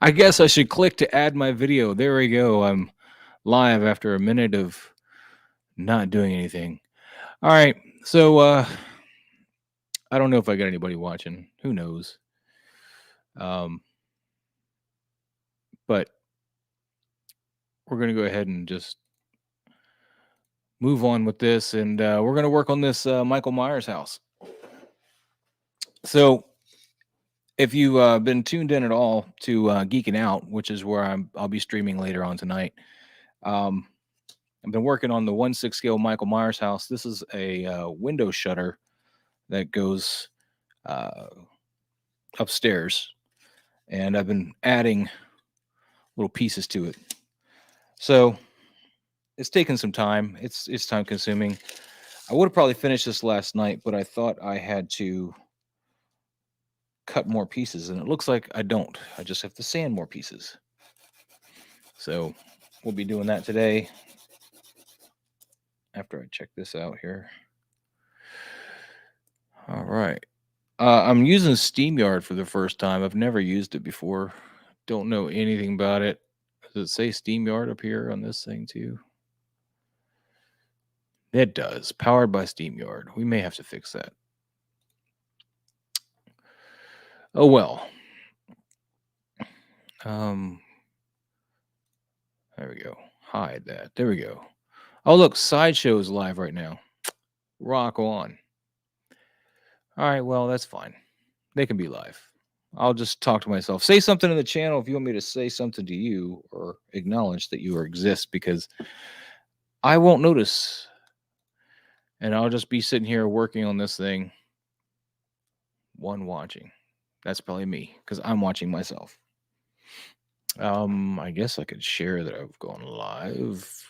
I guess I should click to add my video. There we go. I'm live after a minute of not doing anything. All right. So I don't know if I got anybody watching. Who knows? Um but we're going to go ahead and just move on with this, and we're going to work on this Michael Myers house. So if you've been tuned in at all to Geeking Out, which is where I'll be streaming later on tonight, um, I've been working on the 1/6 scale Michael Myers house. This is a window shutter that goes uh, upstairs, and I've been adding little pieces to it. So it's taken some time. It's time consuming. I would have probably finished this last night, but I thought I had to cut more pieces, and it looks like I don't. I just have to sand more pieces. So we'll be doing that today after I check this out here. All right. I'm using SteamYard for the first time. I've never used it before. Don't know anything about it. Does it say SteamYard up here on this thing too? It does. Powered by SteamYard. We may have to fix that. Oh well. There we go. Hide that. There we go. Oh look, Sideshow is live right now. Rock on. All right, well, that's fine. They can be live. I'll just talk to myself. Say something in the channel if you want me to say something to you or acknowledge that you exist, because I won't notice. And I'll just be sitting here working on this thing. One watching. That's probably me, because I'm watching myself. I guess I could share that I've gone live.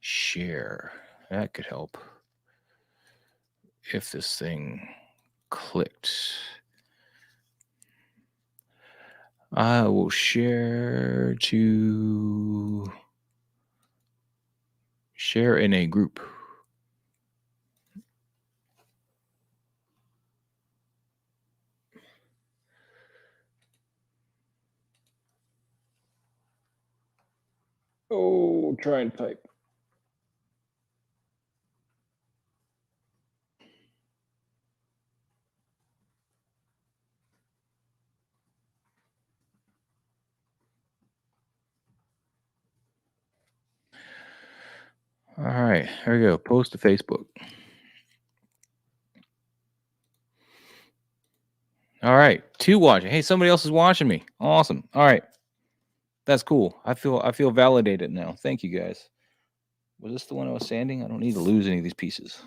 Share. That could help. If this thing clicked. I will share to share in a group. Oh, try and type. All right, here we go. Post to Facebook. All right, 2 watching. Hey, somebody else is watching me. Awesome. All right, that's cool. I feel validated now. Thank you guys. Was this the one I was sanding? I don't need to lose any of these pieces.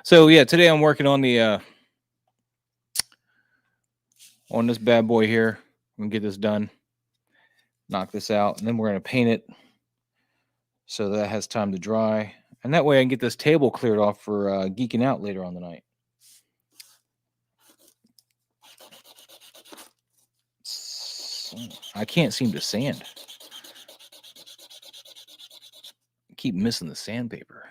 So yeah, today I'm working on the on this bad boy here. I'm gonna get this done. Knock this out, and then we're gonna paint it so that has time to dry, and that way I can get this table cleared off for geeking out later on the night. I can't seem to sand. I keep missing the sandpaper.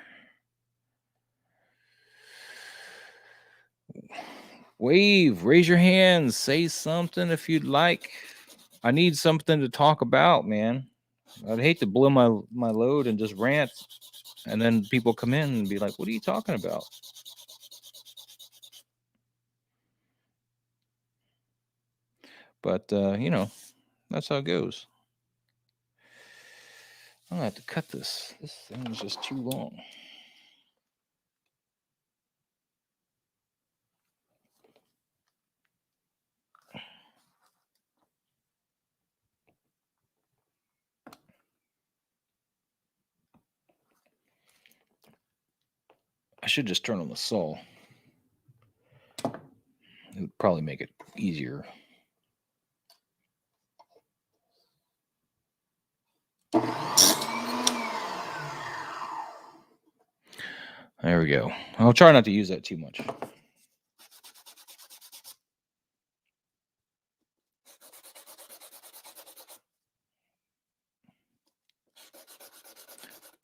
Wave, raise your hands, say something if you'd like. I need something to talk about, man. I'd hate to blow my load and just rant, and then people come in and be like, "What are you talking about?" But you know, that's how it goes. I'm gonna have to cut this. This thing is just too long. I should just turn on the saw. It would probably make it easier. There we go. I'll try not to use that too much.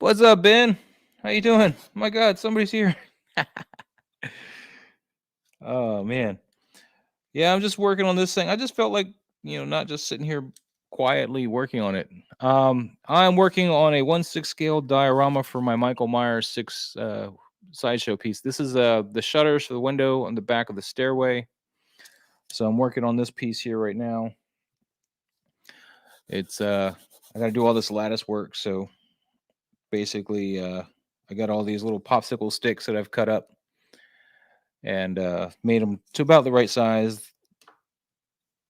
What's up, Ben? How you doing? Oh my God, somebody's here. Oh man. Yeah, I'm just working on this thing. I just felt like, not just sitting here quietly working on it. I'm working on a 1/6 scale diorama for my Michael Myers 6 sideshow piece. This is the shutters for the window on the back of the stairway. So I'm working on this piece here right now. It's I got to do all this lattice work, so basically I got all these little popsicle sticks that I've cut up and made them to about the right size.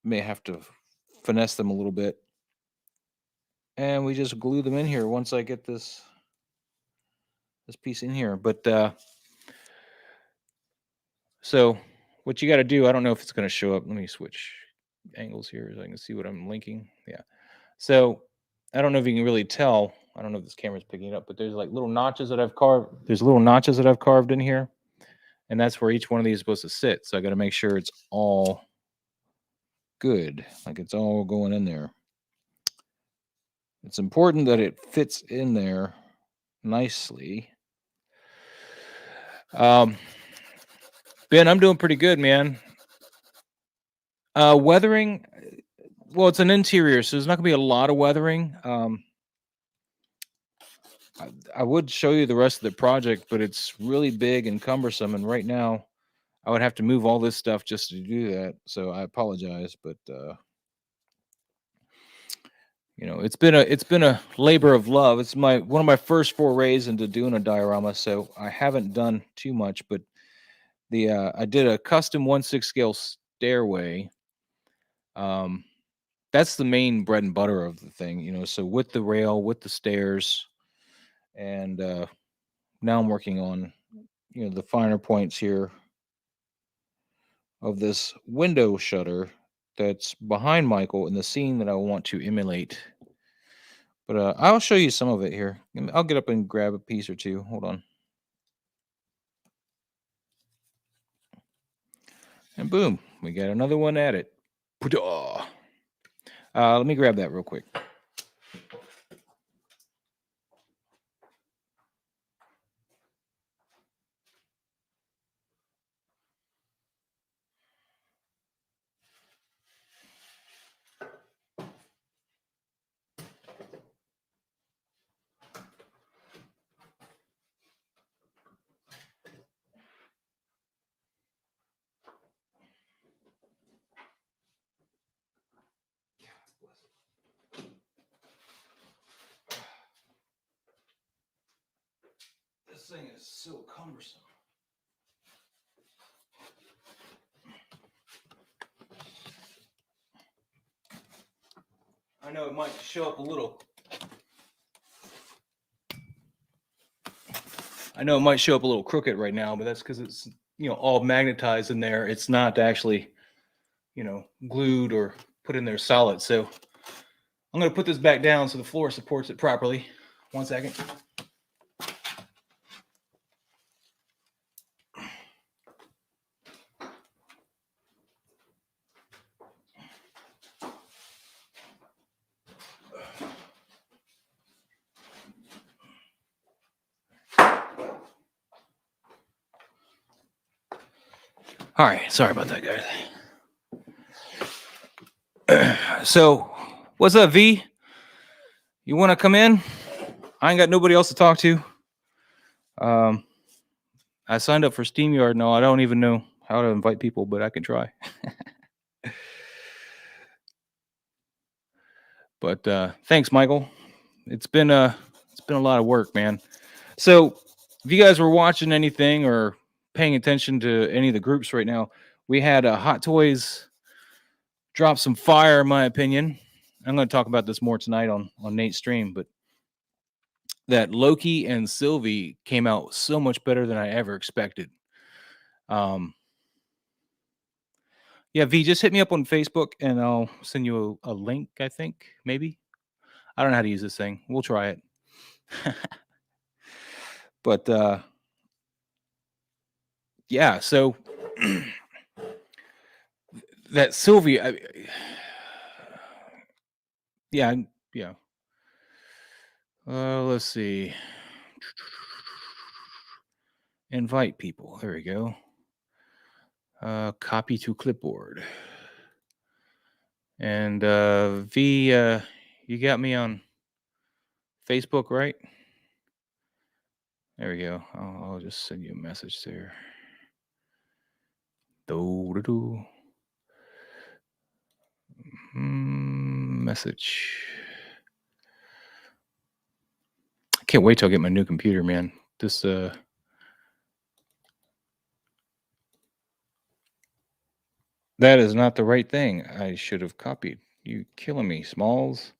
May have to finesse them a little bit, and we just glue them in here once I get this piece in here. But so what you got to do, I don't know if it's going to show up. Let me switch angles here so I can see what I'm linking. Yeah. So I don't know if you can really tell. I don't know if this camera's picking it up, but there's like little notches that I've carved. There's little notches that I've carved in here, and that's where each one of these is supposed to sit. So I got to make sure it's all good, like it's all going in there. It's important that it fits in there nicely. Um, Ben, I'm doing pretty good, man. Weathering, well, it's an interior, so there's not gonna be a lot of weathering. I would show you the rest of the project, but it's really big and cumbersome, and right now I would have to move all this stuff just to do that. So I apologize, but it's been a labor of love. It's one of my first forays into doing a diorama, so I haven't done too much, but the I did a custom 1/6 scale stairway. Um, that's the main bread and butter of the thing, So with the rail, with the stairs, and now I'm working on the finer points here of this window shutter that's behind Michael in the scene that I want to emulate. But I'll show you some of it here. I'll get up and grab a piece or two. Hold on. And boom, we got another one at it. Let me grab that real quick. This thing is so cumbersome. I know it might show up a little. I know it might show up a little crooked right now, but that's because it's all magnetized in there. It's not actually glued or put in there solid. So I'm going to put this back down so the floor supports it properly. 1 second. All right, sorry about that, guys. So, what's up, V? You want to come in? I ain't got nobody else to talk to. I signed up for SteamYard. No, I don't even know how to invite people, but I can try. But thanks, Michael. It's been a lot of work, man. So, if you guys were watching anything or paying attention to any of the groups right now, we had Hot Toys drop some fire, in my opinion. I'm going to talk about this more tonight on Nate's stream, but that Loki and Sylvie came out so much better than I ever expected. Yeah, V, just hit me up on Facebook and I'll send you a link, I think, maybe. I don't know how to use this thing. We'll try it. But yeah, so that Sylvie, yeah. Let's see. Invite people. There we go. Copy to clipboard. And V, you got me on Facebook, right? There we go. I'll just send you a message there. Do. Message. I can't wait till I get my new computer, man. This that is not the right thing. I should have copied. You killing me, Smalls.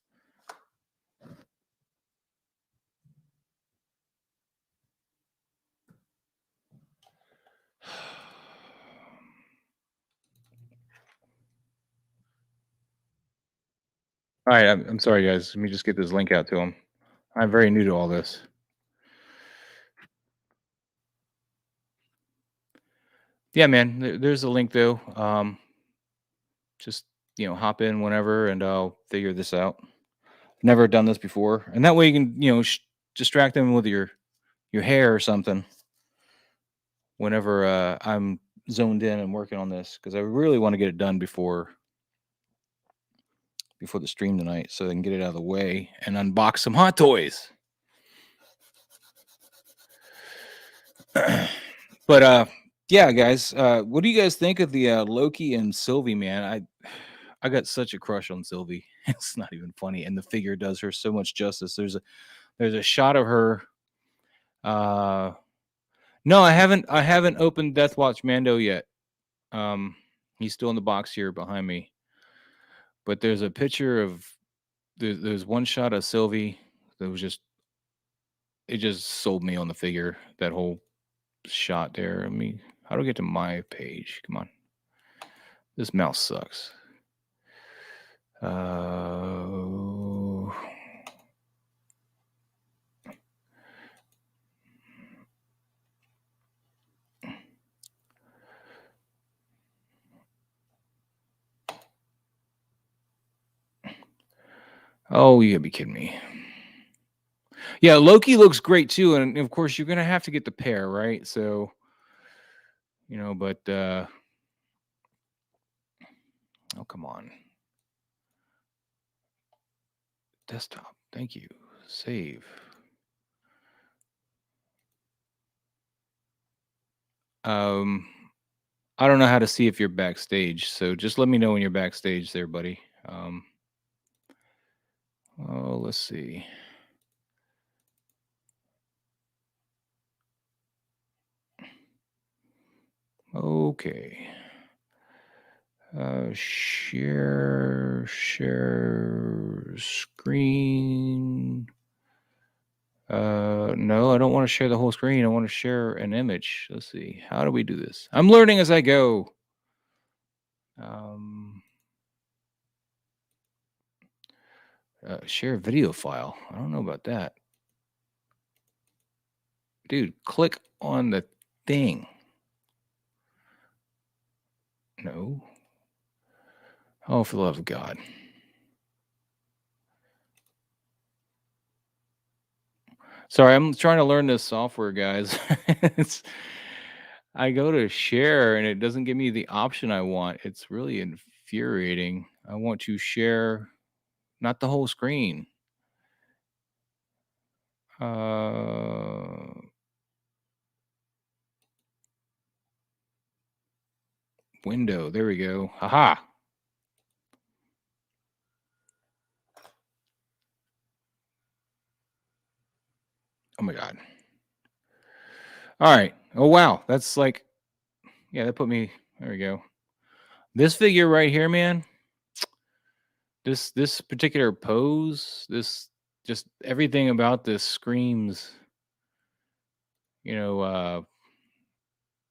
All right, I'm sorry, guys. Let me just get this link out to him. I'm very new to all this. Yeah, man. There's a link though. Just hop in whenever, and I'll figure this out. Never done this before, and that way you can distract them with your hair or something. Whenever I'm zoned in and working on this, because I really want to get it done before the stream tonight, so they can get it out of the way and unbox some hot toys. But yeah, guys, what do you guys think of the Loki and Sylvie, man? I got such a crush on Sylvie. It's not even funny, and the figure does her so much justice. There's a shot of her. No, I haven't opened Death Watch Mando yet. He's still in the box here behind me. But there's a picture of there's one shot of Sylvie that was it just sold me on the figure. That whole shot there. I mean, how do I get to my page? Come on. This mouse sucks. Oh, you gotta be kidding me. Yeah, Loki looks great too, and of course you're gonna have to get the pair, right? So, but oh, come on. Desktop. Thank you. Save. I don't know how to see if you're backstage, so just let me know when you're backstage there, buddy. Oh, let's see. Okay. Share screen. No, I don't want to share the whole screen. I want to share an image. Let's see. How do we do this? I'm learning as I go. Share video file. I don't know about that. Dude, click on the thing. No. Oh, for the love of God. Sorry, I'm trying to learn this software, guys. I go to share and it doesn't give me the option I want. It's really infuriating. I want to share, not the whole screen. Window. There we go. Haha. Oh my God. All right. Oh wow. That's like, yeah, that put me. There we go. This figure right here, man. This particular pose, this just everything about this screams,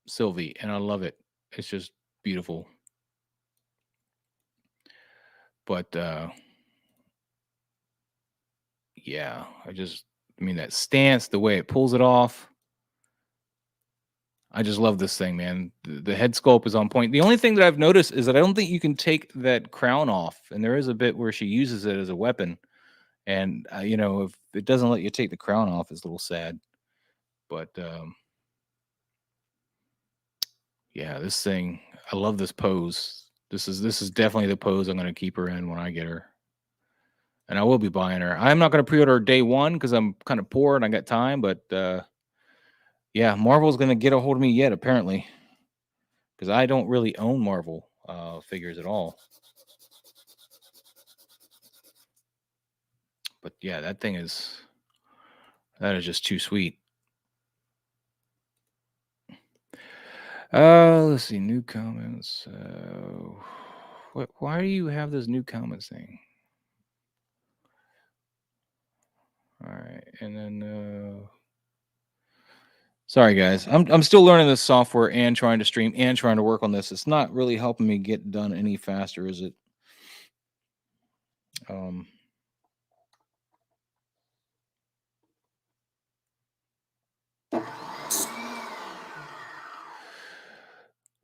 Sylvie, and I love it. It's just beautiful. But yeah, I mean that stance, the way it pulls it off. I just love this thing, man. The head sculpt is on point. The only thing that I've noticed is that I don't think you can take that crown off, and there is a bit where she uses it as a weapon. And if it doesn't let you take the crown off, it's a little sad. But Yeah, this thing. I love this pose. This is definitely the pose I'm gonna keep her in when I get her. And I will be buying her. I'm not gonna pre-order day one because I'm kind of poor and I got time, but yeah, Marvel's gonna get a hold of me yet, apparently. Because I don't really own Marvel figures at all. But yeah, that is just too sweet. Let's see, new comments. Why do you have this new comments thing? All right, and then sorry guys, I'm still learning this software and trying to stream and trying to work on this. It's not really helping me get done any faster, is it?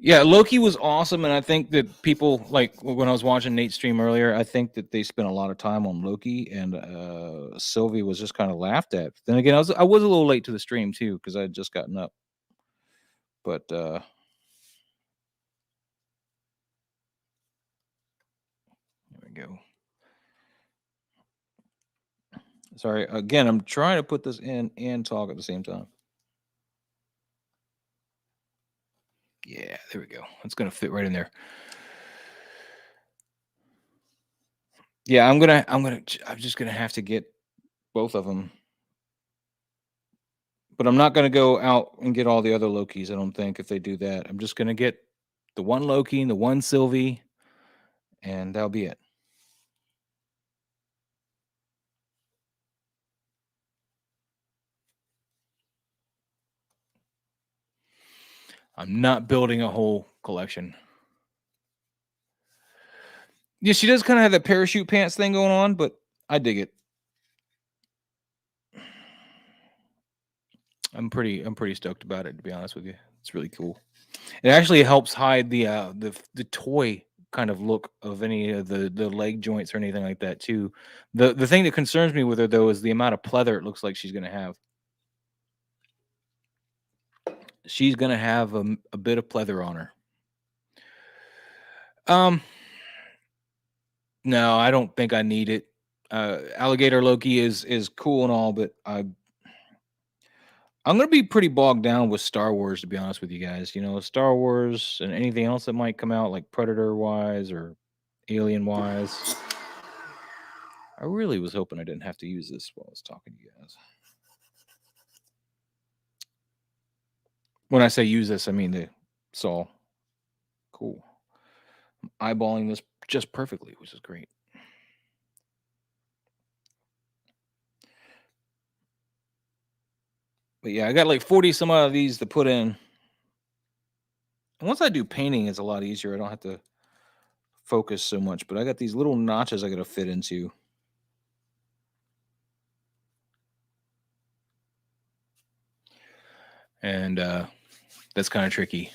Yeah, Loki was awesome, and I think that people like when I was watching Nate stream earlier, I think that they spent a lot of time on Loki, and Sylvie was just kind of laughed at. Then again, I was a little late to the stream too because I had just gotten up. But there we go. Sorry again. I'm trying to put this in and talk at the same time. Yeah, there we go. It's gonna fit right in there. Yeah, I'm just gonna have to get both of them. But I'm not gonna go out and get all the other Lokis, I don't think, if they do that. I'm just gonna get the one Loki and the one Sylvie, and that'll be it. I'm not building a whole collection. Yeah, she does kind of have that parachute pants thing going on, but I dig it. I'm pretty stoked about it, to be honest with you. It's really cool. It actually helps hide the toy kind of look of any of the leg joints or anything like that too. The thing that concerns me with her though is the amount of pleather it looks like she's gonna have. She's gonna have a bit of pleather on her. Um, no, I don't think I need it. Alligator Loki is cool and all, but I'm gonna be pretty bogged down with Star Wars, to be honest with you guys. You know, Star Wars and anything else that might come out, like Predator wise or Alien wise. I really was hoping I didn't have to use this while I was talking to you guys. When I say use this, I mean the saw. Cool. I'm eyeballing this just perfectly, which is great. But yeah, I got like 40 some odd of these to put in. And once I do painting, it's a lot easier. I don't have to focus so much. But I got these little notches I got to fit into. And that's kind of tricky.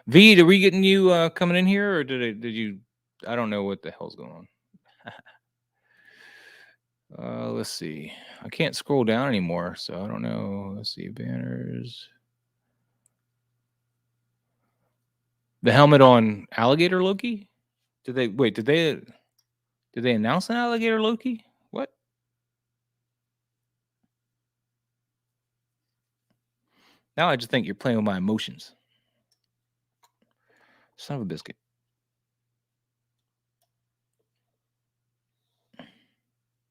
V, are we getting you coming in here, or did you? I don't know what the hell's going on. Let's see. I can't scroll down anymore, so I don't know. Let's see, banners. The helmet on Alligator Loki? Did they wait? Did they announce an Alligator Loki? What? Now I just think you're playing with my emotions. Son of a biscuit.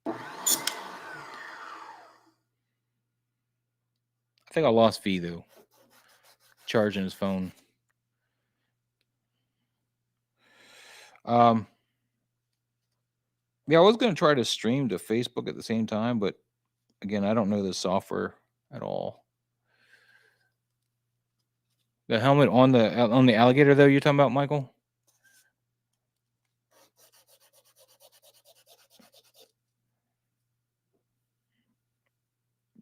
I think I lost V though. Charging his phone. Um. Yeah, I was gonna try to stream to Facebook at the same time, but again, I don't know the software at all. The helmet on the alligator though, you're talking about, Michael?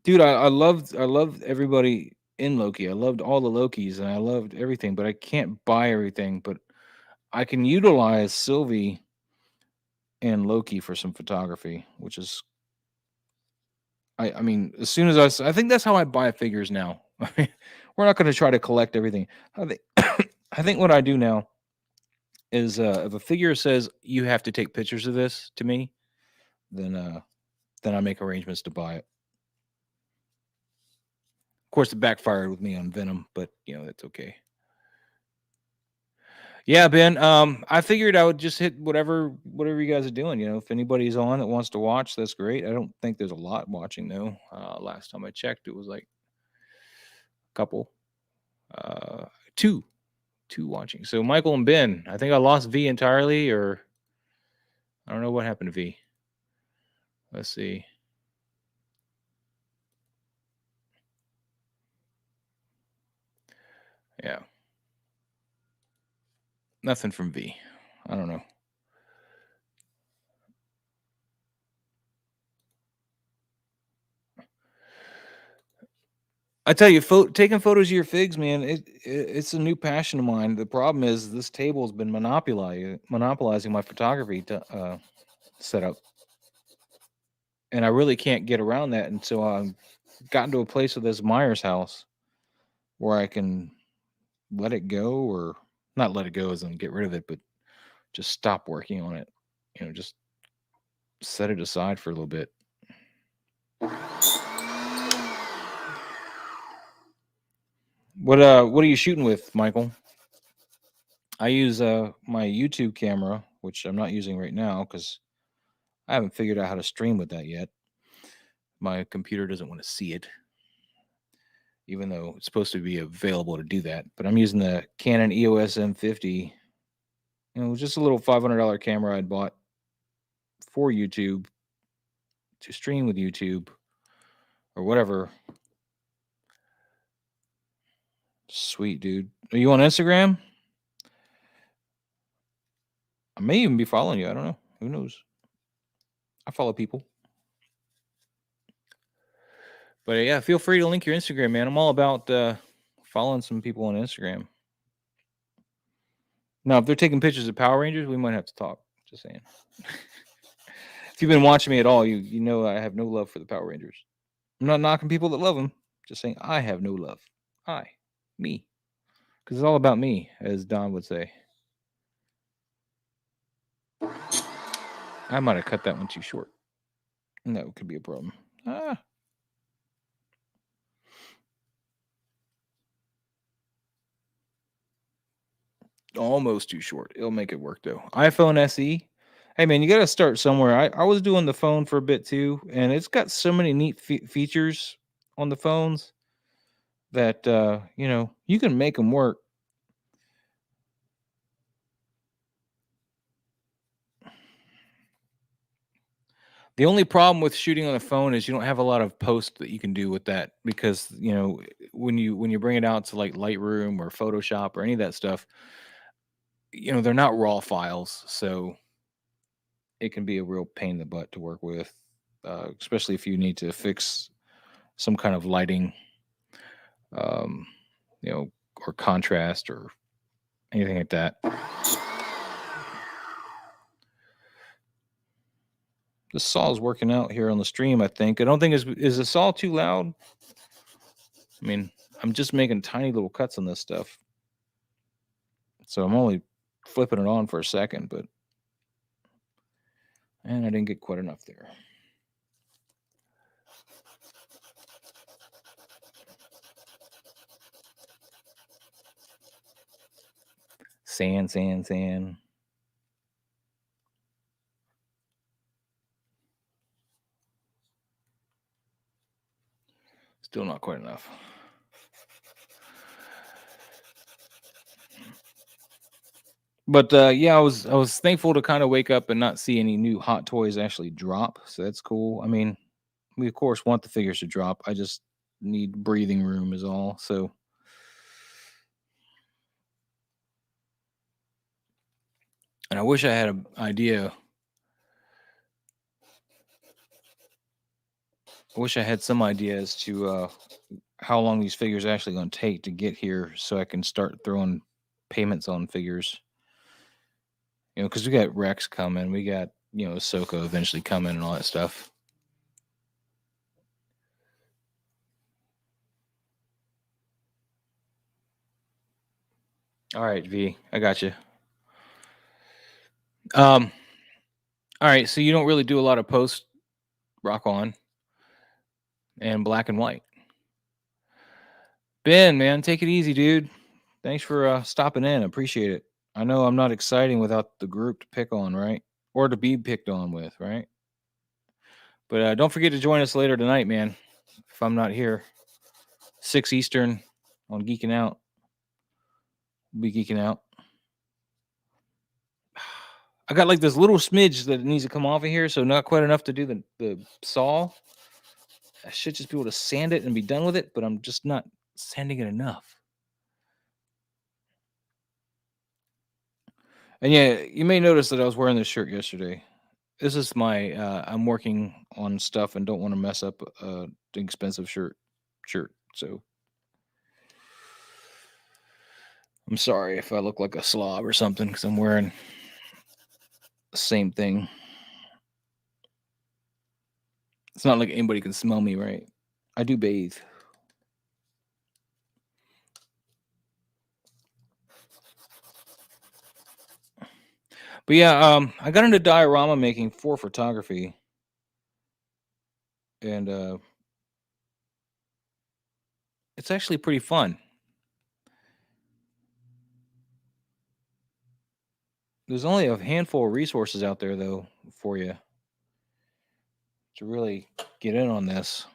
Dude, I loved everybody in Loki. I loved all the Lokis and I loved everything, but I can't buy everything. But I can utilize Sylvie and Loki for some photography, which is I mean, as soon as I think that's how I buy figures now. I mean, we're not going to try to collect everything. I think what I do now is if a figure says you have to take pictures of this to me, then I make arrangements to buy it. Of course, it backfired with me on Venom, but that's okay. Yeah, Ben. I figured I would just hit whatever you guys are doing. If anybody's on that wants to watch, that's great. I don't think there's a lot watching though. Last time I checked, it was like a couple, uh, two, two watching. So Michael and Ben. I think I lost V entirely, or I don't know what happened to V. Let's see. Yeah, nothing from V. I don't know. I tell you, taking photos of your figs, man, it's a new passion of mine. The problem is this table's been monopolizing my photography setup, and I really can't get around that until I've gotten to a place with this Myers house where I can let it go, or not let it go as in get rid of it, but just stop working on it. Just set it aside for a little bit. What are you shooting with, Michael? I use my YouTube camera, which I'm not using right now because I haven't figured out how to stream with that yet. My computer doesn't want to see it, even though it's supposed to be available to do that. But I'm using the Canon EOS M50. Just a little $500 camera I'd bought for YouTube to stream with YouTube or whatever. Sweet, dude. Are you on Instagram? I may even be following you. I don't know. Who knows? I follow people. But yeah, feel free to link your Instagram, man. I'm all about following some people on Instagram. Now, if they're taking pictures of Power Rangers, we might have to talk. Just saying. If you've been watching me at all, you know I have no love for the Power Rangers. I'm not knocking people that love them. Just saying I have no love. Me. Because it's all about me, as Don would say. I might have cut that one too short. That could be a problem. Almost too short. It'll make it work though. iPhone SE. Hey man, you got to start somewhere. I was doing the phone for a bit too, and it's got so many neat features on the phones that you can make them work. The only problem with shooting on the phone is you don't have a lot of post that you can do with that because when you bring it out to like Lightroom or Photoshop or any of that stuff, they're not raw files, so it can be a real pain in the butt to work with, especially if you need to fix some kind of lighting, um, or contrast or anything like that. The saw is working out here on the stream. I think. I don't think is the saw too loud. I mean, I'm just making tiny little cuts on this stuff, so I'm only flipping it on for a second, and I didn't get quite enough there. Sand. Still not quite enough. But yeah, I was thankful to kind of wake up and not see any new hot toys actually drop. So that's cool. I mean, we of course want the figures to drop. I just need breathing room is all. So and I wish I had an idea. I wish I had some idea as to how long these figures are actually going to take to get here, so I can start throwing payments on figures. Because we got Rex coming, we got Ahsoka eventually coming, and all that stuff. All right, V, I got you. Um, all right, so you don't really do a lot of post rock on and black and white. Ben, man, take it easy, dude. Thanks for stopping in. Appreciate it. I know I'm not exciting without the group to pick on, right? Or to be picked on with, right? But don't forget to join us later tonight, man. If I'm not here, 6 Eastern on Geeking Out. We'll be geeking out. I got like this little smidge that needs to come off of here, so not quite enough to do the saw. I should just be able to sand it and be done with it, but I'm just not sanding it enough. And yeah, you may notice that I was wearing this shirt yesterday. This is my I'm working on stuff and don't want to mess up an expensive shirt. So I'm sorry if I look like a slob or something because I'm wearing the same thing. It's not like anybody can smell me, right? I do bathe. But yeah, I got into diorama making for photography, and it's actually pretty fun. There's only a handful of resources out there though for you to really get in on this.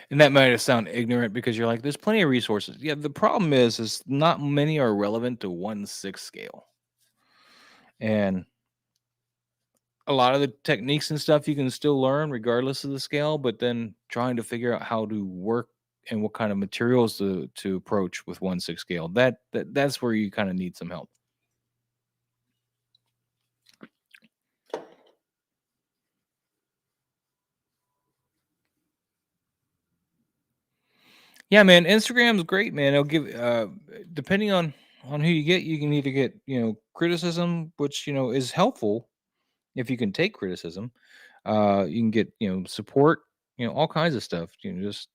And that might have sound ignorant because you're like, there's plenty of resources. Yeah, the problem is not many are relevant to 1/6 scale. And a lot of the techniques and stuff you can still learn regardless of the scale, but then trying to figure out how to work and what kind of materials to approach with 1/6 scale. That's where you kind of need some help. Yeah, man, Instagram's great, man. It'll give depending on who you get, you can either get, criticism, which, is helpful if you can take criticism. You can get, support, all kinds of stuff, just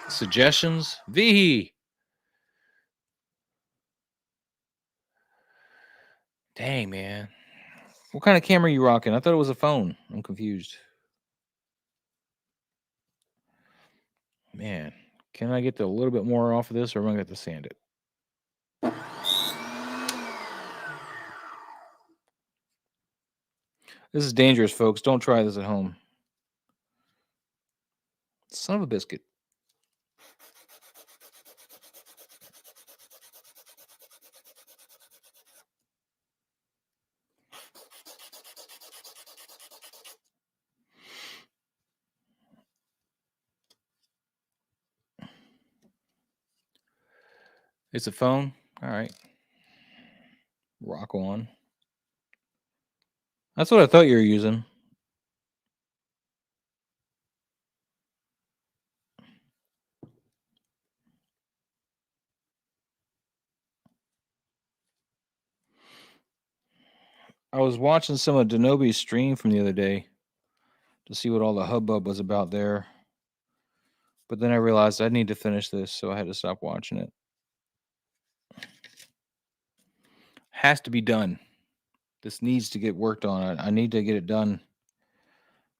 suggestions. V. Dang, man. What kind of camera you rocking? I thought it was a phone. I'm confused. Man, can I get a little bit more off of this or am I going to have to sand it? This is dangerous, folks. Don't try this at home. Son of a biscuit. It's a phone. All right. Rock on. That's what I thought you were using. I was watching some of Denobi's stream from the other day to see what all the hubbub was about there. But then I realized I need to finish this, so I had to stop watching it. Has to be done. This needs to get worked on. I need to get it done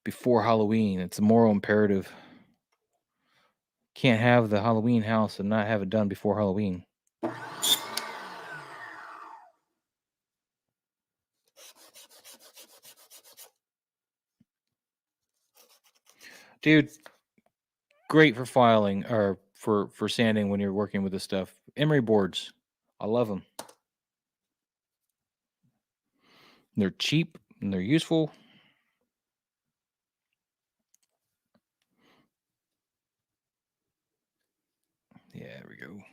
before Halloween. It's a moral imperative. Can't have the Halloween house and not have it done before Halloween. Dude, great for filing or for sanding when you're working with this stuff. Emery boards. I love them. They're cheap and they're useful. Yeah, there we go.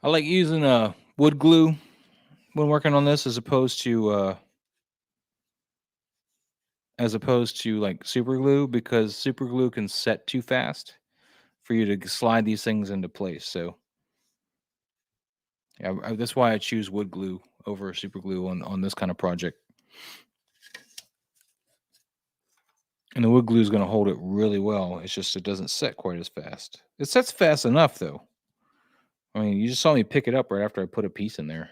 I like using wood glue when working on this, as opposed to like super glue, because super glue can set too fast for you to slide these things into place. So yeah, that's why I choose wood glue over super glue on this kind of project. And the wood glue is going to hold it really well. It's just it doesn't set quite as fast. It sets fast enough though. I mean, you just saw me pick it up right after I put a piece in there.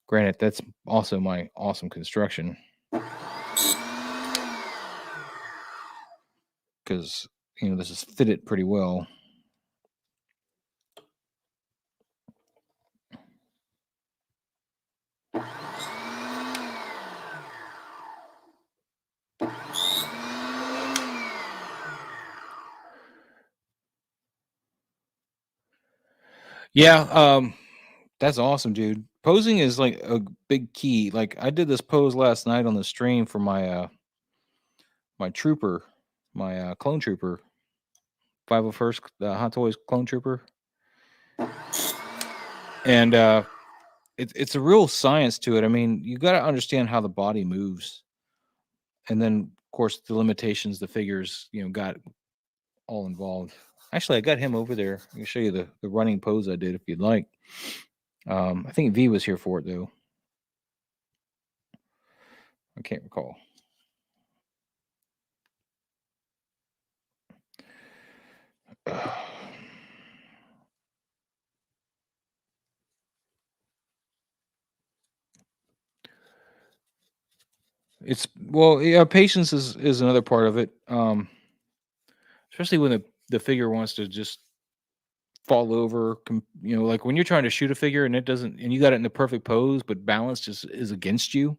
Granted, that's also my awesome construction, because this has fitted pretty well. Yeah, that's awesome, dude. Posing is like a big key. Like I did this pose last night on the stream for my trooper, my clone trooper, 501st Hot Toys clone trooper, and it's a real science to it. I mean, you got to understand how the body moves, and then of course the limitations the figures got all involved. Actually, I got him over there. I can show you the running pose I did if you'd like. I think V was here for it though. I can't recall. It's well, yeah. Patience is another part of it. Especially when the figure wants to just fall over. Like when you're trying to shoot a figure and it doesn't, and you got it in the perfect pose, but balance just is against you.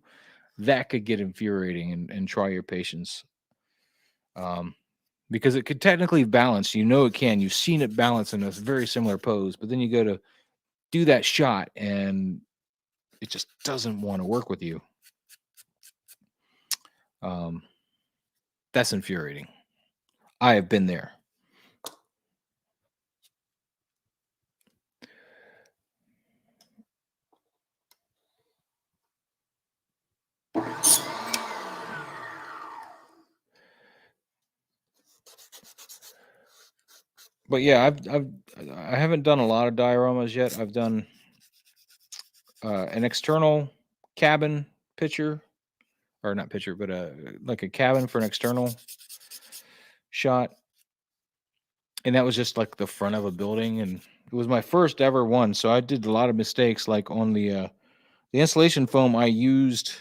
That could get infuriating, and try your patience. Because it could technically balance. It can. You've seen it balance in a very similar pose, but then you go to do that shot and it just doesn't want to work with you. Um, that's infuriating. I have been there. But yeah, I haven't done a lot of dioramas yet. I've done an external cabin picture, or not picture, but like a cabin for an external shot, and that was just like the front of a building, and it was my first ever one. So I did a lot of mistakes, like on the insulation foam I used,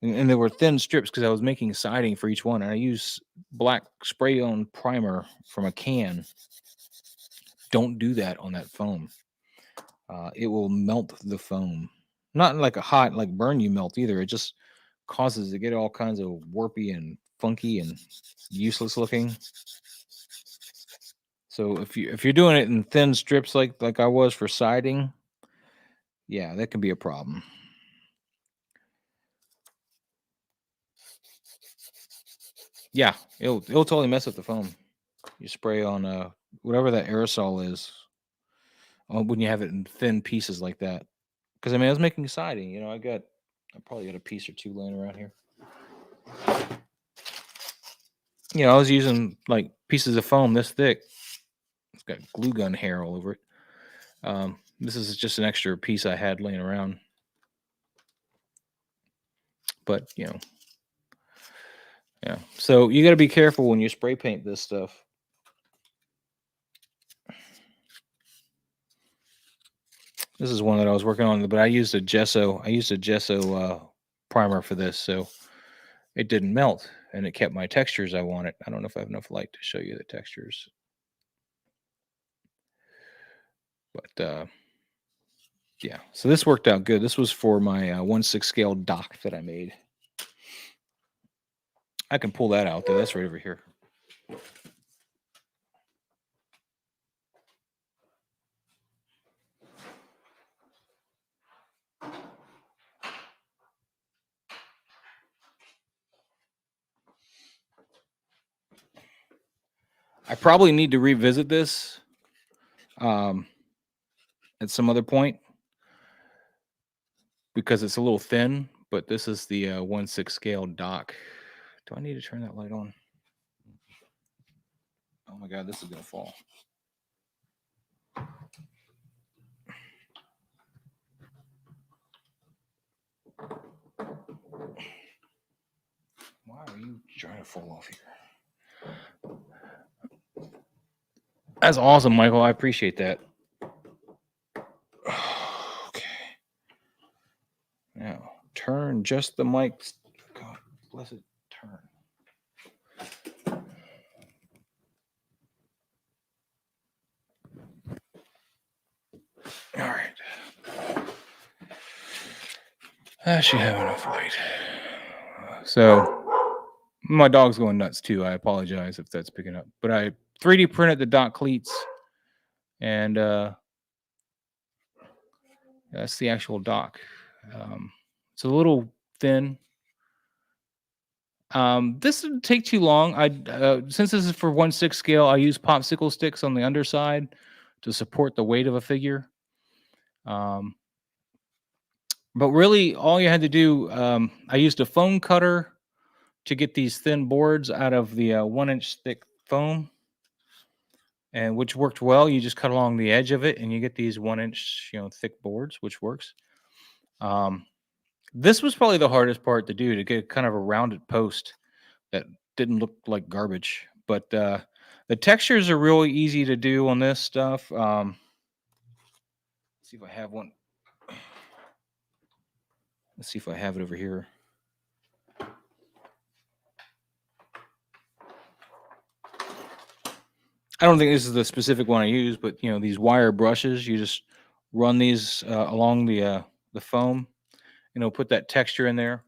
and there were thin strips because I was making siding for each one, and I used black spray on primer from a can. Don't do that on that foam. It will melt the foam. Not like a hot, like burn you melt either. It just causes it to get all kinds of warpy and funky and useless looking. So if you're doing it in thin strips like I was for siding, yeah, that can be a problem. Yeah, it'll totally mess up the foam. You spray on whatever that aerosol is when you have it in thin pieces like that. Because I mean, I was making siding. I probably got a piece or two laying around here. I was using like pieces of foam this thick. It's got glue gun hair all over it. This is just an extra piece I had laying around. But yeah. So you got to be careful when you spray paint this stuff. This is one that I was working on, but I used a gesso. Primer for this, so it didn't melt, and it kept my textures I wanted. I don't know if I have enough light to show you the textures, but yeah. So this worked out good. This was for my 1/6 scale dock that I made. I can pull that out though. That's right over here. I probably need to revisit this, at some other point because it's a little thin, but this is the 1/6 scale dock. Do I need to turn that light on? Oh my God, this is going to fall. Why are you trying to fall off here? That's awesome, Michael. I appreciate that. Okay. Now, turn just the mic. God bless it. Turn. All right. I should have enough light. So, my dog's going nuts too. I apologize if that's picking up. But I 3D printed the dock cleats, and that's the actual dock. It's a little thin. This didn't take too long. I since this is for 1/6 scale, I use popsicle sticks on the underside to support the weight of a figure. But really, all you had to do, I used a foam cutter to get these thin boards out of the 1-inch thick foam, and which worked well. You just cut along the edge of it, and you get these 1-inch, thick boards, which works. This was probably the hardest part to do, to get kind of a rounded post that didn't look like garbage. But the textures are really easy to do on this stuff. Let's see if I have one. Let's see if I have it over here. I don't think this is the specific one I use, but these wire brushes, you just run these along the foam, put that texture in there.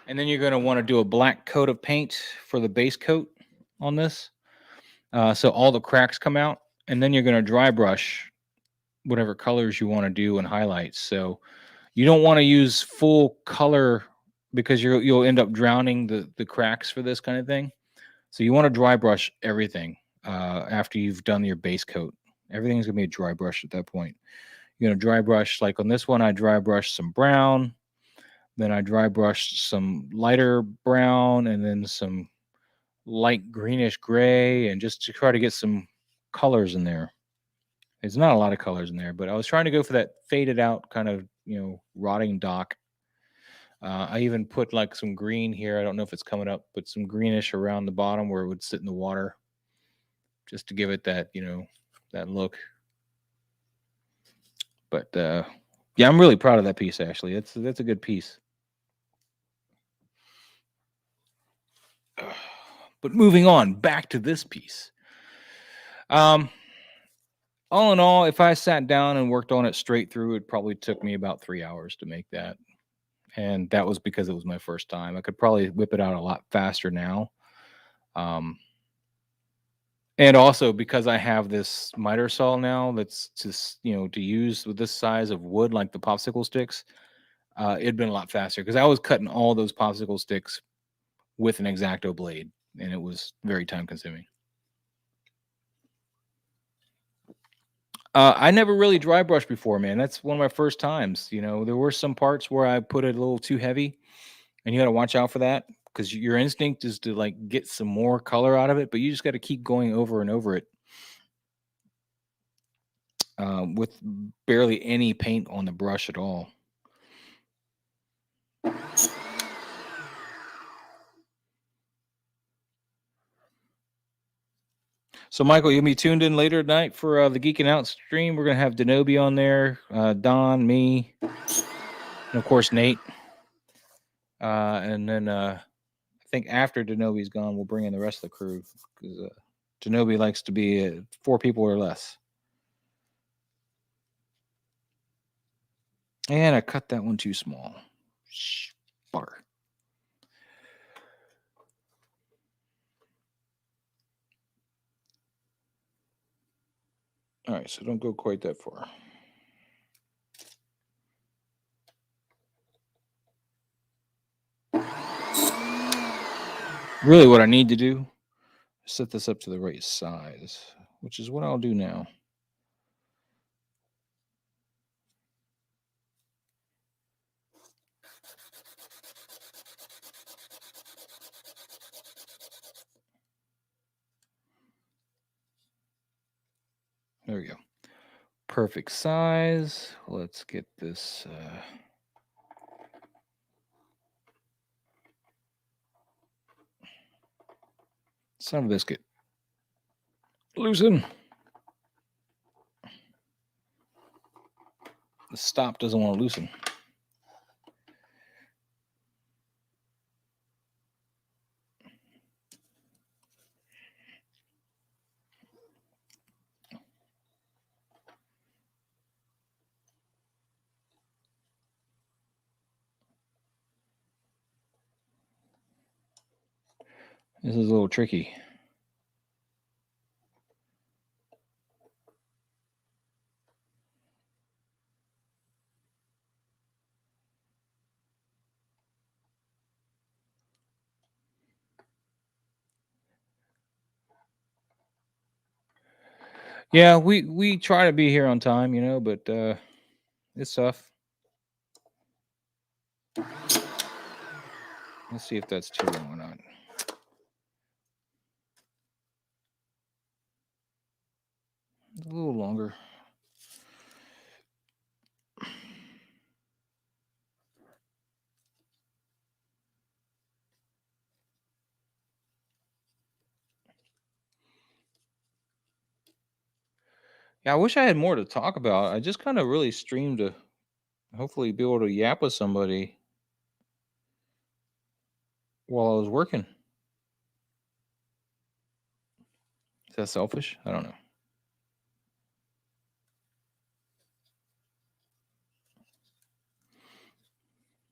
And then you're going to want to do a black coat of paint for the base coat on this. So all the cracks come out, and then you're going to dry brush whatever colors you want to do and highlights. So you don't want to use full color because you'll end up drowning the cracks for this kind of thing. So you want to dry brush everything after you've done your base coat. Everything's going to be a dry brush at that point. You're going to dry brush, like on this one, I dry brushed some brown. Then I dry brushed some lighter brown, and then some light greenish gray, and just to try to get some colors in there. There's not a lot of colors in there, but I was trying to go for that faded out kind of, rotting dock. I even put like some green here. I don't know if it's coming up, but some greenish around the bottom where it would sit in the water, just to give it that, that look. But yeah, I'm really proud of that piece. Actually, that's a good piece. But moving on back to this piece. All in all, if I sat down and worked on it straight through, it probably took me about 3 hours to make that. And that was because it was my first time. I could probably whip it out a lot faster now. And also because I have this miter saw now that's just, to use with this size of wood, like the popsicle sticks, it'd been a lot faster because I was cutting all those popsicle sticks with an X-Acto blade, and it was very time consuming. I never really dry brushed before, man. That's one of my first times. There were some parts where I put it a little too heavy, and you got to watch out for that because your instinct is to like get some more color out of it, but you just got to keep going over and over it with barely any paint on the brush at all. So, Michael, you'll be tuned in later tonight for the Geeking Out stream. We're going to have L.A.W on there, Don, me, and of course, Nate. And then I think after L.A.W's gone, we'll bring in the rest of the crew because L.A.W likes to be 4 people or less. And I cut that one too small. Bar. All right, so don't go quite that far. Really, what I need to do is set this up to the right size, which is what I'll do now. There we go. Perfect size. Let's get this. Son of a biscuit. Loosen. The stop doesn't want to loosen. This is a little tricky. Yeah, we try to be here on time, you know, but it's tough. Let's see if that's too long or not. A little longer. Yeah, I wish I had more to talk about. I just kind of really streamed to hopefully be able to yap with somebody while I was working. Is that selfish? I don't know.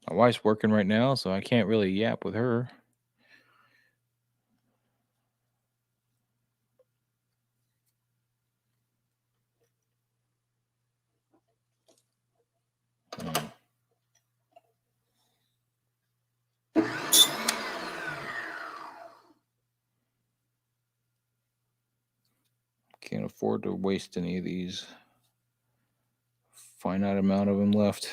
My wife's working right now, so I can't really yap with her. Can't afford to waste any of these. Finite amount of them left.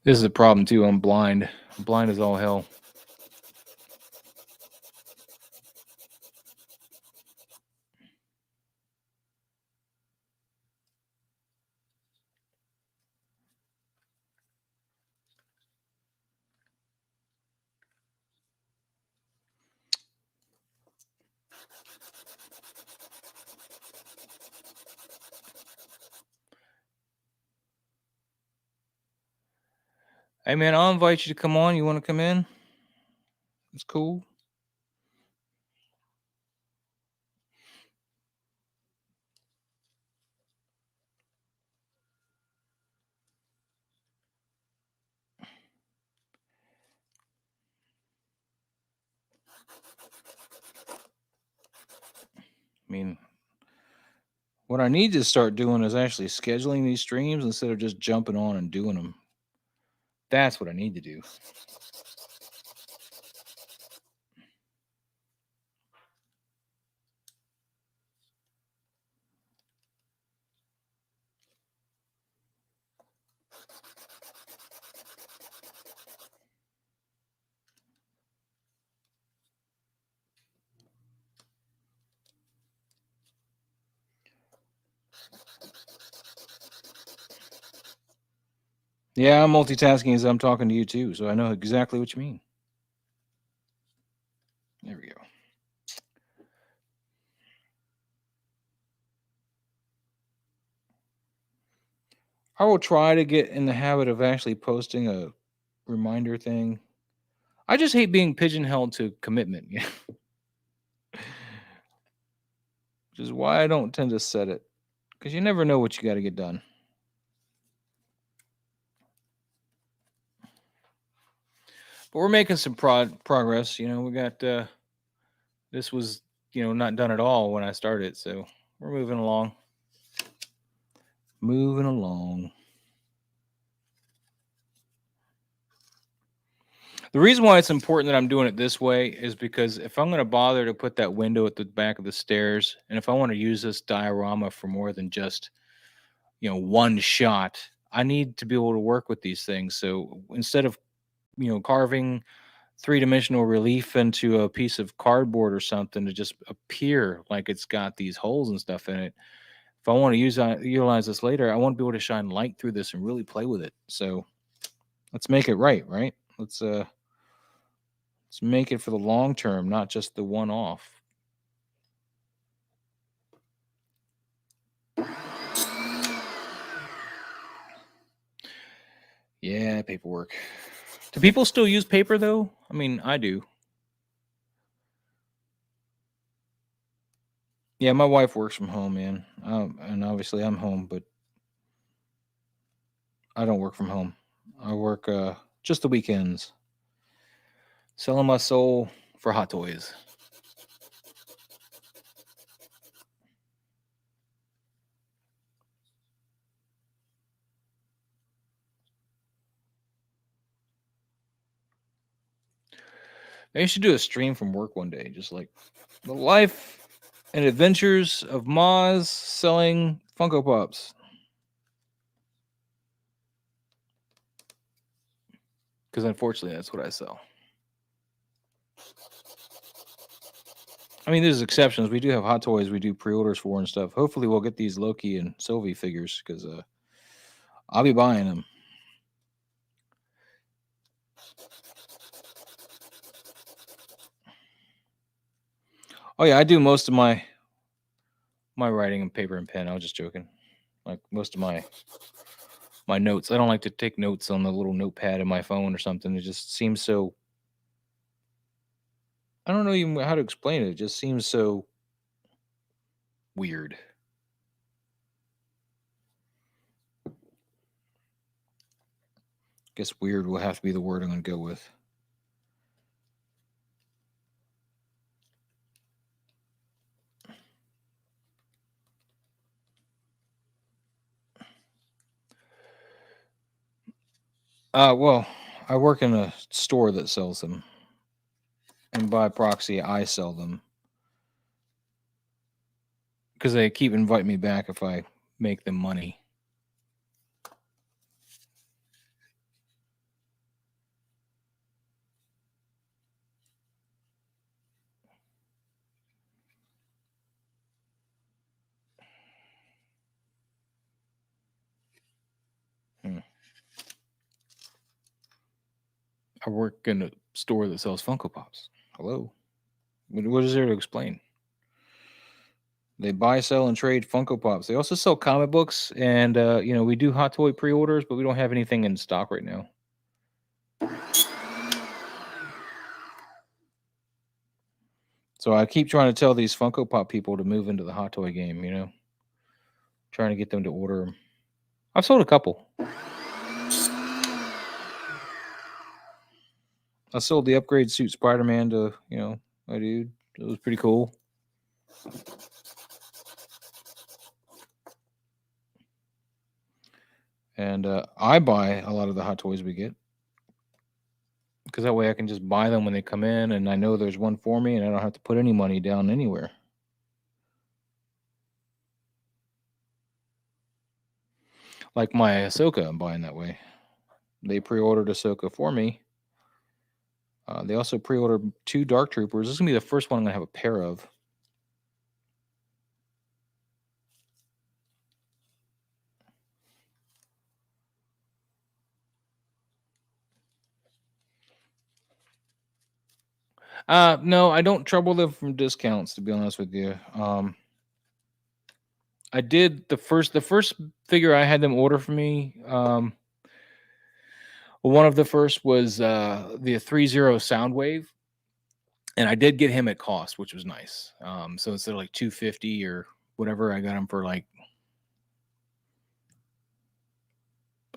This is a problem too. I'm blind. I'm blind as all hell. Hey man, I'll invite you to come on. You want to come in? It's cool. I mean, what I need to start doing is actually scheduling these streams instead of just jumping on and doing them. That's what I need to do. Yeah, I'm multitasking as I'm talking to you too, so I know exactly what you mean. There we go. I will try to get in the habit of actually posting a reminder thing. I just hate being pigeonholed to commitment, which is why I don't tend to set it, because you never know what you got to get done. But we're making some progress. You know, we got this was not done at all when I started, so we're moving along. Moving along. The reason why it's important that I'm doing it this way is because if I'm going to bother to put that window at the back of the stairs, and if I want to use this diorama for more than just one shot. I need to be able to work with these things. So instead of carving three-dimensional relief into a piece of cardboard or something to just appear like it's got these holes and stuff in it, if I want to utilize this later, I want to be able to shine light through this and really play with it. So let's make it right. Let's make it for the long term, not just the one off. Yeah, paperwork. Do people still use paper though? I mean, I do. Yeah, my wife works from home, man. And obviously I'm home, but I don't work from home. I work just the weekends, selling my soul for hot toys. Maybe you should do a stream from work one day, just like the life and adventures of Maz selling Funko Pops. Because unfortunately, that's what I sell. I mean, there's exceptions. We do have hot toys we do pre-orders for and stuff. Hopefully, we'll get these Loki and Sylvie figures because I'll be buying them. Oh yeah, I do most of my writing in paper and pen. I was just joking. Like most of my notes. I don't like to take notes on the little notepad in my phone or something. It just seems so. I don't know even how to explain it. It just seems so weird. Guess weird will have to be the word I'm going to go with. Well, I work in a store that sells them, and by proxy, I sell them because they keep inviting me back if I make them money. I work in a store that sells Funko Pops. Hello. What is there to explain? They buy, sell, and trade Funko Pops. They also sell comic books, and we do hot toy pre-orders, but we don't have anything in stock right now. So I keep trying to tell these Funko Pop people to move into the hot toy game. Trying to get them to order them. I've sold a couple. I sold the upgrade suit Spider-Man to my dude. It was pretty cool. And I buy a lot of the hot toys we get because that way I can just buy them when they come in, and I know there's one for me, and I don't have to put any money down anywhere. Like my Ahsoka, I'm buying that way. They pre-ordered Ahsoka for me. They also pre-ordered 2 Dark Troopers. This is gonna be the first one I'm gonna have a pair of. No, I don't trouble them from discounts, to be honest with you. I did the first figure I had them order for me. One of the first was the 3-0 Soundwave, and I did get him at cost, which was nice. So instead of like $250 or whatever, I got him for like,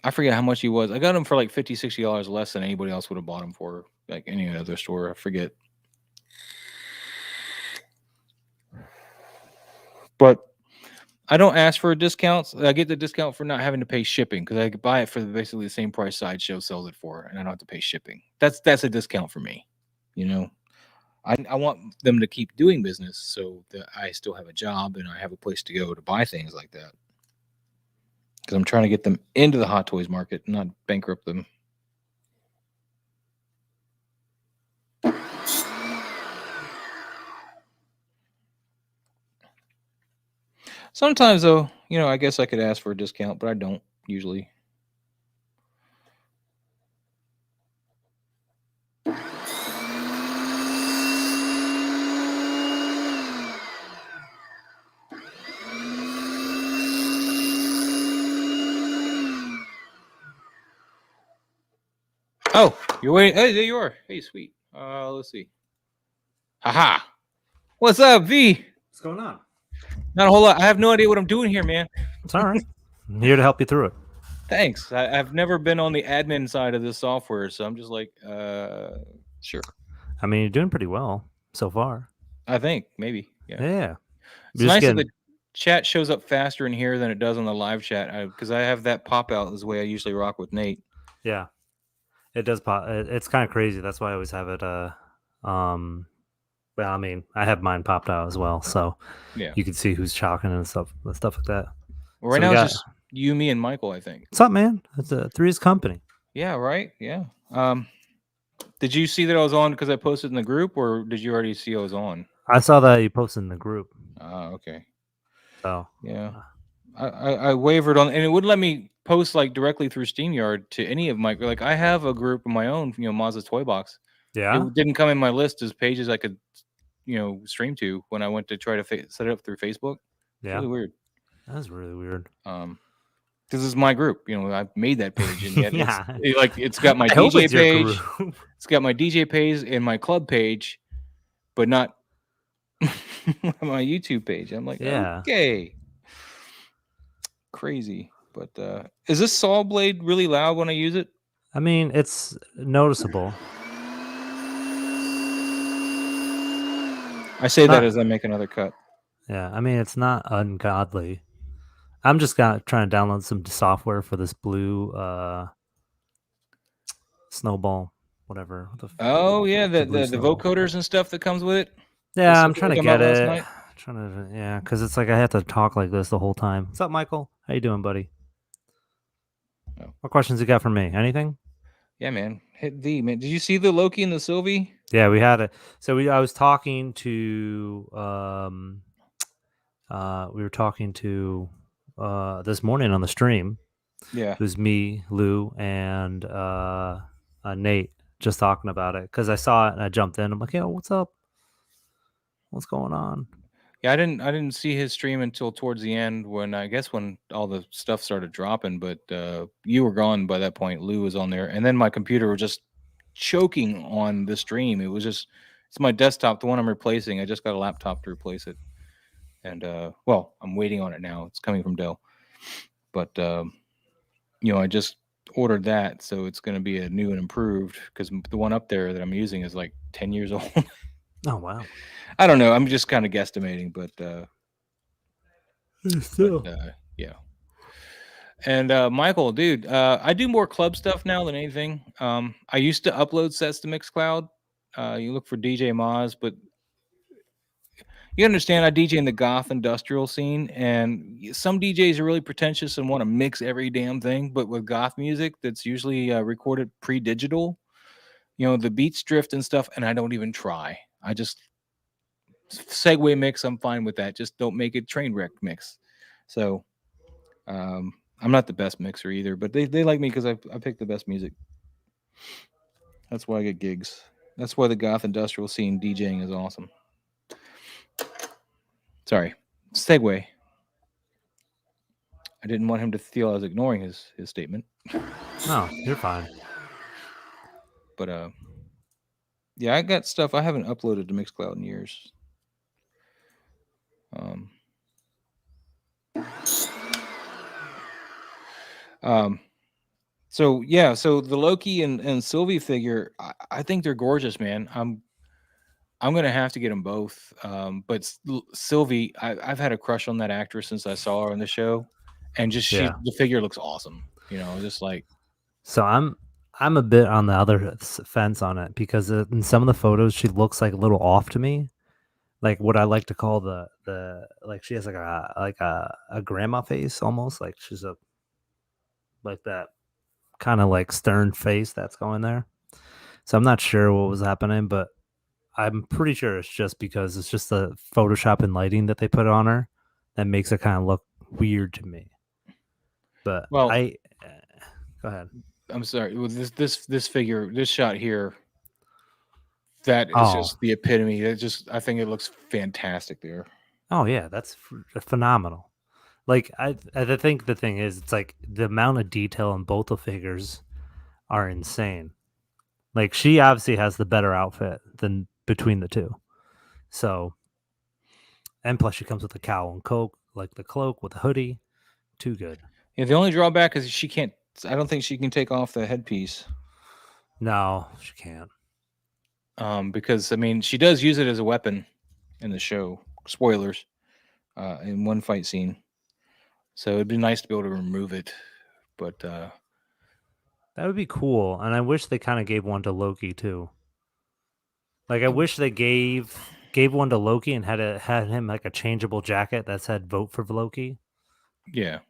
I forget how much he was. I got him for like $50-$60 less than anybody else would have bought him for, like any other store. I forget. But I don't ask for a discount. I get the discount for not having to pay shipping because I could buy it for basically the same price Sideshow sells it for, and I don't have to pay shipping. That's a discount for me. I want them to keep doing business so that I still have a job and I have a place to go to buy things like that. because I'm trying to get them into the Hot Toys market, not bankrupt them. Sometimes, though, I guess I could ask for a discount, but I don't usually. Oh, you're waiting. Hey, there you are. Hey, sweet. Let's see. Haha. What's up, V? What's going on? Not a whole lot. I have no idea what I'm doing here, man. It's all right. I'm here to help you through it. Thanks. I've never been on the admin side of this software, so I'm just like, sure. I mean, you're doing pretty well so far. I think maybe. Yeah. Yeah. It's nice that the chat shows up faster in here than it does on the live chat because I have that pop out is the way I usually rock with Nate. Yeah. It does pop. It's kind of crazy. That's why I always have it. Well, I mean, I have mine popped out as well, so Yeah. you can see who's chalking and stuff like that. Well, right now it's just you, me, and Michael, I think. What's up, man? It's a Three's Company. Yeah, right. Yeah. Did you see that I was on because I posted in the group, or did you already see I was on? I saw that you posted in the group. Okay. So yeah, I wavered on, and it wouldn't let me post like directly through StreamYard to any of my I have a group of my own, Mazda's Toy Box. Yeah. It didn't come in my list as pages I could, stream to when I went to try to set it up through Facebook. Yeah. Really weird. That's really weird. This is my group. I made that page, and yet yeah. it's got my DJ page. It's got my DJ page and my club page, but not my YouTube page. I'm like, yeah, okay, crazy. But is this saw blade really loud when I use it? I mean, it's noticeable. I say that as I make another cut. Yeah, I mean, it's not ungodly. I'm just trying to download some software for this blue snowball, whatever. Oh yeah, the vocoders and stuff that comes with it. Yeah, I'm trying to get it. Because it's like I have to talk like this the whole time. What's up, Michael? How you doing, buddy? Oh. What questions you got for me? Anything? Yeah, man. Hit V, man. Did you see the Loki and the Sylvie? Yeah, we had it. So I was talking to we were talking to this morning on the stream. Yeah. It was me, Lou, and Nate just talking about it because I saw it and I jumped in. I'm like, yo, what's up? What's going on? Yeah, I didn't see his stream until towards the end when all the stuff started dropping, but you were gone by that point. Lou was on there, and then my computer was just choking on the stream. It's my desktop, the one I'm replacing. I just got a laptop to replace it. And I'm waiting on it now. It's coming from Dell. But I just ordered that, so it's going to be a new and improved because the one up there that I'm using is like 10 years old. Oh wow. I don't know. I'm just kind of guesstimating, but yeah. And Michael, dude, I do more club stuff now than anything. I used to upload sets to Mixcloud. You look for DJ Moz, but you understand I DJ in the goth industrial scene, and some DJs are really pretentious and want to mix every damn thing. But with goth music, that's usually recorded pre-digital. The beats drift and stuff, and I don't even try. I just segue mix. I'm fine with that. Just don't make it train wreck mix. So I'm not the best mixer either, but they like me because I pick the best music. That's why I get gigs. That's why the goth industrial scene DJing is awesome. Sorry, segue. I didn't want him to feel I was ignoring his statement. No, you're fine. But yeah, I got stuff I haven't uploaded to Mixcloud in years. So yeah, so the Loki and Sylvie figure, I think they're gorgeous, man. I'm gonna have to get them both. But Sylvie, I've had a crush on that actress since I saw her on the show, and just the figure looks awesome. Just like. So I'm a bit on the other fence on it because in some of the photos she looks like a little off to me, like what I like to call the like she has like a grandma face almost, like she's a like that kind of like stern face that's going there. So I'm not sure what was happening, but I'm pretty sure it's just because it's just the Photoshop and lighting that they put on her that makes it kind of look weird to me. But Well, go ahead. I'm sorry. With this figure, this shot here, that is just the epitome. I think it looks fantastic there. Oh yeah, that's phenomenal. Like I think the thing is, it's like the amount of detail in both the figures are insane. Like she obviously has the better outfit than between the two. So, and plus she comes with the cowl and coat, like the cloak with the hoodie. Too good. Yeah, the only drawback is she can't. I don't think she can take off the headpiece. No, she can't. Because I mean, she does use it as a weapon in the show. Spoilers. In one fight scene. So it'd be nice to be able to remove it, but that would be cool. And I wish they kind of gave one to Loki too. Like I wish they gave one to Loki and had him like a changeable jacket that said "Vote for Loki." Yeah,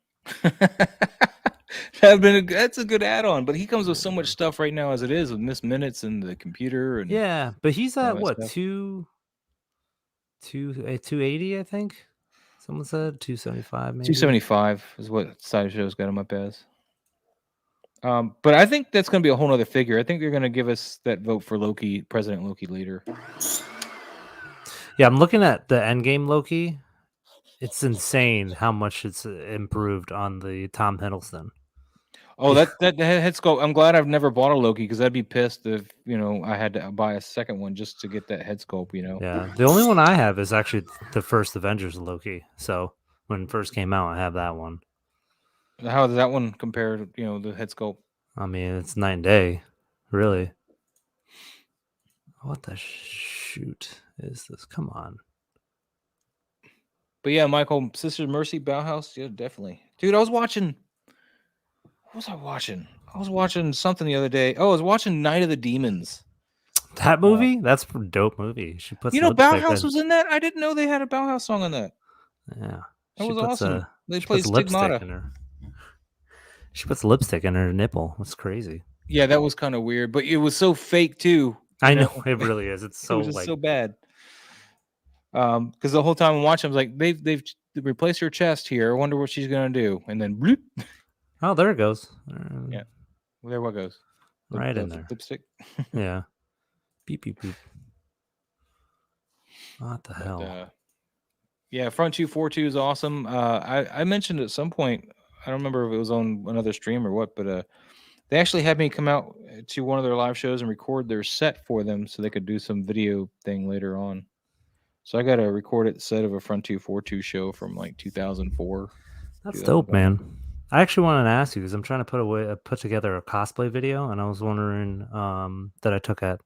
that's a good add-on. But he comes with so much stuff right now as it is with missed minutes and the computer and yeah. But he's at what 280, I think. Someone said 275, maybe 275 is what Sideshow's got him up as. But I think that's going to be a whole other figure. I think they're going to give us that vote for Loki, President Loki later. Yeah, I'm looking at the Endgame Loki. It's insane how much it's improved on the Tom Hiddleston. Oh, that head sculpt. I'm glad I've never bought a Loki because I'd be pissed if I had to buy a second one just to get that head sculpt. Yeah, the only one I have is actually the first Avengers Loki. So when it first came out, I have that one. How does that one compare to the head sculpt? I mean, it's night and day, really. What the shoot is this? Come on. But yeah, Michael, Sister Mercy, Bauhaus, yeah, definitely, dude. I was watching. What was I watching? I was watching something the other day. Oh, I was watching Night of the Demons. That movie? That's a dope movie. She puts Bauhaus was in that. I didn't know they had a Bauhaus song on that. Yeah, that was awesome. They played lipstick in her. She puts lipstick in her nipple. That's crazy. Yeah, that was kind of weird, but it was so fake too. I know it really is. It's so it was just so bad. Because the whole time I'm watching, I was like, they've replaced her chest here. I wonder what she's gonna do, and then bloop. Oh, there it goes. Yeah, well, there what goes. Right in there. Lipstick. Yeah. Beep beep beep. What the hell? Yeah, Front 242 is awesome. I mentioned at some point, I don't remember if it was on another stream or what, but they actually had me come out to one of their live shows and record their set for them so they could do some video thing later on. So I got a recorded set of a Front 242 show from like 2004. That's dope, man. I actually wanted to ask you because I'm trying to put together a cosplay video, and I was wondering that I took at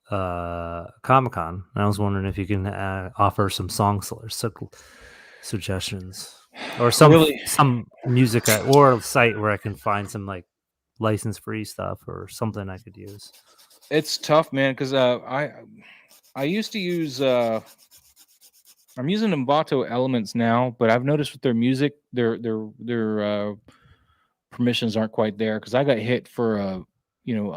Comic-Con, and I was wondering if you can offer some song suggestions or some music or a site where I can find some like license free stuff or something I could use. It's tough, man, because I used to use I'm using Envato Elements now, but I've noticed with their music, their permissions aren't quite there because I got hit for a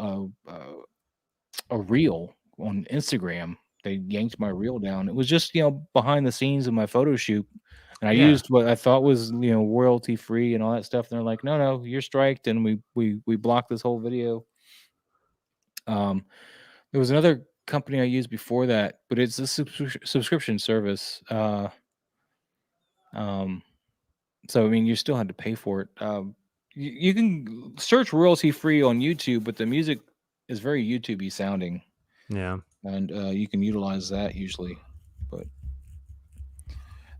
reel on Instagram. They yanked my reel down. It was just behind the scenes of my photo shoot, and I used what I thought was royalty free and all that stuff. And they're like, no, you're striked, and we blocked this whole video. There was another company I used before that, but it's a subscription service. So I mean, you still had to pay for it. You can search royalty free on YouTube, but the music is very YouTubey sounding. Yeah, and you can utilize that usually, but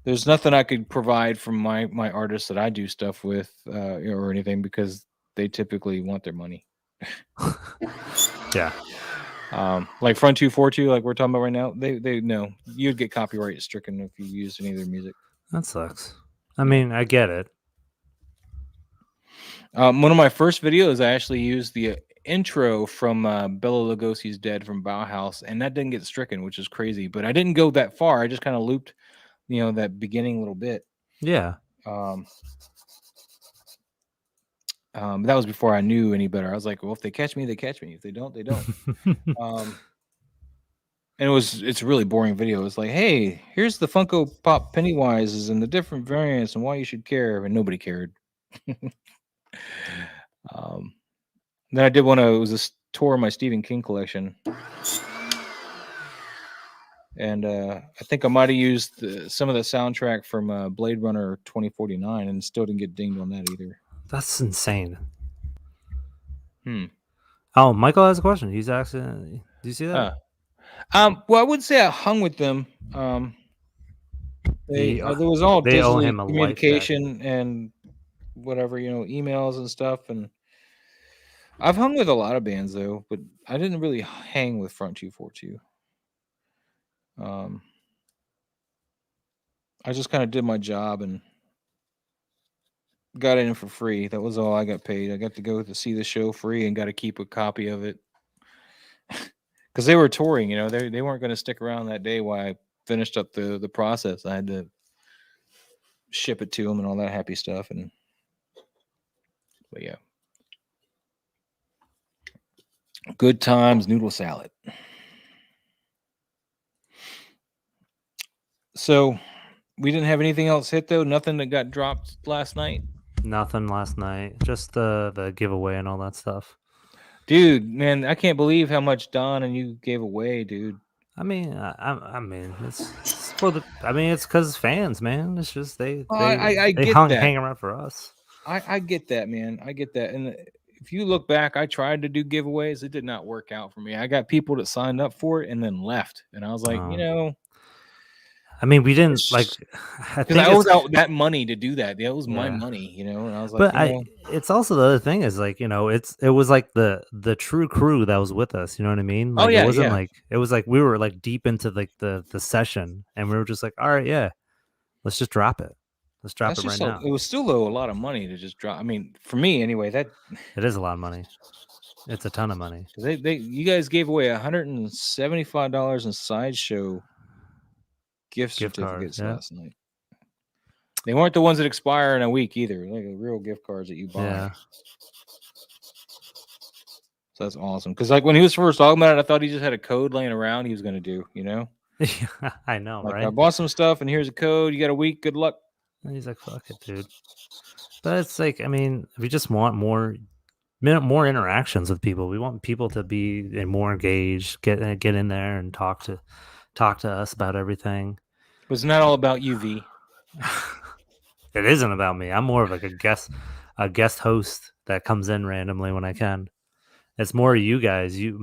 there's nothing I could provide from my artists that I do stuff with or anything because they typically want their money. Yeah. Like Front 242, like we're talking about right now, they know you'd get copyright stricken if you used any of their music. That sucks. I mean, I get it. One of my first videos, I actually used the intro from Bela Lugosi's Dead from Bauhaus, and that didn't get stricken, which is crazy. But I didn't go that far. I just kind of looped, that beginning little bit. Yeah. Um, that was before I knew any better. I was like, well, if they catch me, they catch me. If they don't, they don't. And it's a really boring video. It's like, hey, here's the Funko Pop Pennywises and the different variants and why you should care, and nobody cared. Then I did one. It was a tour of my Stephen King collection, and I think I might have used some of the soundtrack from Blade Runner 2049, and still didn't get dinged on that either. That's insane. Hmm. Oh, Michael has a question. He's asking, do you see that? Well, I wouldn't say I hung with them. There was all they owe digitally him a life back. communication and whatever, emails and stuff. And I've hung with a lot of bands though, but I didn't really hang with Front 242. I just kind of did my job and got in for free. That was all I got paid. I got to go to see the show free and got to keep a copy of it because they were touring. They weren't going to stick around that day while I finished up the process. I had to ship it to them and all that happy stuff. But yeah, good times, noodle salad. So we didn't have anything else hit though. Nothing that got dropped last night. Nothing last night. Just the giveaway and all that stuff. Dude, man, I can't believe how much Don and you gave away, dude. I mean, it's for the. I mean, it's because fans, man. It's just they get hang around for us. I get that, man. I get that. And if you look back, I tried to do giveaways. It did not work out for me. I got people that signed up for it and then left, and I was like, I mean, we didn't like because I owed out that money to do that. That was my money, and I was like, but it's also the other thing is like, it was like the true crew that was with us. You know what I mean? Like, it wasn't like it was like we were like deep into like the session, and we were just like, all right, yeah, let's just drop it. Let's drop it right now. It was still a lot of money to just drop. I mean, for me anyway, that it is a lot of money. It's a ton of money. You guys gave away $175 in Sideshow gift certificates last night. They weren't the ones that expire in a week either. Like real gift cards that you buy. Yeah. So that's awesome. Because like when he was first talking about it, I thought he just had a code laying around he was going to do. I know, like, right? I bought some stuff and here's a code. You got a week. Good luck. And he's like, "Fuck it, dude." But it's like, I mean, we just want more interactions with people. We want people to be more engaged, get in there and talk to us about everything. It's not all about UV. It isn't about me. I'm more of like a guest host that comes in randomly when I can. It's more you guys, you,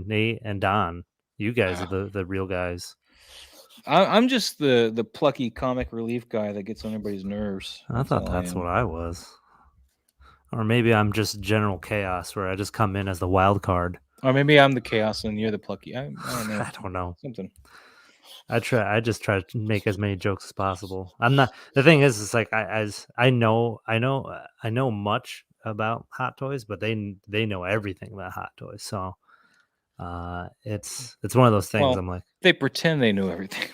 Nate, and Don. You guys are the real guys. I'm just the plucky comic relief guy that gets on everybody's nerves. I thought that's what I was. Or maybe I'm just general chaos where I just come in as the wild card. Or maybe I'm the chaos and you're the plucky. I don't know. I don't know. Something. I just try to make as many jokes as possible. I'm not. The thing is, it's like I know much about Hot Toys, but they know everything about Hot Toys. So it's one of those things. Well, I'm like, they pretend they know everything.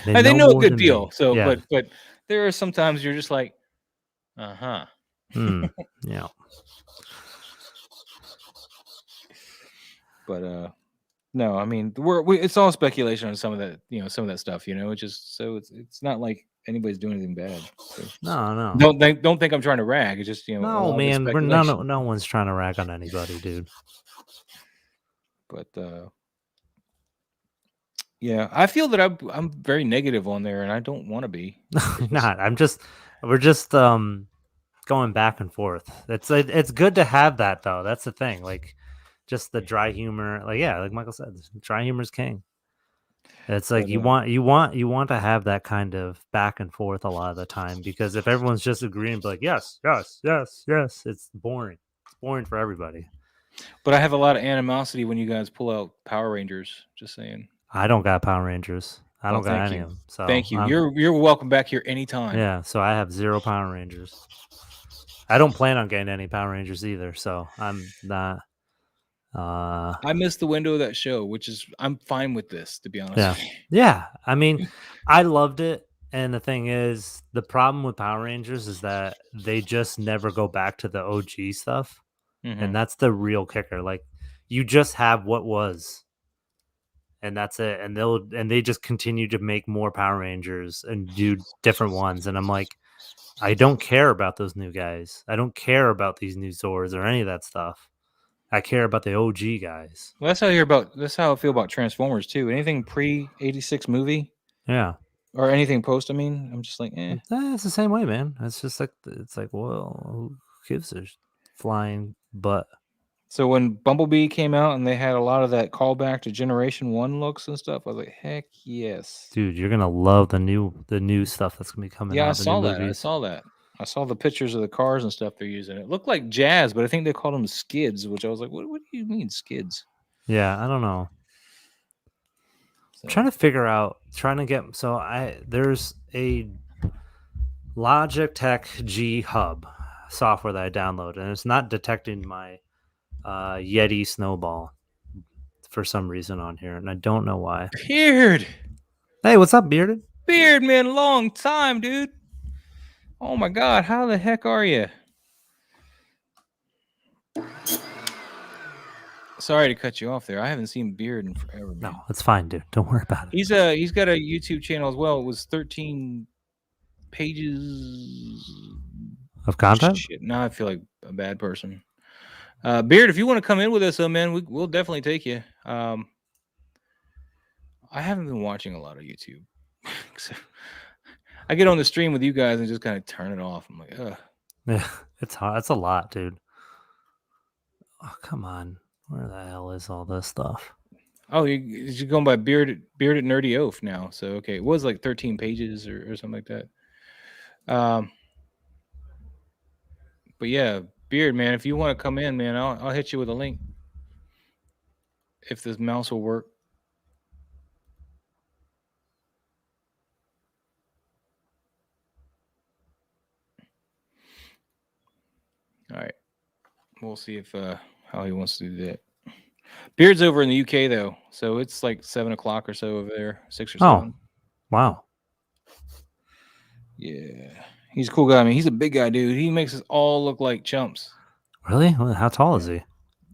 They know a good deal. Me. So, yeah. but there are sometimes you're just like, yeah. But no, I mean it's all speculation on some of that, some of that stuff, It's just so it's not like anybody's doing anything bad. So. No. Don't think I'm trying to rag. It's just no, man. No one's trying to rag on anybody, dude. But yeah, I feel that I'm very negative on there, and I don't want to be. Not. We're just going back and forth. It's good to have that though. That's the thing. Like, just the dry humor. Like, yeah, like Michael said, dry humor is king. It's like you want to have that kind of back and forth a lot of the time, because if everyone's just agreeing, like yes, it's boring. It's boring for everybody. But I have a lot of animosity when you guys pull out Power Rangers. Just saying. I don't got Power Rangers. I don't got any of them. So thank you. You're welcome back here anytime. Yeah. So I have 0 Power Rangers. I don't plan on getting any Power Rangers either. So I'm not. I missed the window of that show, which is I'm fine with this, to be honest. Yeah. Yeah. I mean, I loved it. And the thing is, the problem with Power Rangers is that they just never go back to the OG stuff. Mm-hmm. And that's the real kicker. Like, you just have what was, and that's it. And they just continue to make more Power Rangers and do different ones. And I'm like, I don't care about those new guys. I don't care about these new Zords or any of that stuff. I care about the OG guys. Well, that's how I feel about Transformers too. Anything pre 86 movie Yeah. or anything post, I mean, I'm just like, eh. It's the same way, man. It's just like, it's like, well, who gives a flying butt? So when Bumblebee came out and they had a lot of that callback to Generation 1 looks and stuff, I was like, heck yes. Dude, you're gonna love the new stuff that's gonna be coming Yeah, I out. The new saw that. I movies. saw that. I saw the pictures of the cars and stuff they're using. It looked like jazz, but I think they called them skids, which I was like, what do you mean skids? Yeah, I don't know. So, Trying to get there's a Logitech G Hub software that I downloaded, and it's not detecting my Yeti snowball for some reason on here, and I don't know why. Beard. Hey, what's up, Bearded? Beard, man, long time, dude. Oh my god, how the heck are you? Sorry to cut you off there. I haven't seen Beard in forever, man. No, it's fine, dude. Don't worry about it. He's got a YouTube channel as well. It was 13 pages Of content? Shit, now I feel like a bad person. Beard, if you want to come in with us, man, we'll definitely take you. I haven't been watching a lot of YouTube. I get on the stream with you guys and just kind of turn it off. I'm like, ugh. Yeah, it's hard. It's a lot, dude. Oh, come on. Where the hell is all this stuff? Oh, you're going by Bearded Nerdy Oaf now. So, okay. It was like 13 pages or something like that. But yeah, Beard, man, if you want to come in, man, I'll hit you with a link. If this mouse will work. All right. We'll see if how he wants to do that. Beard's over in the UK though, so it's like 7 o'clock or so over there, 6 or 7. Wow. Yeah, he's a cool guy. I mean, he's a big guy, dude. He makes us all look like chumps. Really? Well, how tall is he?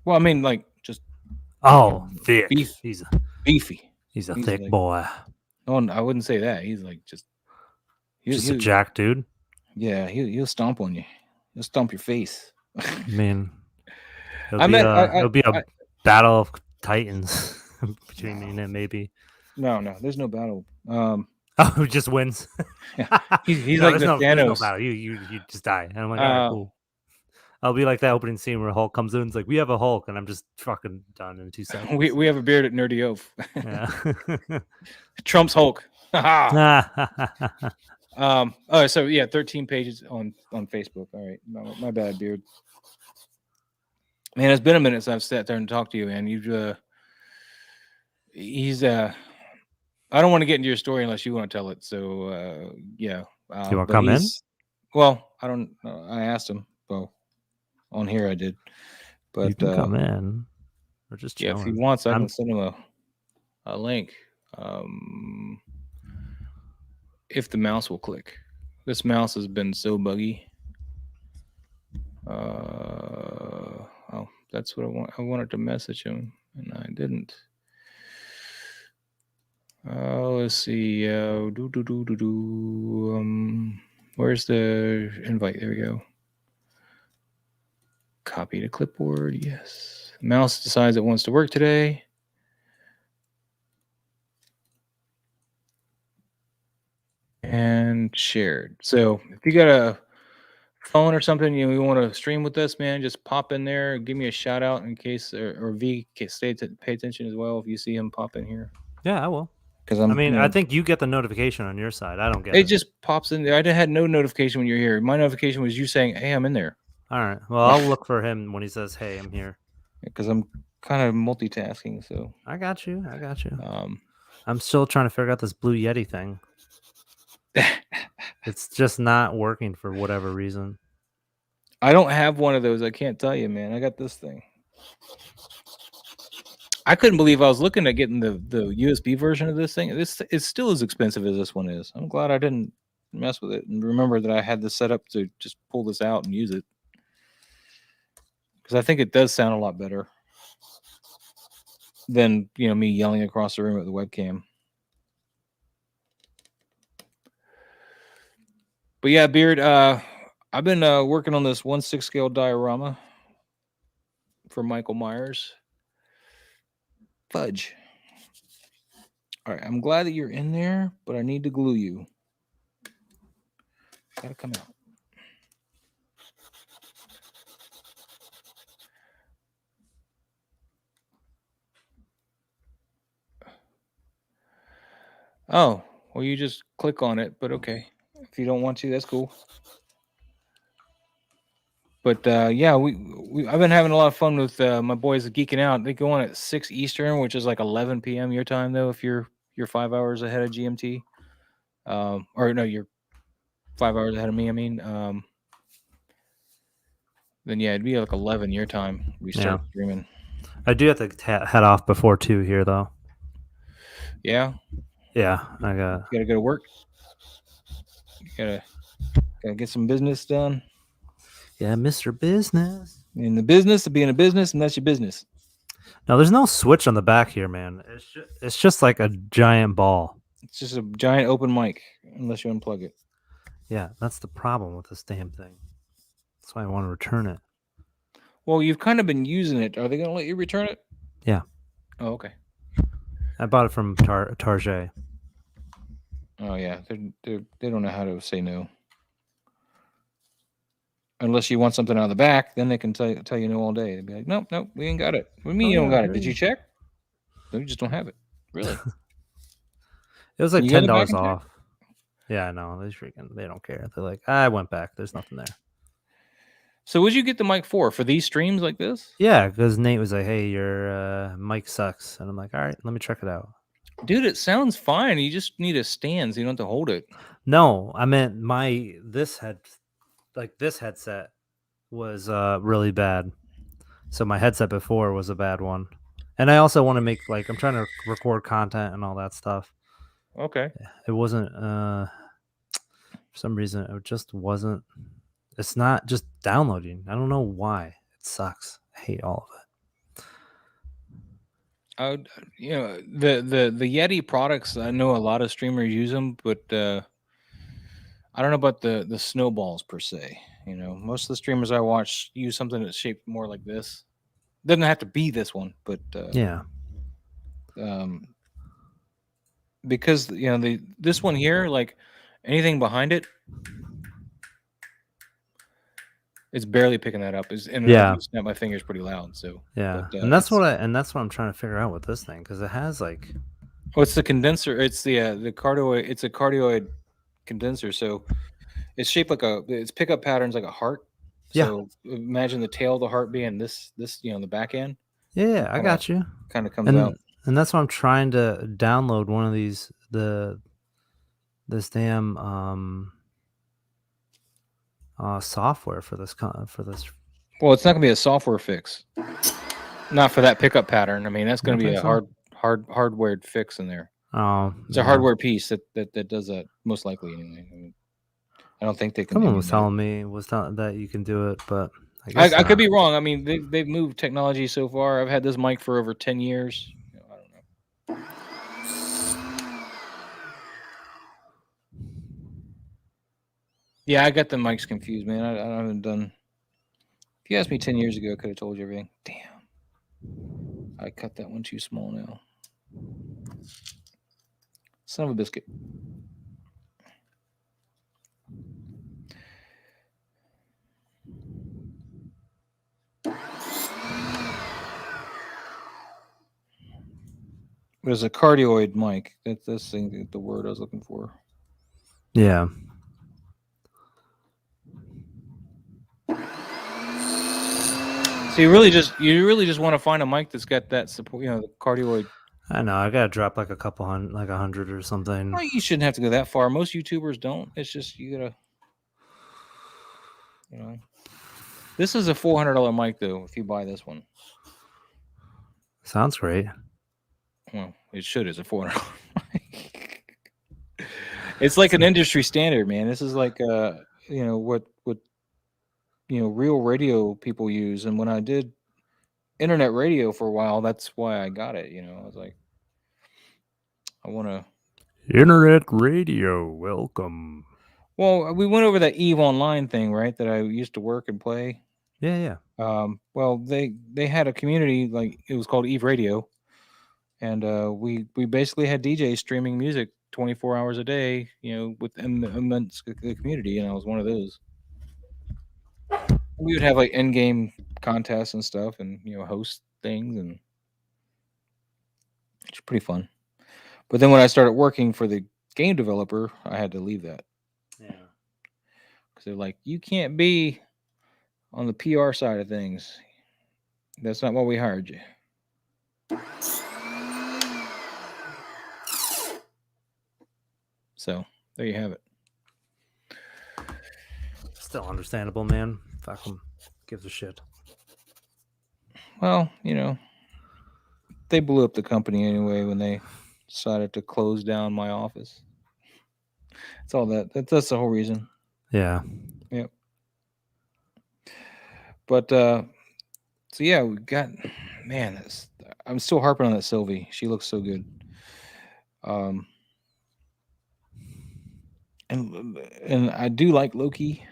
Well, I mean, like just thick. He's beefy. He's He's thick like, boy. Oh, I wouldn't say that. He's like just a jack dude. Yeah, he'll stomp on you. He'll stomp your face. I mean, it'll be a battle of titans between me and him, maybe. No, there's no battle. Who just wins? he's like the Thanos. There's no battle. You just die. And I'm like, all right, cool. I'll be like that opening scene where Hulk comes in. It's like, we have a Hulk, and I'm just fucking done in 2 seconds. we have a Bearded Nerdy Oaf. Yeah. Trump's Hulk. So yeah, 13 pages on Facebook. All right, my bad, Beard. Man, it's been a minute since I've sat there and talked to you, man. I don't want to get into your story unless you want to tell it. So yeah. Do you want to come in? Well, I don't. I asked him. Well, on here I did. But you can come in. We're just chilling. Yeah, if he wants, I can send him a link. If the mouse will click. This mouse has been so buggy. Oh, that's what I want. I wanted to message him, and I didn't. Let's see. Where's the invite? There we go. Copy to clipboard. Yes. Mouse decides it wants to work today. And shared. So if you got a phone or something, you want to stream with us, man, just pop in there. Give me a shout out in case, or V, pay attention as well if you see him pop in here. Yeah, I will. Because I think you get the notification on your side. I don't get it. It just pops in there. I had no notification when you're here. My notification was you saying, "Hey, I'm in there." All right. Well, I'll look for him when he says, "Hey, I'm here." Because I'm kind of multitasking. So I got you. I'm still trying to figure out this Blue Yeti thing. It's just not working for whatever reason. I don't have one of those. I can't tell you, man. I got this thing. I couldn't believe I was looking at getting the USB version of this thing. This is still as expensive as this one is. I'm glad I didn't mess with it and remember that I had this set up to just pull this out and use it, because I think it does sound a lot better than me yelling across the room at the webcam. But yeah, Beard, I've been working on this 1/6 scale diorama for Michael Myers. Fudge. All right, I'm glad that you're in there, but I need to glue you. Gotta come out. Oh, well, you just click on it, but okay. If you don't want to, that's cool. But yeah, I've been having a lot of fun with my boys geeking out. They go on at 6 Eastern, which is like 11 p.m. your time, though, if you're 5 hours ahead of GMT. Or no, you're 5 hours ahead of me. I mean, then yeah, it'd be like 11 your time. We start streaming. I do have to head off before 2 here, though. Yeah. Yeah, I gotta go to work. Gotta get some business done. Yeah, Mr. Business. In the business of being a business, and that's your business. Now, there's no switch on the back here, man. It's just like a giant ball. It's just a giant open mic, unless you unplug it. Yeah, that's the problem with this damn thing. That's why I want to return it. Well, you've kind of been using it. Are they going to let you return it? Yeah. Oh, okay. I bought it from Target. Oh yeah, they don't know how to say no. Unless you want something out of the back, then they can tell you no all day. They'd be like, nope, we ain't got it. What do you mean you don't got it? Did you check? No, you just don't have it. Really? It was like $10 off. Check? Yeah, I know. They don't care. They're like, I went back. There's nothing there. So what'd you get the mic for these streams like this? Yeah, because Nate was like, hey, your mic sucks. And I'm like, all right, let me check it out. Dude, it sounds fine. You just need a stand so you don't have to hold it. No, I meant this headset was really bad. So my headset before was a bad one. And I also want to make I'm trying to record content and all that stuff. Okay. It wasn't for some reason it just wasn't. It's not just downloading. I don't know why. It sucks. I hate all of it. The Yeti products, I know a lot of streamers use them, but I don't know about the snowballs per se. Most of the streamers I watch use something that's shaped more like this. Doesn't have to be this one, but yeah. Because this one here, like anything behind it, it's barely picking that up. And I snap my fingers pretty loud. So yeah, and that's what I'm trying to figure out with this thing, because it has like. Well, it's the condenser. It's the cardioid. It's a cardioid condenser. So it's shaped like its pickup pattern's like a heart. So imagine the tail of the heart being this the back end. Yeah, I got you. Kind of comes out. And that's why I'm trying to download one of these this damn software for this. Well, it's not gonna be a software fix. Not for that pickup pattern. I mean, that's gonna be a hardwired fix in there. Oh, it's a hardware piece that does that most likely anyway. I mean, I don't think they can. Someone was telling me that you can do it, but I could be wrong. I mean, they've moved technology so far. I've had this mic for over 10 years. I don't know. Yeah, I got the mics confused, man. I haven't done. If you asked me 10 years ago, I could have told you everything. Damn. I cut that one too small now. Son of a biscuit. There's a cardioid mic. That's this thing, the word I was looking for. Yeah. So you really just want to find a mic that's got that support, the cardioid. I know. I gotta drop like a couple hundred, like 100 or something. Well, you shouldn't have to go that far. Most YouTubers don't. It's just you gotta, This is a $400 mic though. If you buy this one, Sounds great. Well, it should as a $400 mic. It's like an industry standard, man. This is like what real radio people use. And when I did internet radio for a while, that's why I got it. I was like, I want to. Internet radio, welcome. Well, we went over that Eve Online thing, right? That I used to work and play. Yeah. Well, they had a community, like it was called Eve Radio, and we basically had DJs streaming music 24 hours a day, within the immense the community, and I was one of those. We would have like in-game contests and stuff, and host things, and it's pretty fun. But then when I started working for the game developer, I had to leave that. Yeah. Because they're like, you can't be on the PR side of things. That's not why we hired you. So there you have it. Still understandable, man. Fuck them. Gives a shit. Well, they blew up the company anyway when they decided to close down my office. That's all that's the whole reason. Yeah. Yep. But so yeah, we got man. I'm still harping on that Sylvie. She looks so good. And I do like Loki.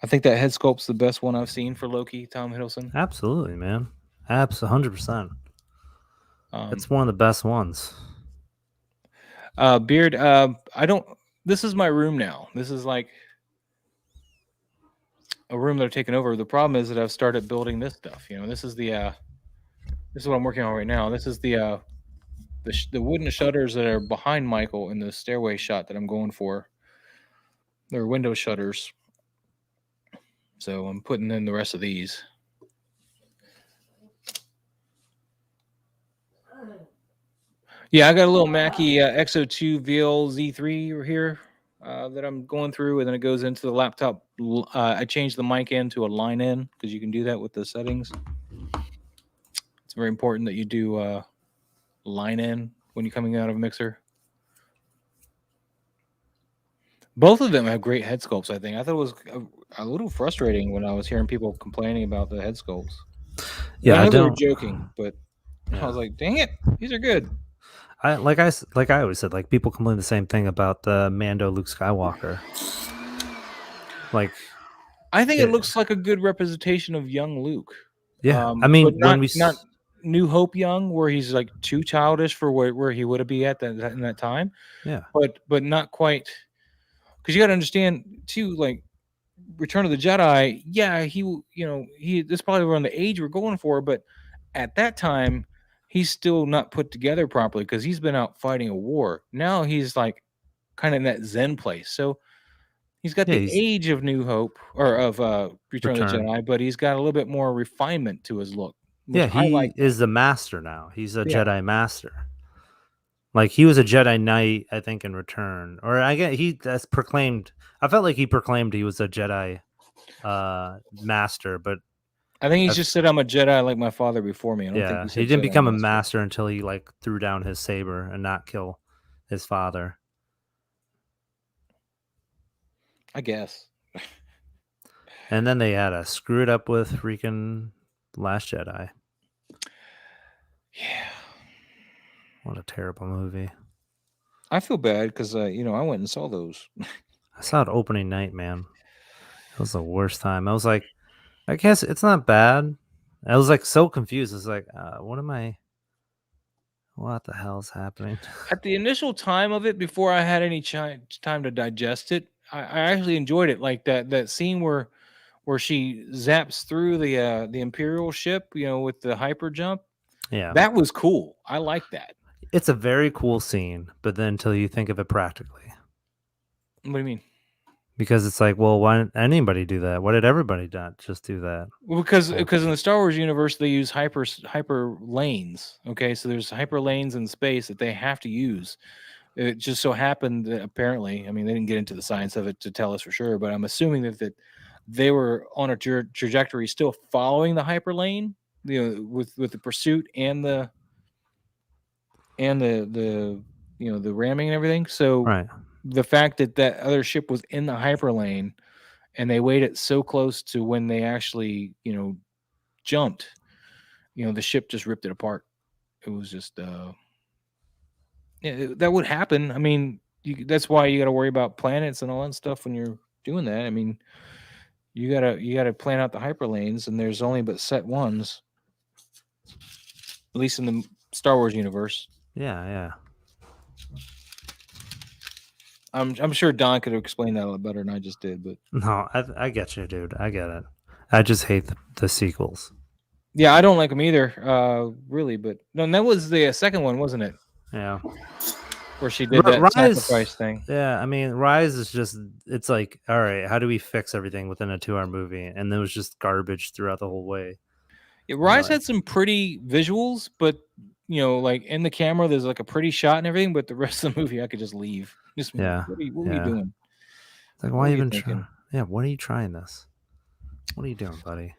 I think that head sculpt's the best one I've seen for Loki, Tom Hiddleston. Absolutely, man. 100%. It's one of the best ones. Beard. I don't. This is my room now. This is like a room that I've taken over. The problem is that I've started building this stuff. This is this is what I'm working on right now. This is the wooden shutters that are behind Michael in the stairway shot that I'm going for. They're window shutters. So I'm putting in the rest of these. Yeah, I got a little Mackie Exo 2 VL Z3 here that I'm going through, and then it goes into the laptop. I changed the mic in to a line in because you can do that with the settings. It's very important that you do line in when you're coming out of a mixer. Both of them have great head sculpts, I think. I thought it was a little frustrating when I was hearing people complaining about the head sculpts. Yeah, I know they were joking, but I was like, dang it, these are good. I always said, like, people complain the same thing about the Mando Luke Skywalker. Like, I think it looks like a good representation of young Luke. Yeah, I mean, but not New Hope young, where he's like too childish for where he would be at in that time. Yeah, but not quite, because you got to understand too, like Return of the Jedi. Yeah, he this probably around the age we're going for, but at that time he's still not put together properly because he's been out fighting a war. Now he's like kind of in that Zen place. So he's got the age of New Hope or of Return of the Jedi, but he's got a little bit more refinement to his look. Yeah, he is the master now. He's a Jedi master. Like, he was a Jedi Knight, I think, in Return, or I guess that's proclaimed. I felt like he proclaimed he was a Jedi master, but I think he's just said, "I'm a Jedi like my father before me." I don't think he didn't become a master until he like threw down his saber and not kill his father. I guess. And then they had to screw it up with freaking Last Jedi. Yeah. What a terrible movie. I feel bad because I went and saw those. I saw it opening night, man. It was the worst time. I was like, I guess it's not bad. I was like so confused. I was like, what the hell is happening? At the initial time of it, before I had any time to digest it, I actually enjoyed it. Like that scene where she zaps through the Imperial ship, with the hyper jump. Yeah, that was cool. I like that. It's a very cool scene, but then until you think of it practically. What do you mean? Because it's like, well, why didn't anybody do that? Why did everybody not just do that? Well, because in the Star Wars universe, they use hyper lanes. Okay, so there's hyper lanes in space that they have to use. It just so happened that apparently, I mean, they didn't get into the science of it to tell us for sure, but I'm assuming that they were on a trajectory still following the hyper lane, with the pursuit and the the ramming and everything. So Right. the fact that that other ship was in the hyperlane and they waited so close to when they actually jumped, the ship just ripped it apart. It was just yeah, that would happen. I mean, that's why you got to worry about planets and all that stuff when you're doing that. I mean, you gotta plan out the hyperlanes, and there's only but set ones, at least in the Star Wars universe. Yeah, yeah. I'm sure Don could have explained that a lot better than I just did, but No, I get you, dude. I get it. I just hate the sequels. yeah, I don't like them either, really. But no, and that was the second one, wasn't it? Yeah. Where she did that Rise. sacrifice thing. Yeah, I mean, Rise is just, it's like, all right, how do we fix everything within a 2-hour movie? And there was just garbage throughout the whole way. Yeah, And Rise like, had some pretty visuals, but like in the camera, there's like a pretty shot and everything. But the rest of the movie, I could just leave. Just yeah, what are you yeah. doing? It's like, What why are you even try? thinking? Yeah, what are you trying this? What are you doing, buddy?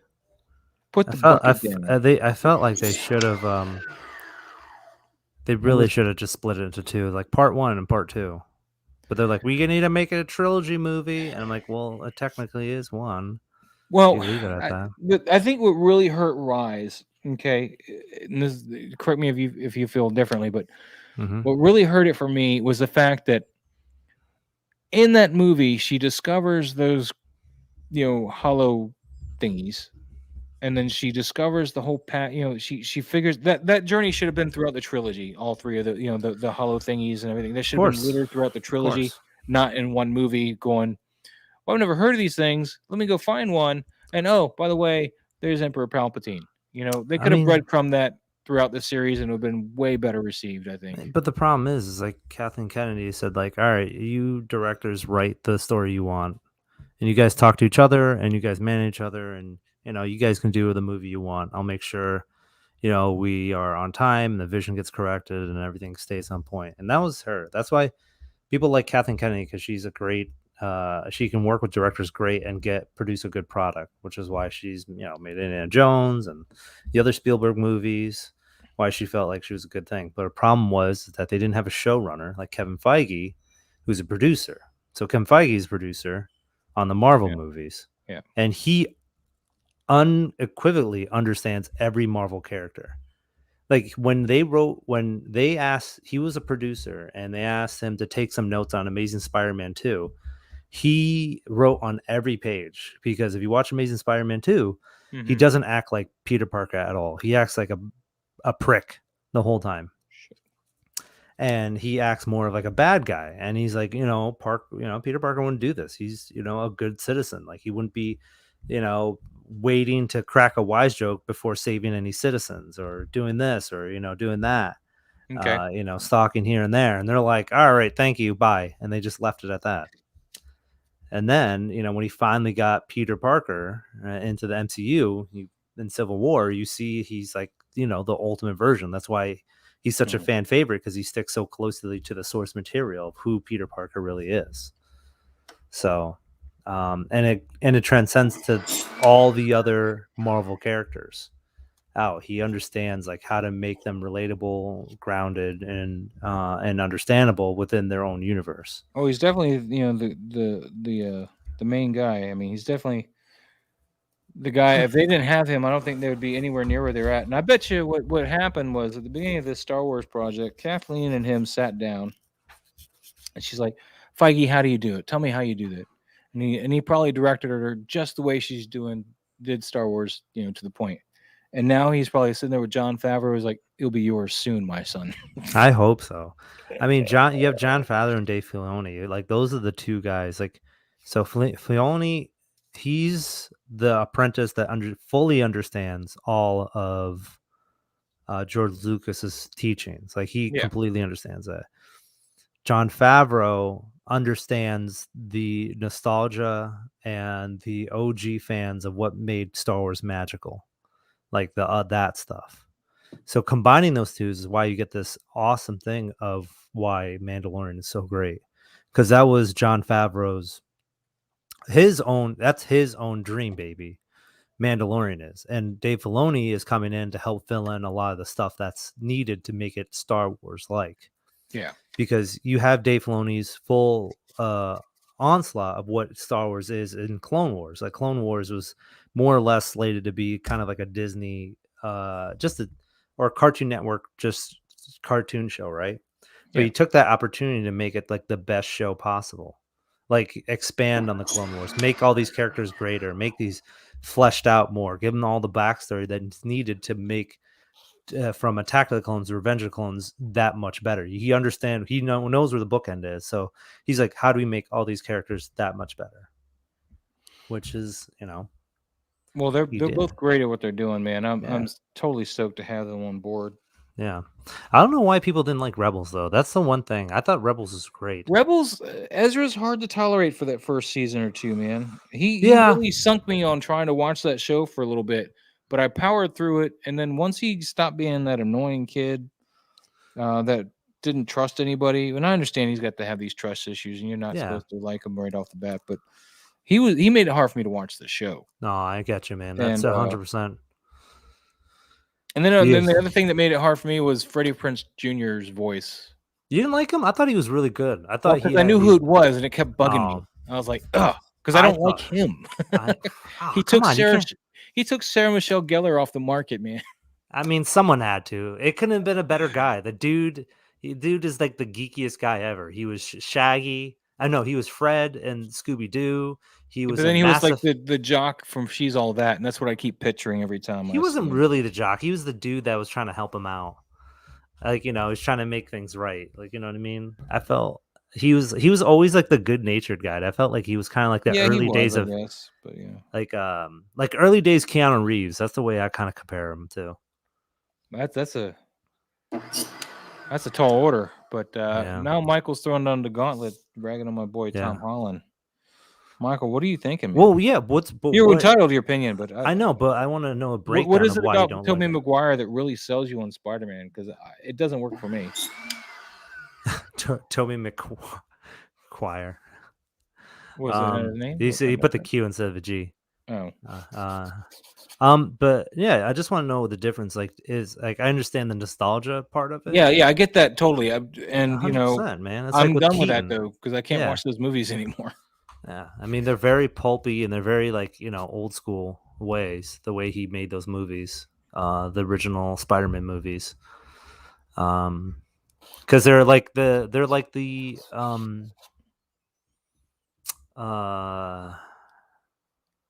Put the bucket down. I felt like they should have they Number really should have just split it into two, like part 1 and part 2. But they're like, we need to make it a trilogy movie, and I'm like, well, it technically is one. Well, You leave it at that. I think what really hurt Rise, okay, and this, correct me if you feel differently, but Mm-hmm. what really hurt it for me was the fact that in that movie she discovers those hollow thingies, and then she discovers the whole path. She figures that journey should have been throughout the trilogy. All three of the the hollow thingies and everything. They should have been littered throughout the Of trilogy, course. not in one movie. Going, well, I've never heard of these things. Let me go find one. And oh, by the way, there's Emperor Palpatine. They I could have mean, breadcrumbed that throughout the series and it would have been way better received, I think. but the problem is like Kathleen Kennedy said, like, all right, you directors write the story you want, and you guys talk to each other, and you guys manage each other, and you guys can do the movie you want. I'll make sure we are on time, the vision gets corrected, and everything stays on point. And that was her. That's why people like Kathleen Kennedy, because she's a great. She can work with directors great and produce a good product, which is why she's made Indiana Jones and the other Spielberg movies. Why she felt like she was a good thing. But her problem was that they didn't have a showrunner like Kevin Feige, who's a producer. So Kevin Feige is a producer on the Marvel movies, Yeah. and he unequivocally understands every Marvel character. Like when they asked, he was a producer, and they asked him to take some notes on Amazing Spider-Man 2. He wrote on every page, because if you watch Amazing Spider-Man 2, he doesn't act like Peter Parker at all. He acts like a prick the whole time. And he acts more of like a bad guy. And he's like, Peter Parker wouldn't do this. He's, a good citizen. Like he wouldn't be, waiting to crack a wise joke before saving any citizens, or doing this, or, doing that. Okay. Stalking here and there. And they're like, all right, thank you, bye. And they just left it at that. And then, when he finally got Peter Parker into the MCU in Civil War, you see he's like, the ultimate version. That's why he's such a fan favorite, because he sticks so closely to the source material of who Peter Parker really is. So, and it transcends to all the other Marvel characters. He understands like how to make them relatable, grounded, and understandable within their own universe. Oh, he's definitely the main guy. I mean, he's definitely the guy. If they didn't have him, I don't think they would be anywhere near where they're at. And I bet you what happened was at the beginning of this Star Wars project, Kathleen and him sat down, and she's like, "Feige, how do you do it? Tell me how you do that." And he probably directed her just the way did Star Wars, to the point. And now he's probably sitting there with Jon Favreau, who's like, "It'll be yours soon, my son." I hope so. I mean, you have Jon Favreau and Dave Filoni. Like those are the two guys. Like, so Filoni, he's the apprentice that fully understands all of George Lucas's teachings. Like he completely understands that. Jon Favreau understands the nostalgia and the OG fans of what made Star Wars magical, like that stuff. So combining those two is why you get this awesome thing of why Mandalorian is so great, because that was Jon Favreau's his own dream baby. Mandalorian is. And Dave Filoni is coming in to help fill in a lot of the stuff that's needed to make it Star Wars like. Yeah. Because you have Dave Filoni's full onslaught of what Star Wars is in Clone Wars. Like Clone Wars was more or less slated to be kind of like a Disney or a Cartoon Network just cartoon show, right? But Yeah. he took that opportunity to make it like the best show possible. Like expand on the Clone Wars, make all these characters greater, make these fleshed out more, give them all the backstory that's needed to make from Attack of the Clones to Revenge of the Clones that much better. He knows where the bookend is. So he's like, how do we make all these characters that much better? Which is, Well, they're he they're did. both great at what they're doing, man. I'm Yeah. totally stoked to have them on board. Yeah. I don't know why people didn't like Rebels though. That's the one thing. I thought Rebels was great. Rebels, Ezra's hard to tolerate for that first season or two, man. He Yeah. really sunk me on trying to watch that show for a little bit, but I powered through it. And then once he stopped being that annoying kid that didn't trust anybody, and I understand he's got to have these trust issues, and you're not supposed to like him right off the bat, but he made it hard for me to watch the show. No, I get you, man. That's And 100%. And then the other thing that made it hard for me was Freddie Prinze Jr.'s voice. You didn't like him? I thought he was really good. I Well, thought because I knew who it was, and it kept bugging me. Oh. I was like, ugh, because I don't like him. He took Sarah Michelle Gellar off the market, man. I mean, someone had to. It couldn't have been a better guy. The dude is like the geekiest guy ever. He was Shaggy. I know he was Fred and Scooby Doo. He was. But then he was like the jock from She's All That, and that's what I keep picturing every time. He wasn't really the jock. He was the dude that was trying to help him out. Like, he was trying to make things right. Like, you know what I mean? I felt he was always like the good natured guy. I felt like he was kind of like the early days of, but yeah, like early days Keanu Reeves. That's the way I kind of compare him to. That's a tall order. But now Michael's throwing down the gauntlet, bragging on my boy Tom Holland. Michael, what are you thinking, man? Well, yeah, you're entitled to your opinion, but I know, but I want to know a breakdown. What is it of why about you don't Tobey like Maguire that really sells you on Spider-Man? Because it doesn't work for me. Tobey Maguire. What was his name? You said you put the Q instead of a G. Oh. But yeah, I just want to know what the difference is. Like, I understand the nostalgia part of it. Yeah, I get that totally. And 100%, man, it's I'm like done with that though because I can't watch those movies anymore. Yeah, I mean they're very pulpy and they're very old school ways. The way he made those movies, the original Spider-Man movies, because they're like the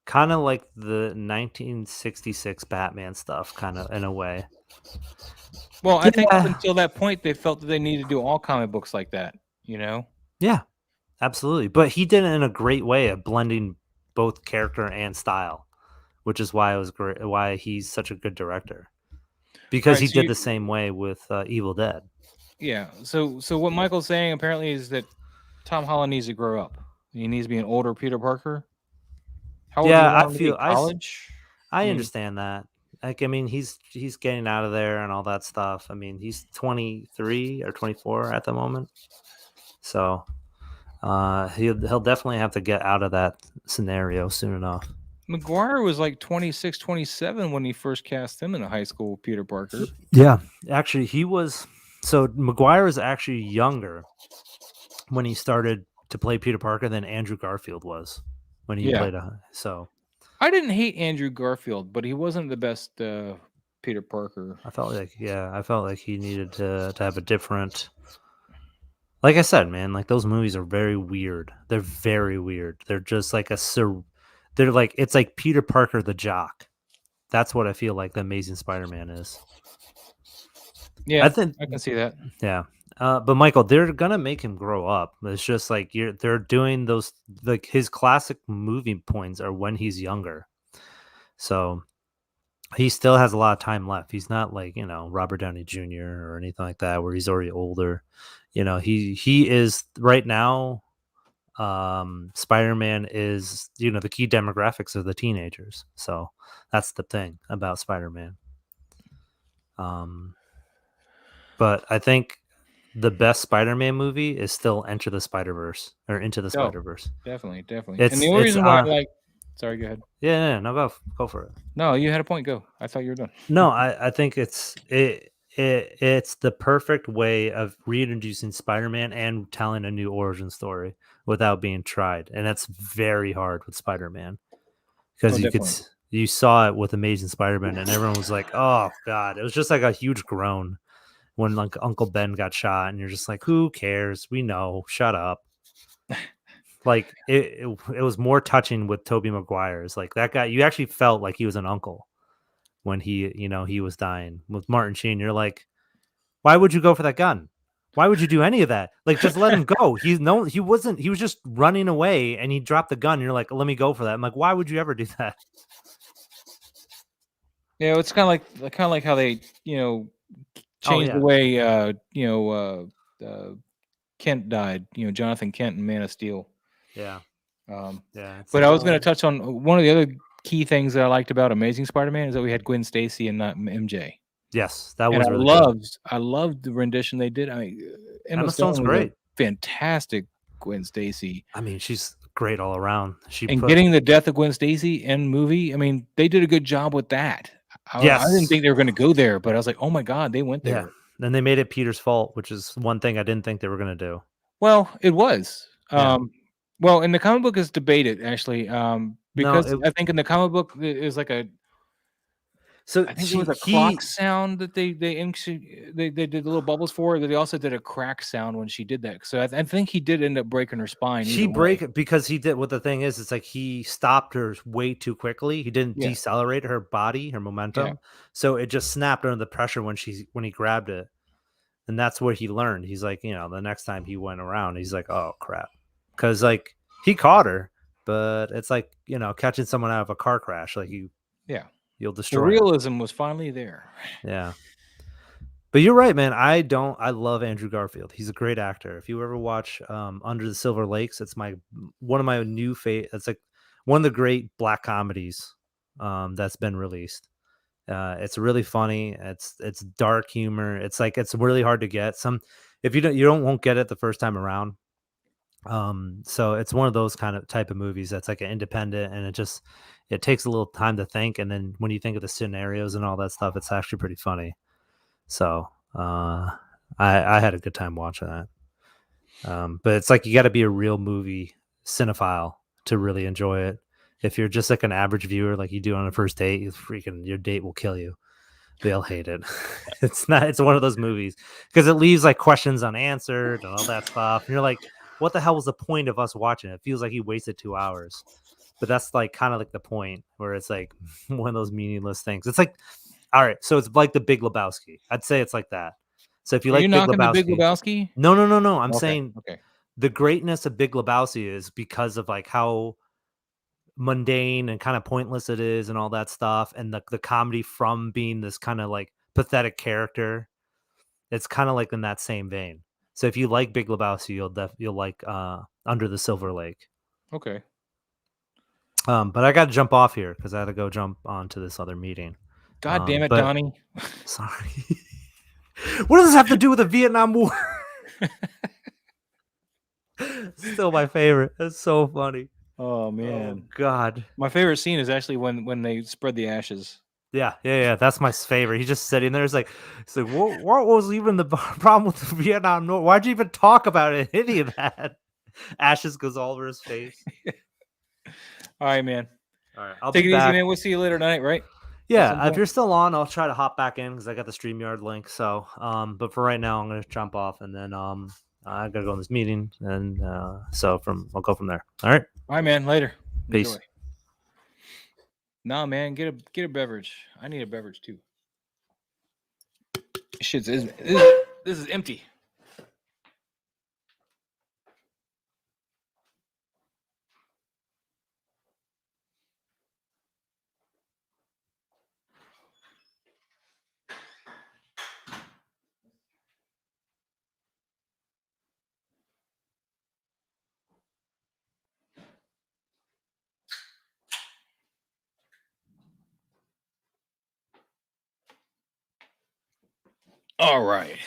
kind of like the 1966 Batman stuff, kind of in a way. Well, I think up until that point, they felt that they needed to do all comic books like that. Yeah, absolutely. But he did it in a great way of blending both character and style, which is why it was great. Why he's such a good director, because he did the same way with Evil Dead. Yeah. So what Michael's saying apparently is that Tom Holland needs to grow up. He needs to be an older Peter Parker. I feel college. I understand that. Like, I mean, he's getting out of there and all that stuff. I mean, he's 23 or 24 at the moment, so he'll definitely have to get out of that scenario soon enough. Maguire was like 26, 27 when he first cast him in a high school Peter Parker. Yeah, actually, he was. So Maguire was actually younger when he started to play Peter Parker than Andrew Garfield was when he played so. I didn't hate Andrew Garfield, but he wasn't the best Peter Parker. I felt like he needed to have a different. Like I said, man, like those movies are very weird. They're very weird. They're just like they're like, it's like Peter Parker the jock. That's what I feel like the Amazing Spider-Man is. Yeah, I can see that. Yeah. But Michael, they're gonna make him grow up. It's just like they're doing those, like his classic movie points are when he's younger. So he still has a lot of time left. He's not like, Robert Downey Jr. or anything like that where he's already older. He is right now. Spider-Man is, the key demographics of the teenagers. So that's the thing about Spider-Man. But I think the best Spider-Man movie is still Into the Spider-Verse. Definitely. And the only reason why Sorry, go ahead. Yeah, no, go for it. No, you had a point. Go. I thought you were done. No, I think it's the perfect way of reintroducing Spider-Man and telling a new origin story without being tried, and that's very hard with Spider-Man Oh, because definitely. you saw it with Amazing Spider-Man, and everyone was like, "Oh God!" It was just like a huge groan when like Uncle Ben got shot, and you're just like, "Who cares? We know. Shut up." Like it was more touching with Tobey Maguire's like that guy. You actually felt like he was an uncle when he was dying. With Martin Sheen, you're like, why would you go for that gun? Why would you do any of that? Like, just let him go. He wasn't. He was just running away, and he dropped the gun. And you're like, let me go for that. I'm like, why would you ever do that? Yeah, it's kind of like how they Oh changed the yeah, way Kent died. Jonathan Kent and Man of Steel. yeah, Um, yeah. It's but like, I was going to well, touch on one of the other key things that I liked about Amazing Spider-Man is that we had Gwen Stacy and not MJ. yes, that And was really good. I loved the rendition they did. I mean, Emma Emma Stone Stone's was a great. fantastic Gwen Stacy. I mean, she's great all around. She And put getting the death of Gwen Stacy in movie, I mean, they did a good job with that. I didn't yes, think they were going to go there, but I was like, oh my god, they went yeah. there. Then they made it Peter's fault, which is one thing I didn't think they were gonna do. Well, it was. Yeah. Well, in the comic book is debated actually, No, because I think in the comic book it was like so I think there she was a clock he sound that they did the little bubbles for. But they also did a crack sound when she did that. So I think he did end up breaking her spine She either way. break it because he did what the thing is, it's like he stopped her way too quickly. He didn't Yeah, decelerate her body, her yeah, momentum. So it just snapped under the pressure when he grabbed it. And that's where he learned. He's like, the next time he went around, he's like, oh crap. Cause like he caught her, but it's like, catching someone out of a car crash. Like yeah. you'll The destroy him. realism was finally there. Yeah. But you're right, man. I love Andrew Garfield. He's a great actor. If you ever watch Under the Silver Lakes, it's one of my new favorite. It's like one of the great black comedies that's been released. It's really funny. It's dark humor. It's like it's really hard to get. If you won't get it the first time around. So it's one of those kind of type of movies that's like an independent, and it takes a little time to think, and then when you think of the scenarios and all that stuff, it's actually pretty funny. So I had a good time watching that. But it's like you got to be a real movie cinephile to really enjoy it. If you're just like an average viewer, like you do on a first date, your date will kill you. They'll hate it. It's one of those movies because it leaves like questions unanswered and all that stuff. And you're like, what the hell was the point of us watching it? It feels like he wasted 2 hours. But that's like kind of like the point where it's like one of those meaningless things. It's like, all right, so it's like the Big Lebowski. I'd say it's like that. So if you Are you like Big knocking the Big Lebowski, Lebowski? no, no, no, no. I'm Okay, saying okay, the greatness of Big Lebowski is because of like how mundane and kind of pointless it is and all that stuff, and the comedy from being this kind of like pathetic character. It's kind of like in that same vein. So if you like Big Lebowski, you'll like Under the Silver Lake. okay. But I got to jump off here because I had to go jump onto this other meeting. God damn it, But Donnie. sorry. What does this have to do with the Vietnam War? Still my favorite. That's so funny. Oh Oh man, God. my favorite scene is actually when they spread the ashes. Yeah, yeah, yeah. That's my favorite. He's just sitting there. It's like, what was even the problem with the Vietnam War? Why'd you even talk about it? Any of that? Ashes goes all over his face. All right, man. All right, I'll be Take it easy, back. man. We'll see you later tonight, right? At some Yeah, if point. you're still on, I'll try to hop back in because I got the StreamYard link. So, but for right now, I'm gonna jump off and then I gotta go in this meeting and I'll go from there. All right, All right, man. Later. peace. Enjoy. Nah, man. Get a beverage. I need a beverage too. This is empty. All right.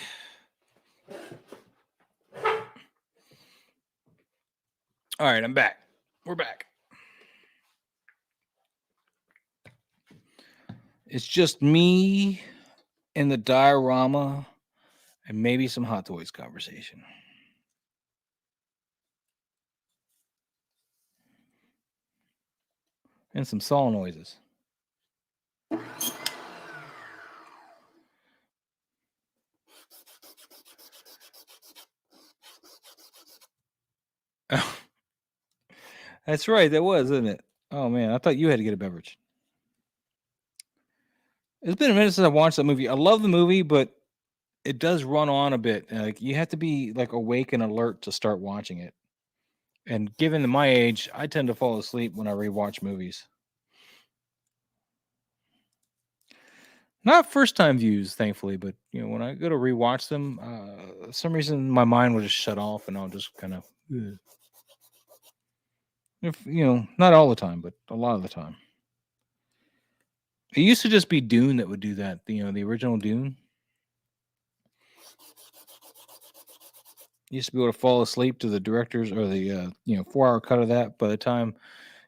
All right, I'm back. We're back. It's just me and the diorama and maybe some Hot Toys conversation. And some saw noises. That's right. That was, isn't it? Oh, man. I thought you had to get a beverage. It's been a minute since I watched that movie. I love the movie, but it does run on a bit. Like you have to be like awake and alert to start watching it. And given my age, I tend to fall asleep when I rewatch movies. Not first time views, thankfully, but when I go to rewatch them, some reason my mind will just shut off and I'll just kind of, if not all the time, but a lot of the time. It used to just be Dune that would do that. The original Dune. Used to be able to fall asleep to the director's or the 4-hour cut of that. By the time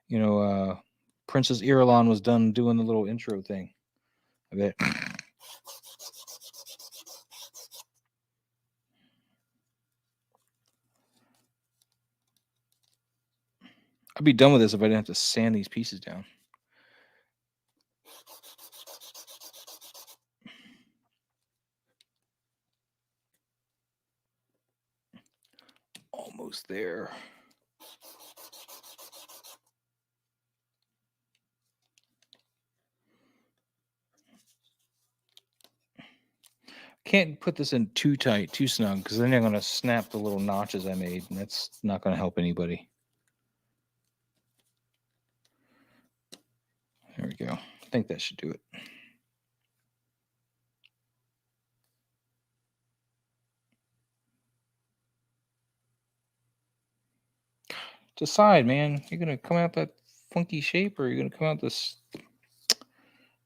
Princess Irulan was done doing the little intro thing, I bet. I'd be done with this if I didn't have to sand these pieces down. Almost there. Can't put this in too tight, too snug, because then I'm going to snap the little notches I made, and that's not going to help anybody. There we go. I think that should do it. Decide, man. You're going to come out that funky shape, or you're going to come out this...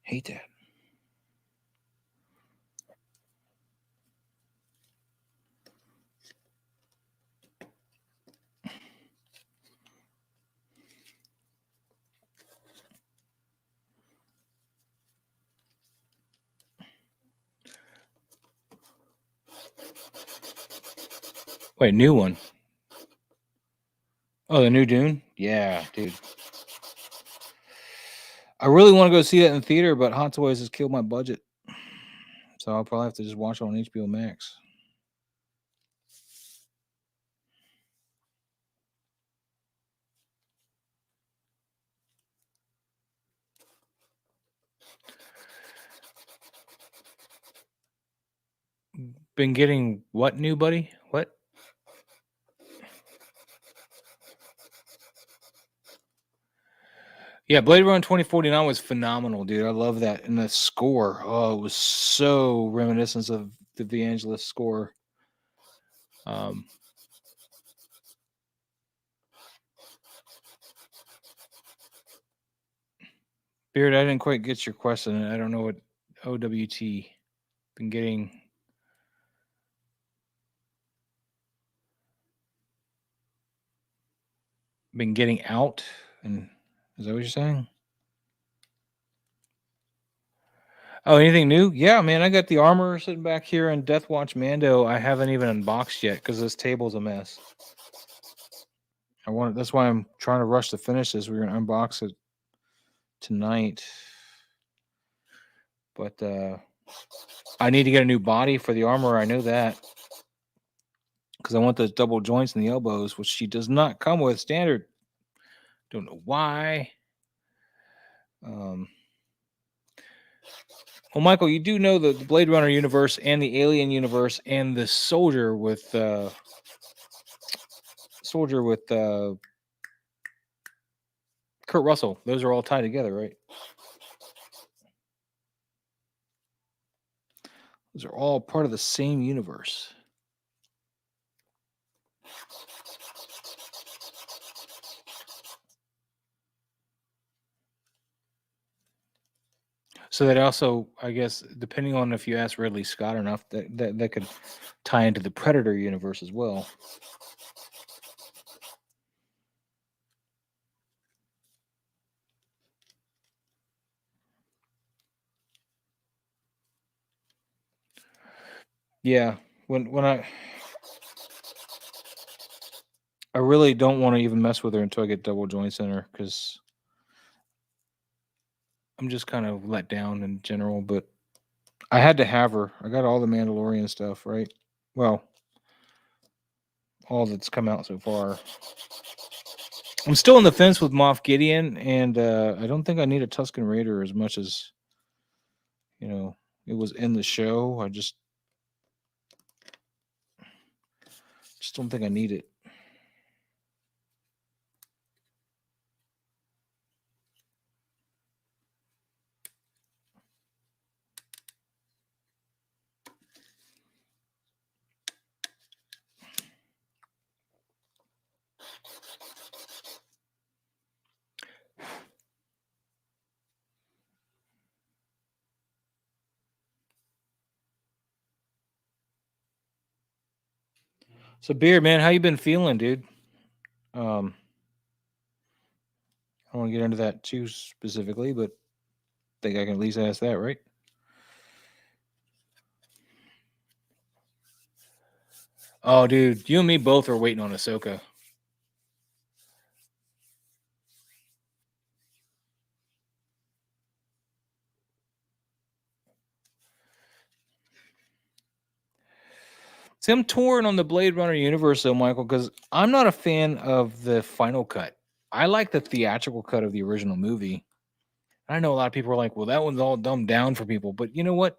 Hate that. Wait, new one. Oh, the new Dune? Yeah, dude. I really want to go see that in the theater, but Hot Toys has killed my budget. So I'll probably have to just watch it on HBO Max. Been getting what new, buddy? What? Yeah, Blade Runner 2049 was phenomenal, dude. I love that. And the score, oh, it was so reminiscent of the Vangelis score. Beard, I didn't quite get your question. I don't know what OWT been getting. Been getting out, and is that what you're saying? Oh, anything new? Yeah, man, I got the armor sitting back here in Death Watch Mando. I haven't even unboxed yet because this table's a mess. That's why I'm trying to rush to finish this. We're gonna unbox it tonight, but I need to get a new body for the armor. I know that because I want those double joints in the elbows, which she does not come with standard. Don't know why. Well, Michael, you do know the Blade Runner universe and the Alien universe and the Soldier with Kurt Russell. Those are all tied together, right? Those are all part of the same universe. So that also, I guess, depending on if you ask Ridley Scott enough, that could tie into the Predator universe as well. Yeah, when I really don't want to even mess with her until I get double joints in her because I'm just kind of let down in general. But I had to have her. I got all the Mandalorian stuff, right? Well, all that's come out so far. I'm still on the fence with Moff Gideon, and I don't think I need a Tusken Raider as much as you know it was in the show. I just don't think I need it. So, Beard, man, how you been feeling, dude? Um, I don't want to get into that too specifically, but think I can at least ask that, right? Oh, dude, you and me both are waiting on Ahsoka. See, I'm torn on the Blade Runner universe, though, Michael, because I'm not a fan of the final cut. I like the theatrical cut of the original movie. I know a lot of people are like, well, that one's all dumbed down for people. But you know what?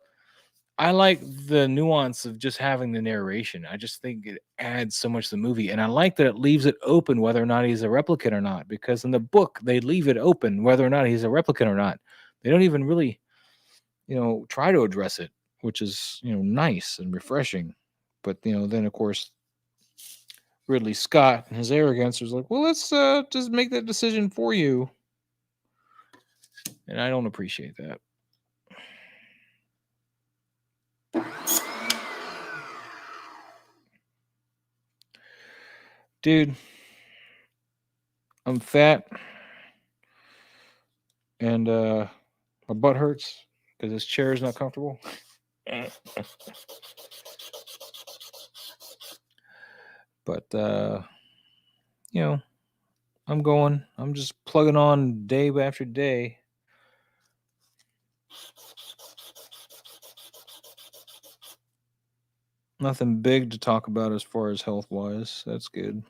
I like the nuance of just having the narration. I just think it adds so much to the movie. And I like that it leaves it open whether or not he's a replicant or not. Because in the book, they leave it open whether or not he's a replicant or not. They don't even really, try to address it, which is, nice and refreshing. But, then of course, Ridley Scott and his arrogance was like, well, let's just make that decision for you. And I don't appreciate that. Dude, I'm fat and my butt hurts because this chair is not comfortable. But you know, I'm going. I'm just plugging on day after day. Nothing big to talk about as far as health wise. That's good.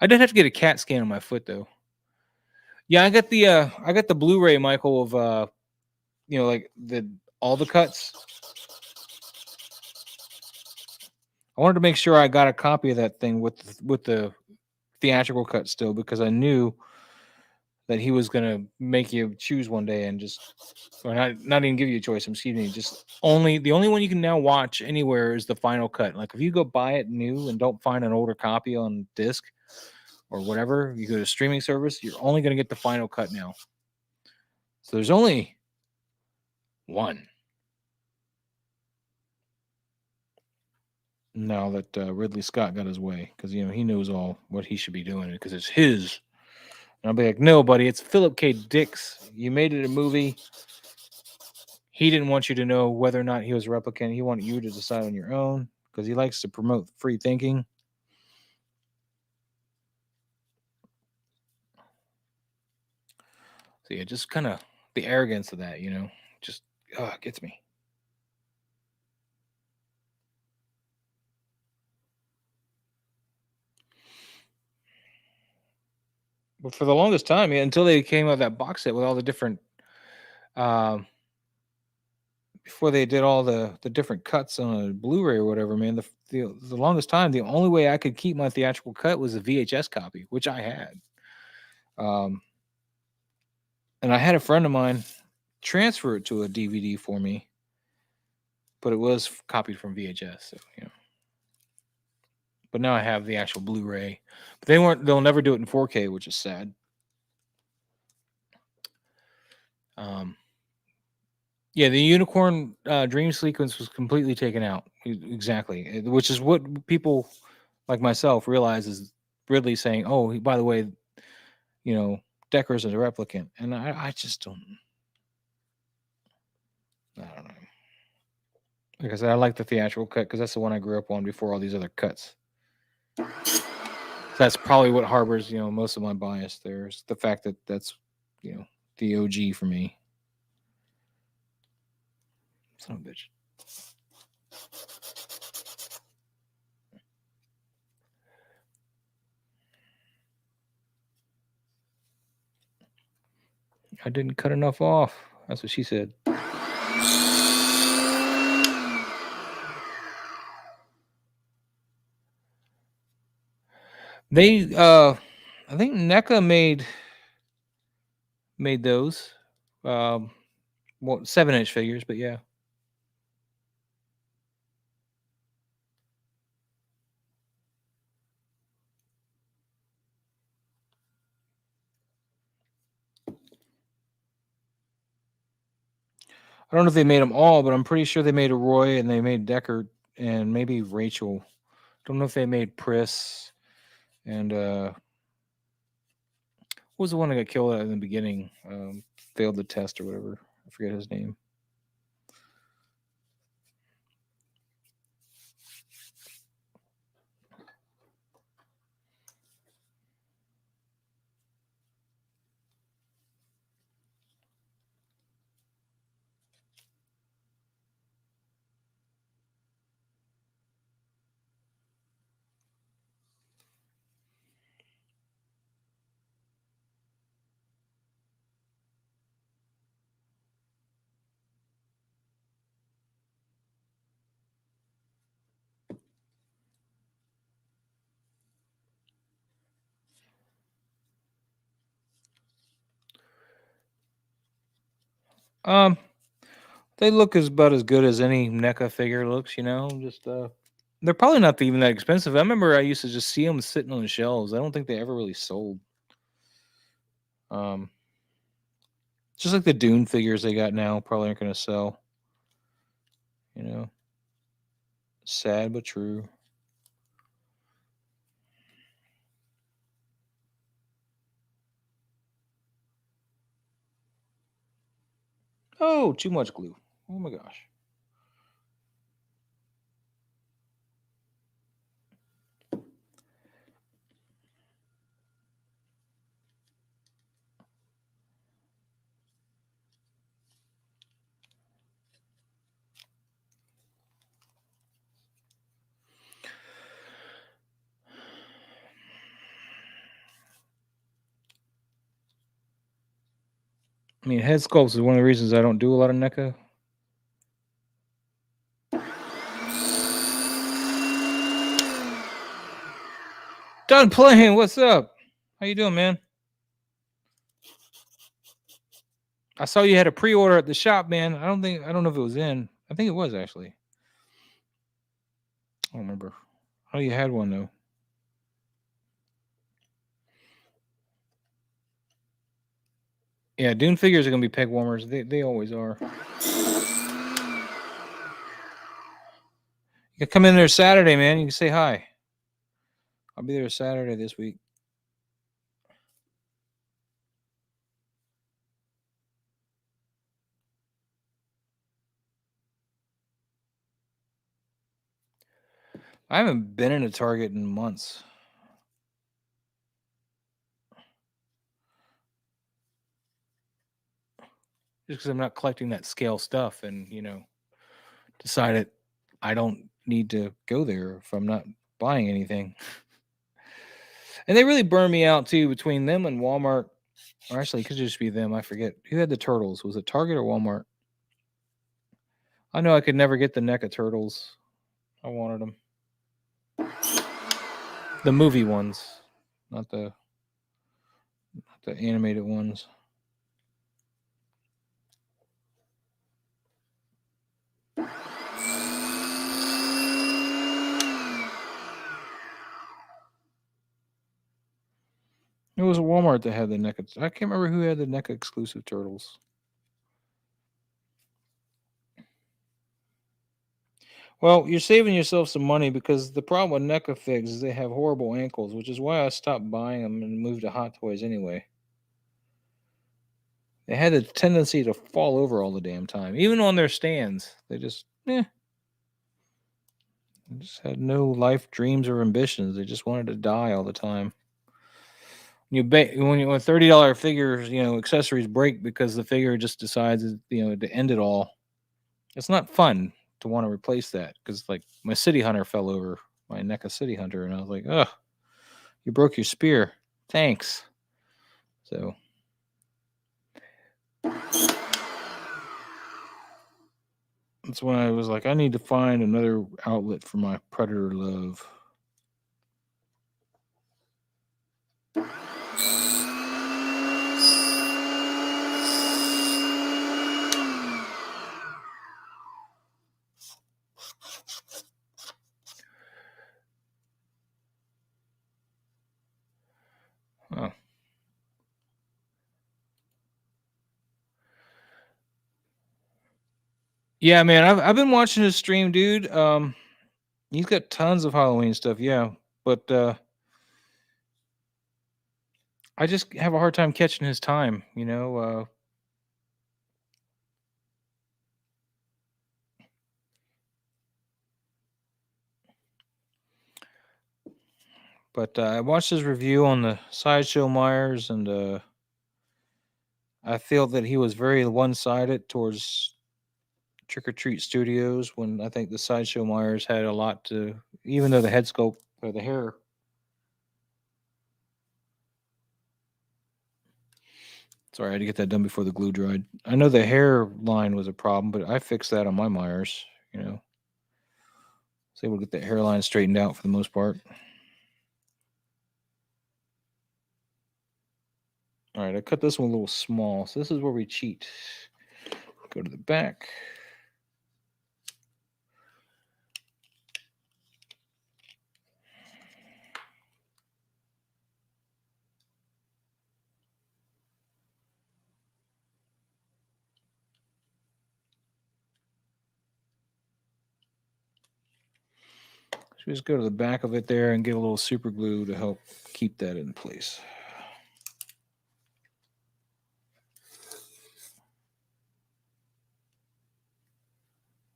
I did have to get a CAT scan on my foot though. Yeah, I got the Blu-ray, Michael, of like the all the cuts. I wanted to make sure I got a copy of that thing with the theatrical cut still because I knew that he was gonna make you choose one day and just or not even give you a choice. Excuse me. Just the only one you can now watch anywhere is the final cut. Like if you go buy it new and don't find an older copy on disc or whatever, you go to streaming service, you're only gonna get the final cut now. So there's only one. Now that Ridley Scott got his way, because he knows all what he should be doing because it's his. And I'll be like, no, buddy, it's Philip K. Dick's. You made it a movie. He didn't want you to know whether or not he was a replicant. He wanted you to decide on your own because he likes to promote free thinking. So yeah, just kind of the arrogance of that, just gets me. But for the longest time, yeah, until they came out with that box set with all the different, um, before they did all the different cuts on a Blu-ray or whatever, man, the longest time, the only way I could keep my theatrical cut was a VHS copy, which I had. Um, and I had a friend of mine transfer it to a DVD for me, but it was copied from VHS. So, but now I have the actual Blu-ray. But they'll never do it in 4K, which is sad. Um, yeah, the unicorn dream sequence was completely taken out. Exactly, which is what people like myself realize is Ridley saying, "Oh, by the way, you know, Decker's a replicant," and I just don't. I don't know. Like I said, I like the theatrical cut because that's the one I grew up on before all these other cuts. So that's probably what harbors, most of my bias. There's the fact that that's, the OG for me. Son of a bitch. I didn't cut enough off. That's what she said. They, I think NECA made those, 7-inch figures, but yeah. I don't know if they made them all, but I'm pretty sure they made a Roy and they made Deckard and maybe Rachel. Don't know if they made Pris and what was the one that got killed in the beginning? Failed the test or whatever. I forget his name. They look about as good as any NECA figure looks. Just they're probably not even that expensive. I remember I used to just see them sitting on the shelves. I don't think they ever really sold. Just like the Dune figures they got now probably aren't going to sell. Sad but true. Oh, too much glue. Oh my gosh. I mean, head sculpts is one of the reasons I don't do a lot of NECA. Done playing. What's up? How you doing, man? I saw you had a pre-order at the shop, man. I don't know if it was in. I think it was actually. I don't remember. Oh, you had one though. Yeah, Dune figures are gonna be peg warmers. They always are. You can come in there Saturday, man. You can say hi. I'll be there Saturday this week. I haven't been in a Target in months. Just because I'm not collecting that scale stuff and, decided I don't need to go there if I'm not buying anything. And they really burned me out too between them and Walmart. Or actually, it could just be them. I forget. Who had the turtles? Was it Target or Walmart? I know I could never get the NECA turtles. I wanted them. The movie ones, not the animated ones. It was Walmart that had the NECA. I can't remember who had the NECA exclusive turtles. Well, you're saving yourself some money because the problem with NECA figs is they have horrible ankles, which is why I stopped buying them and moved to Hot Toys anyway. They had a tendency to fall over all the damn time, even on their stands. They just, They just had no life dreams or ambitions. They just wanted to die all the time. When $30 figures, accessories break because the figure just decides, to end it all. It's not fun to want to replace that because, like, my City Hunter fell over my NECA City Hunter, and I was like, "Ugh, you broke your spear. Thanks." So that's when I was like, I need to find another outlet for my Predator love. Oh. Yeah, man, I've been watching his stream, dude. He's got tons of Halloween stuff, yeah, but I just have a hard time catching his time, But I watched his review on the Sideshow Myers, and I feel that he was very one-sided towards Trick or Treat Studios when I think the Sideshow Myers had a lot to, even though the head sculpt or the hair. Sorry, I had to get that done before the glue dried. I know the hairline was a problem, but I fixed that on my Myers. Was able to get that hairline straightened out for the most part. All right, I cut this one a little small, so this is where we cheat. Go to the back. So we just go to the back of it there and get a little super glue to help keep that in place.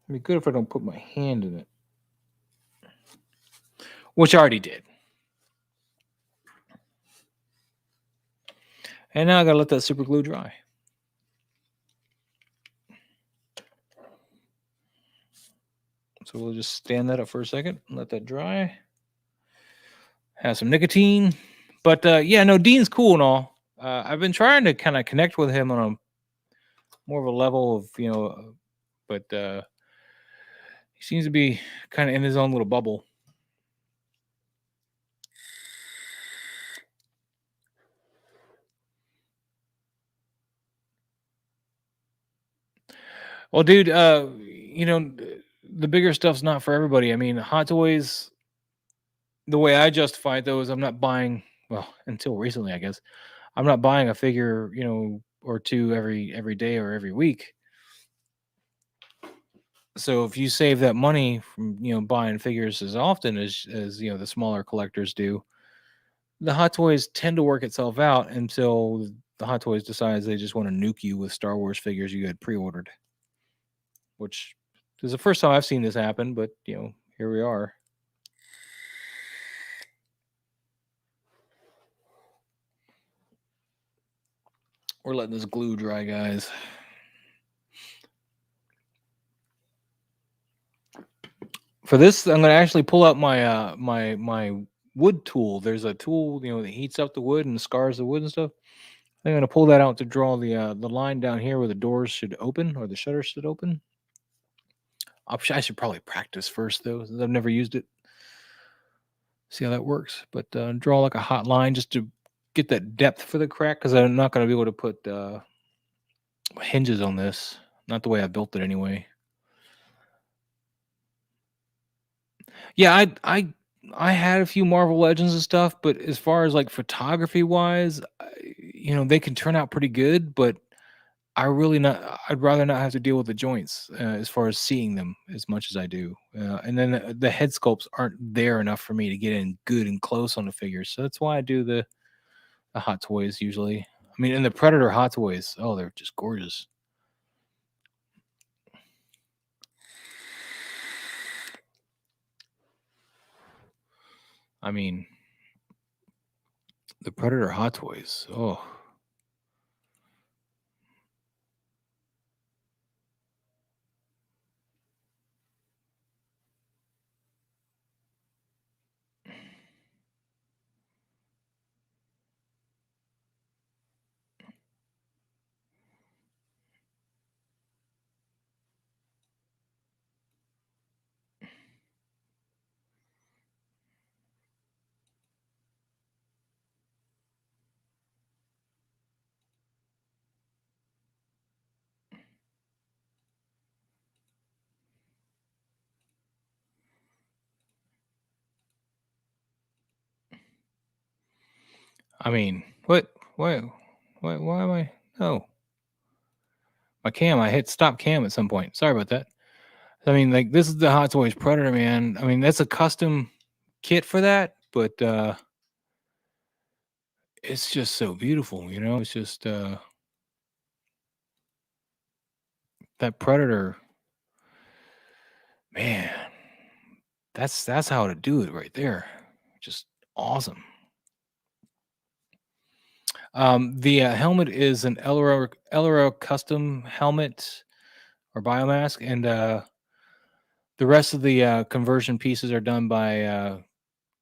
It'd be good if I don't put my hand in it, which I already did. And now I gotta let that super glue dry. So we'll just stand that up for a second and let that dry. Have some nicotine. But yeah, no, Dean's cool and all. I've been trying to kind of connect with him on a more of a level of, but he seems to be kind of in his own little bubble. Well, dude, the bigger stuff's not for everybody. I mean, Hot Toys, the way I justify it though is I'm not buying, well, until recently, I guess, I'm not buying a figure, or two every day or every week. So if you save that money from, buying figures as often as the smaller collectors do, the Hot Toys tend to work itself out until the Hot Toys decides they just want to nuke you with Star Wars figures you had pre-ordered, which is the first time I've seen this happen, but here we are. We're letting this glue dry, guys. For this, I'm gonna actually pull out my my wood tool. There's a tool, that heats up the wood and scars the wood and stuff. I'm gonna pull that out to draw the line down here where the doors should open or the shutters should open. I should probably practice first though, since I've never used it. See how that works. But draw like a hot line just to get that depth for the crack because I'm not gonna be able to put hinges on this. Not the way I built it anyway. Yeah, I had a few Marvel Legends and stuff, but as far as like photography wise, they can turn out pretty good, but I'd rather not have to deal with the joints as far as seeing them as much as I do. And then the head sculpts aren't there enough for me to get in good and close on the figures. So that's why I do the Hot Toys usually. I mean, and the Predator Hot Toys, oh, they're just gorgeous. I mean, the Predator Hot Toys. Oh, I mean, what? Why am I? No, my cam. I hit stop cam at some point. Sorry about that. I mean, like this is the Hot Toys Predator, man. I mean, that's a custom kit for that, but it's just so beautiful, you know. It's just that Predator, man. That's how to do it right there. Just awesome. The helmet is an L.A.W custom helmet or biomask, and the rest of the conversion pieces are done by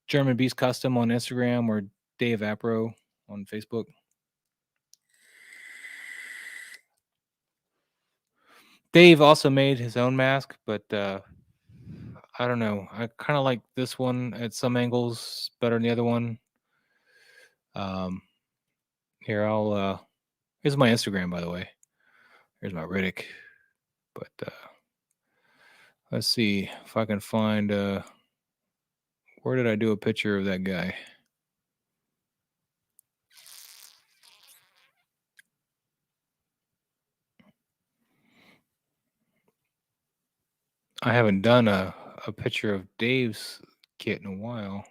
German Beast Custom on Instagram or Dave Apro on Facebook. Dave also made his own mask, but I don't know. I kind of like this one at some angles better than the other one. Here here's my Instagram, by the way. Here's my Riddick. But let's see if I can find where did I do a picture of that guy? I haven't done a picture of Dave's kit in a while.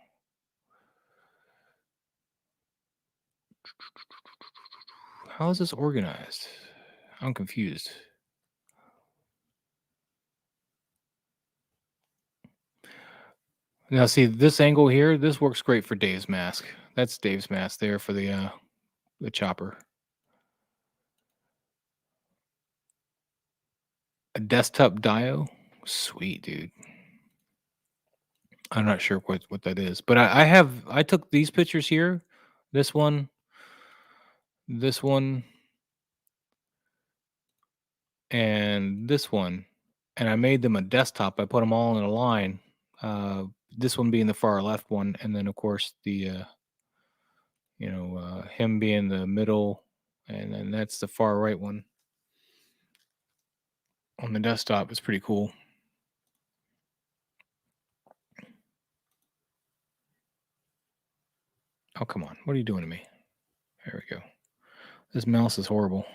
How is this organized? I'm confused. Now, see this angle here. This works great for Dave's mask. That's Dave's mask there for the chopper. A desktop dio, sweet dude. I'm not sure what that is, but I took these pictures here. This one, and this one, and I made them a desktop. I put them all in a line. This one being the far left one, and then of course the him being the middle, and then that's the far right one on the desktop. It's pretty cool. Oh, come on. What are you doing to me? There we go. This mouse is horrible.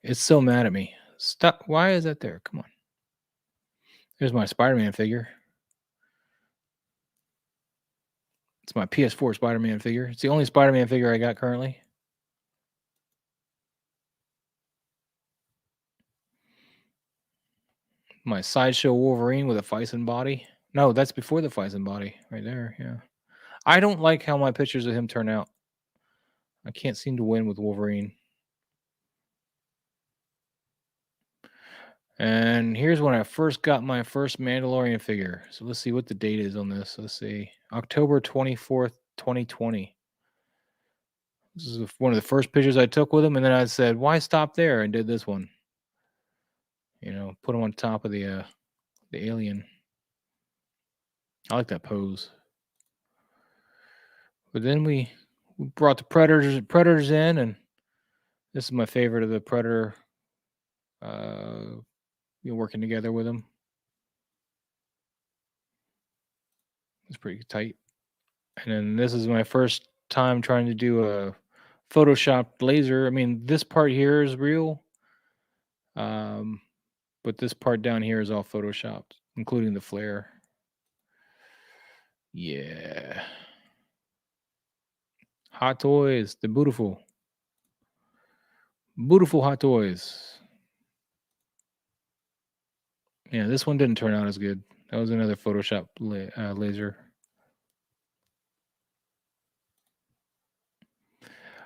It's so mad at me. Stop. Why is that there? Come on. There's my Spider-Man figure. It's my Ps4 Spider-Man figure. It's the only Spider-Man figure I got currently. My Sideshow Wolverine with a Fison body. No, that's before the Fison body. Right there, yeah. I don't like how my pictures of him turn out. I can't seem to win with Wolverine. And here's when I first got my first Mandalorian figure. So let's see what the date is on this. Let's see. October 24th, 2020. This is one of the first pictures I took with him. And then I said, why stop there? And did this one. You know, put him on top of the alien. I like that pose. But then we brought the predators in, and this is my favorite of the Predator. Working together with them. It's pretty tight. And then this is my first time trying to do a Photoshop laser. I mean, this part here is real, but this part down here is all Photoshopped, including the flare. Yeah. Hot Toys, the beautiful. Beautiful Hot Toys. Yeah, this one didn't turn out as good. That was another Photoshop laser.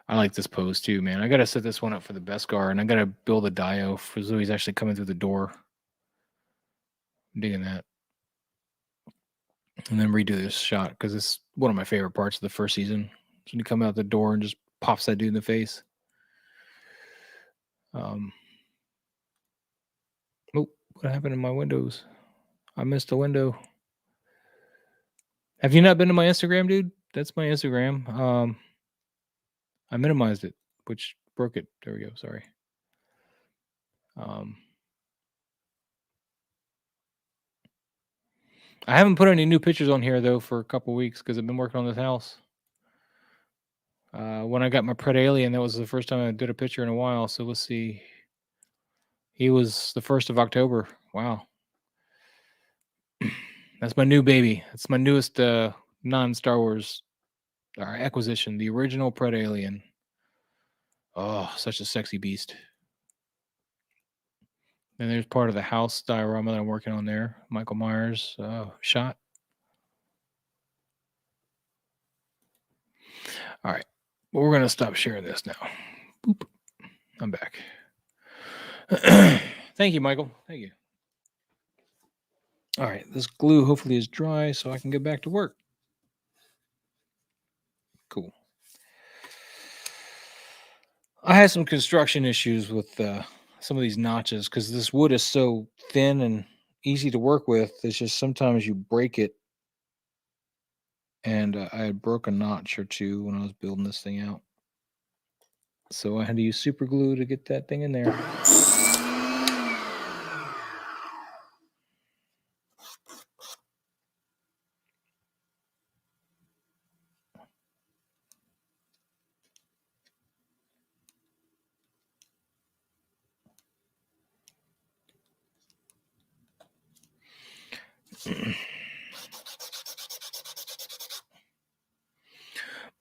I like this pose too, man. I gotta set this one up for the Beskar, and I gotta build a Dio for Zoe's actually coming through the door. I'm digging that. And then redo this shot because it's one of my favorite parts of the first season. When you come out the door and just pops that dude in the face. Oh, what happened to my windows? I missed a window. Have you not been to my Instagram, dude? That's my Instagram. I minimized it, which broke it. There we go. Sorry. I haven't put any new pictures on here though for a couple weeks because I've been working on this house. When I got my Pred Alien, that was the first time I did a picture in a while. So let's see. He was the 1st of October. Wow. That's my new baby. That's my newest non-Star Wars acquisition. The original Pred Alien. Oh, such a sexy beast. And there's part of the house diorama that I'm working on there. Michael Myers shot. All right. Well, we're going to stop sharing this now. Boop. I'm back. Thank you, Michael. Thank you. All right. This glue hopefully is dry so I can get back to work. Cool. I had some construction issues with some of these notches because this wood is so thin and easy to work with. It's just sometimes you break it. And I had broke a notch or two when I was building this thing out. So I had to use super glue to get that thing in there.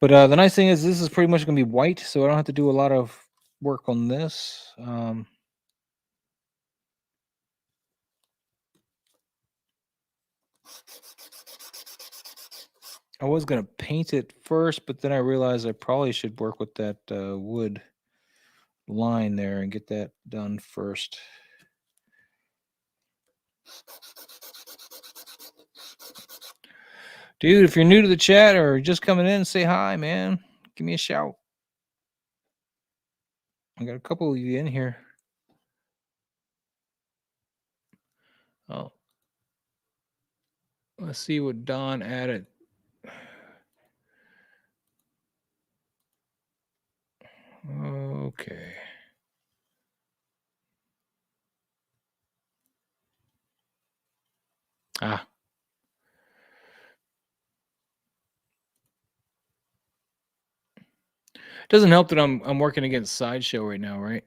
But the nice thing is this is pretty much going to be white, so I don't have to do a lot of work on this. I was going to paint it first, but then I realized I probably should work with that wood line there and get that done first. Dude, if you're new to the chat or just coming in, say hi, man. Give me a shout. I got a couple of you in here. Oh. Let's see what Don added. Okay. Ah. Doesn't help that I'm working against Sideshow right now, right?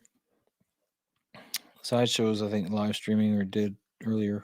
Sideshow's, I think, live streaming or did earlier.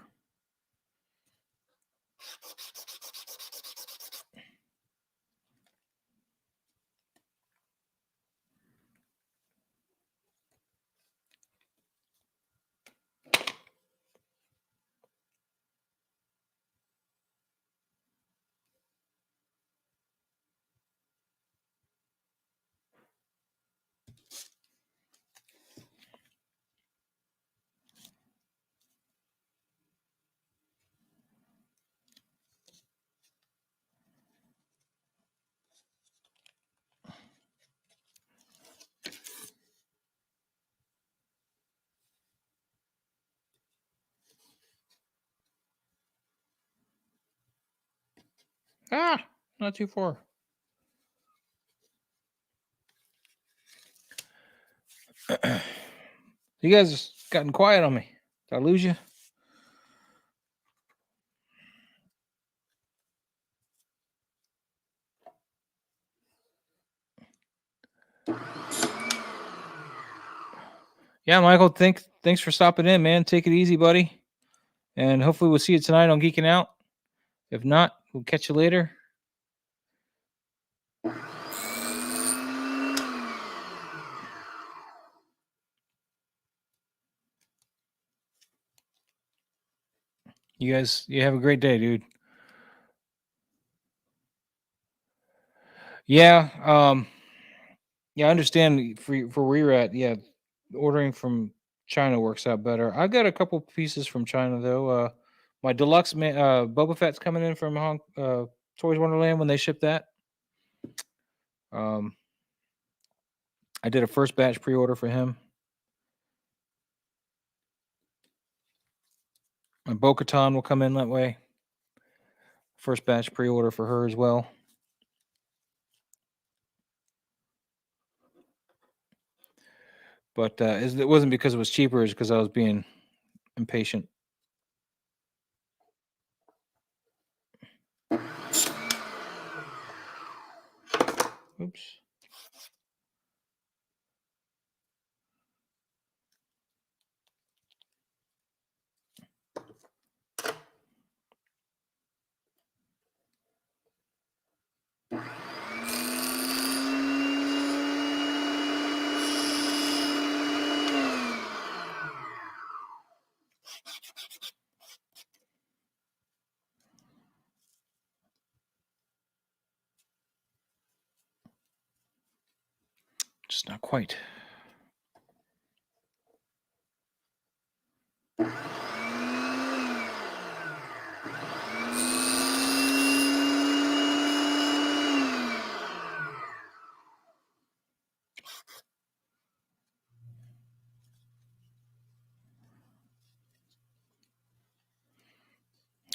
Ah, not too far. You guys gotten quiet on me. Did I lose you? Yeah, Michael, thanks for stopping in, man. Take it easy, buddy. And hopefully we'll see you tonight on Geeking Out. If not, we'll catch you later. You have a great day, dude. Yeah, Yeah, I understand for where you're at. Yeah, ordering from China works out better. I got a couple pieces from China though. My deluxe Boba Fett's coming in from Toys Wonderland when they ship that. Um, I did a first batch pre-order for him. My Bo-Katan will come in that way. First batch pre-order for her as well. But it wasn't because it was cheaper. It's because I was being impatient. Oops. Just not quite.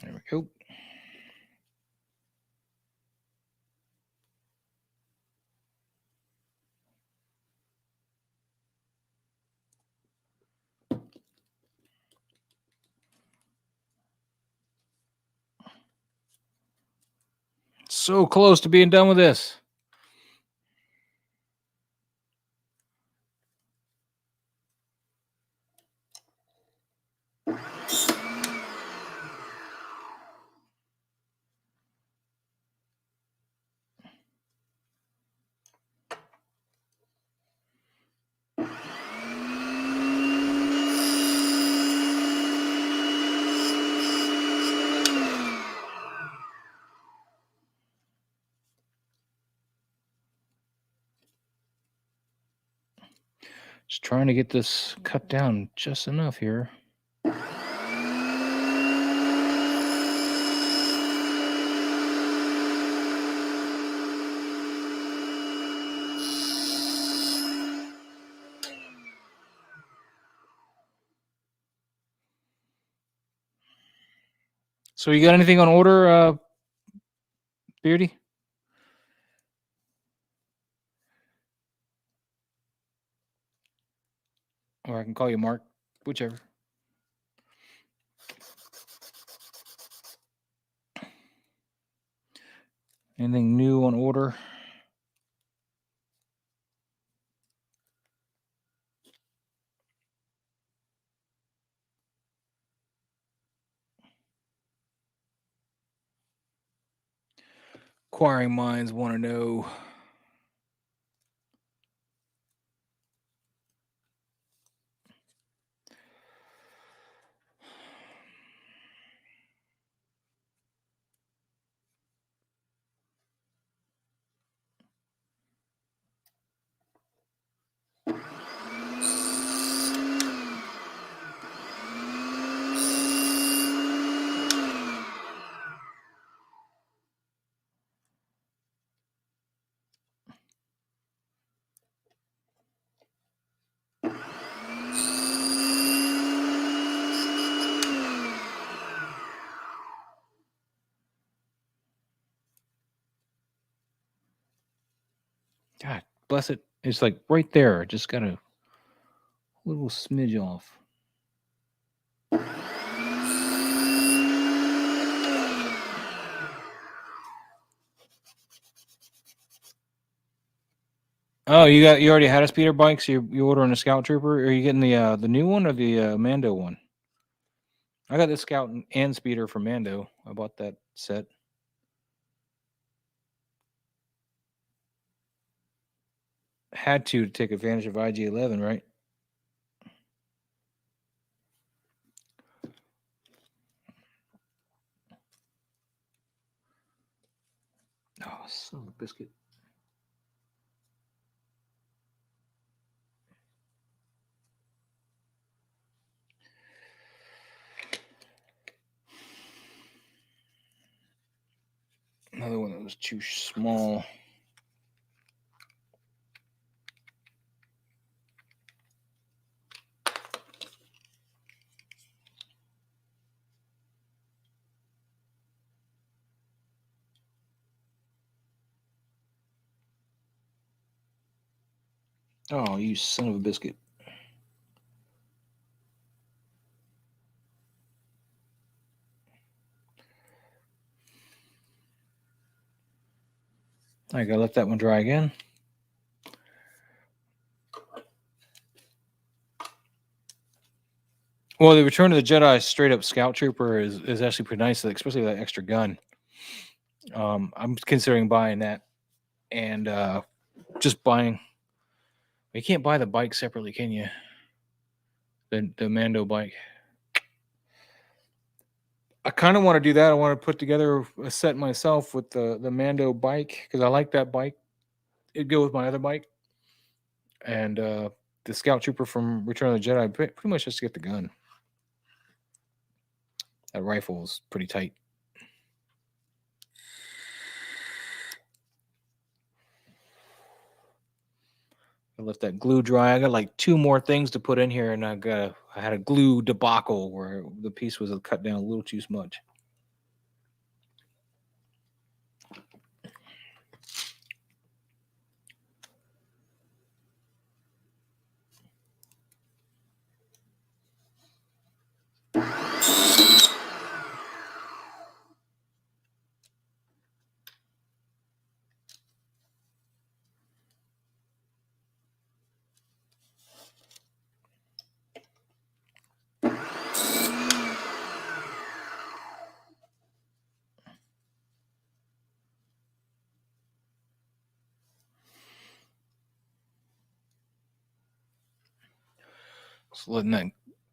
There we go. So close to being done with this. Just trying to get this cut down just enough here. So you got anything on order, Beardy? Or I can call you Mark, whichever. Anything new on order? Inquiring minds want to know. God bless it. It's like right there. Just got a little smidge off. Oh, you already had a speeder bike, so you ordering a Scout Trooper? Are you getting the new one or the Mando one? I got the Scout and speeder for Mando. I bought that set. Had to take advantage of IG-11, right? Oh, son of a biscuit. was too small. Oh, you son of a biscuit. I gotta let that one dry again. Well, the Return of the Jedi straight up Scout Trooper is actually pretty nice, especially that extra gun. I'm considering buying that and just buying. You can't buy the bike separately, can you? The Mando bike. I kind of want to do that. I want to put together a set myself with the Mando bike because I like that bike. It'd go with my other bike, and the Scout Trooper from Return of the Jedi. Pretty much just to get the gun. That rifle is pretty tight. I let that glue dry. I got like 2 more things to put in here, and I had a glue debacle where the piece was cut down a little too much. Just letting that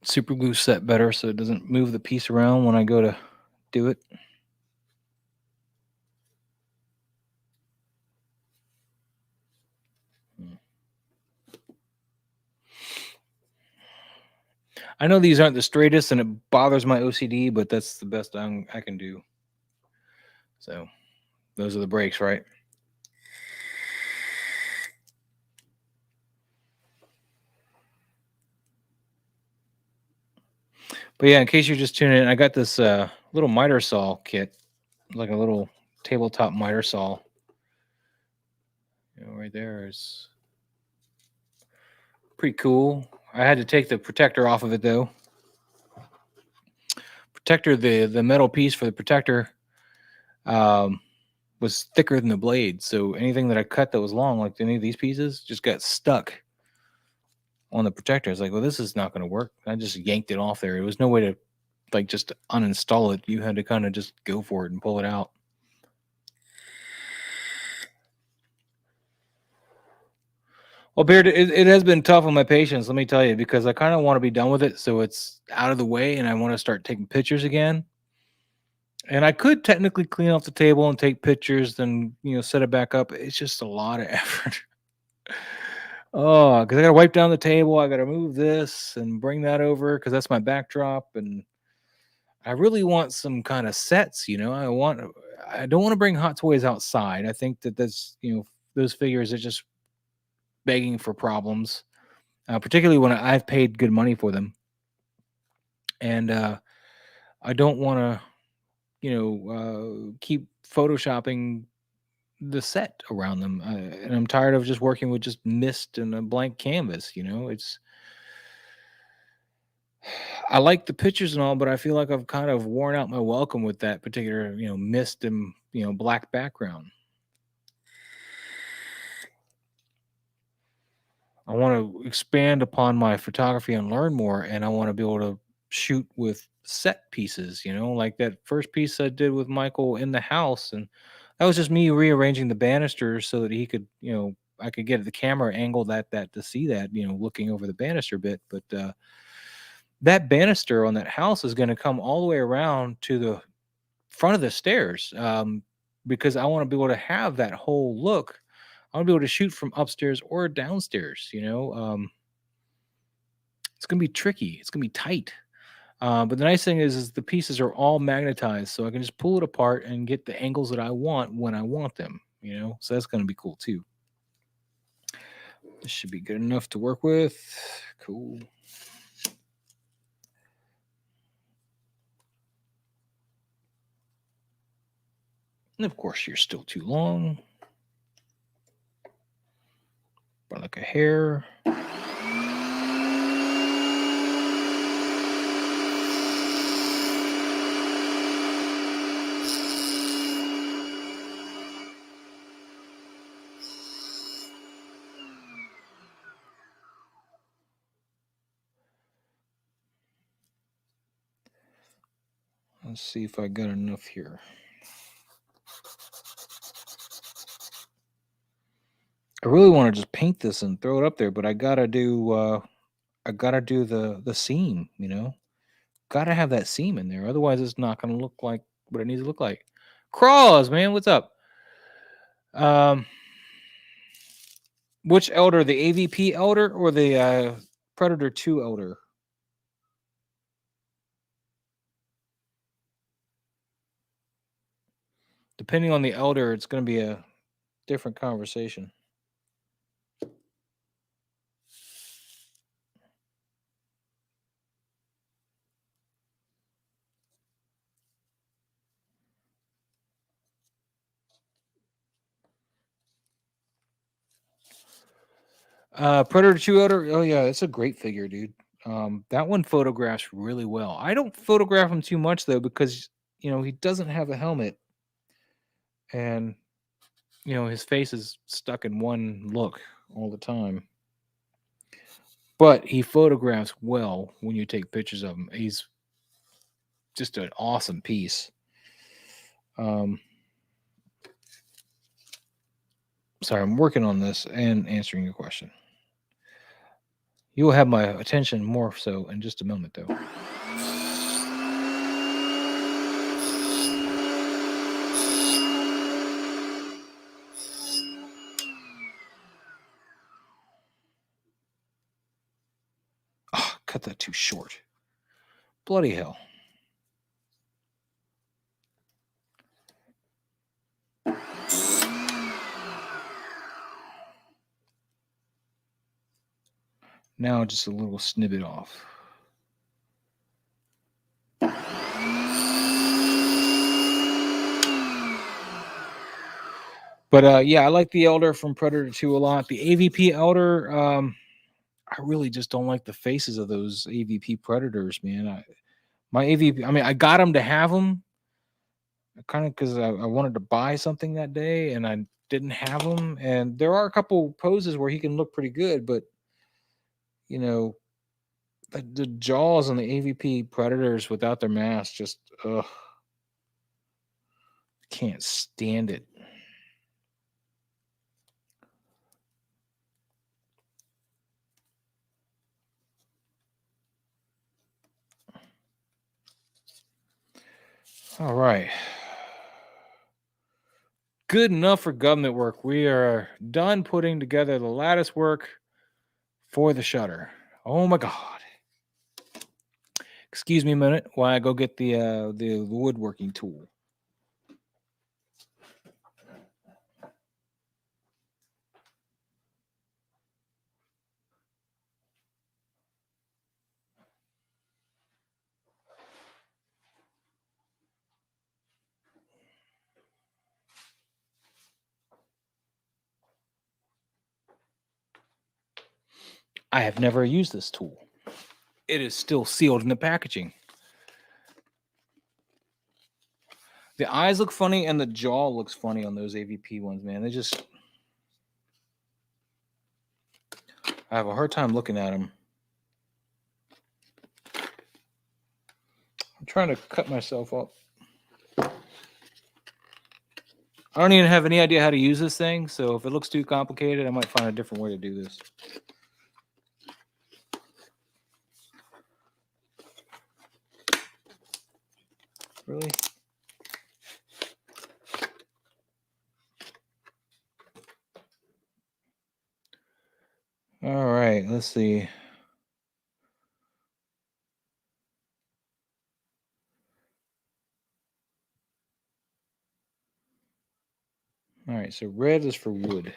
super glue set better so it doesn't move the piece around when I go to do it. I know these aren't the straightest and it bothers my OCD, but that's the best I can do. So those are the breaks, right? But yeah, in case you're just tuning in, I got this little miter saw kit, like a little tabletop miter saw. Right there is pretty cool. I had to take the protector off of it though. Protector, the metal piece for the protector was thicker than the blade, so anything that I cut that was long, like any of these pieces, just got stuck on the protector. I was like, well, this is not going to work. I just yanked it off there. There was no way to like just uninstall it. You had to kind of just go for it and pull it out. Well, Beard, it has been tough on my patience, let me tell you, because I kind of want to be done with it so it's out of the way and I want to start taking pictures again. And I could technically clean off the table and take pictures, then, set it back up. It's just a lot of effort. Oh, because I got to wipe down the table. I got to move this and bring that over because that's my backdrop. And I really want some kind of sets, I don't want to bring Hot Toys outside. I think that's, those figures are just begging for problems, particularly when I've paid good money for them. And I don't want to, keep photoshopping the set around them. And I'm tired of just working with just mist and a blank canvas. I like the pictures and all, but I feel like I've kind of worn out my welcome with that particular, mist and, black background. I want to expand upon my photography and learn more, and I want to be able to shoot with set pieces, like that first piece I did with Michael in the house. And that was just me rearranging the banisters so that he could, I could get the camera angle that to see that, looking over the banister bit. But that banister on that house is going to come all the way around to the front of the stairs, because I want to be able to have that whole look. I want to be able to shoot from upstairs or downstairs. It's going to be tricky. It's going to be tight. But the nice thing is the pieces are all magnetized, so I can just pull it apart and get the angles that I want when I want them. So that's going to be cool too. This should be good enough to work with. Cool. And of course, you're still too long. But like a hair. Let's see if I got enough here. I really want to just paint this and throw it up there, but I gotta do the seam. Gotta have that seam in there, otherwise it's not gonna look like what it needs to look like. Craws, man, what's up? Which elder, the AVP elder or the Predator 2 elder? Depending on the elder, it's going to be a different conversation. Predator 2 elder. Oh yeah, it's a great figure, dude. That one photographs really well. I don't photograph him too much though because he doesn't have a helmet, and his face is stuck in one look all the time. But he photographs well when you take pictures of him. He's just an awesome piece. Sorry, I'm working on this and answering your question. You will have my attention more so in just a moment, though. Oh, cut that too short. Bloody hell. Now just a little snippet off. But yeah, I like the Elder from Predator 2 a lot. The AVP Elder, I really just don't like the faces of those AVP Predators, man. My AVP, I mean, I got them to have them kind of because I wanted to buy something that day and I didn't have them. And there are a couple poses where he can look pretty good, but you know, the jaws on the AVP Predators without their mask just, ugh, can't stand it. All right. Good enough for government work. We are done putting together the lattice work for the shutter. Oh my god. Excuse me a minute while I go get the woodworking tool. I have never used this tool. It is still sealed in the packaging. The eyes look funny and the jaw looks funny on those AVP ones, man. I have a hard time looking at them. I'm trying to cut myself up. I don't even have any idea how to use this thing, so if it looks too complicated, I might find a different way to do this. Really? All right, let's see. All right, so red is for wood.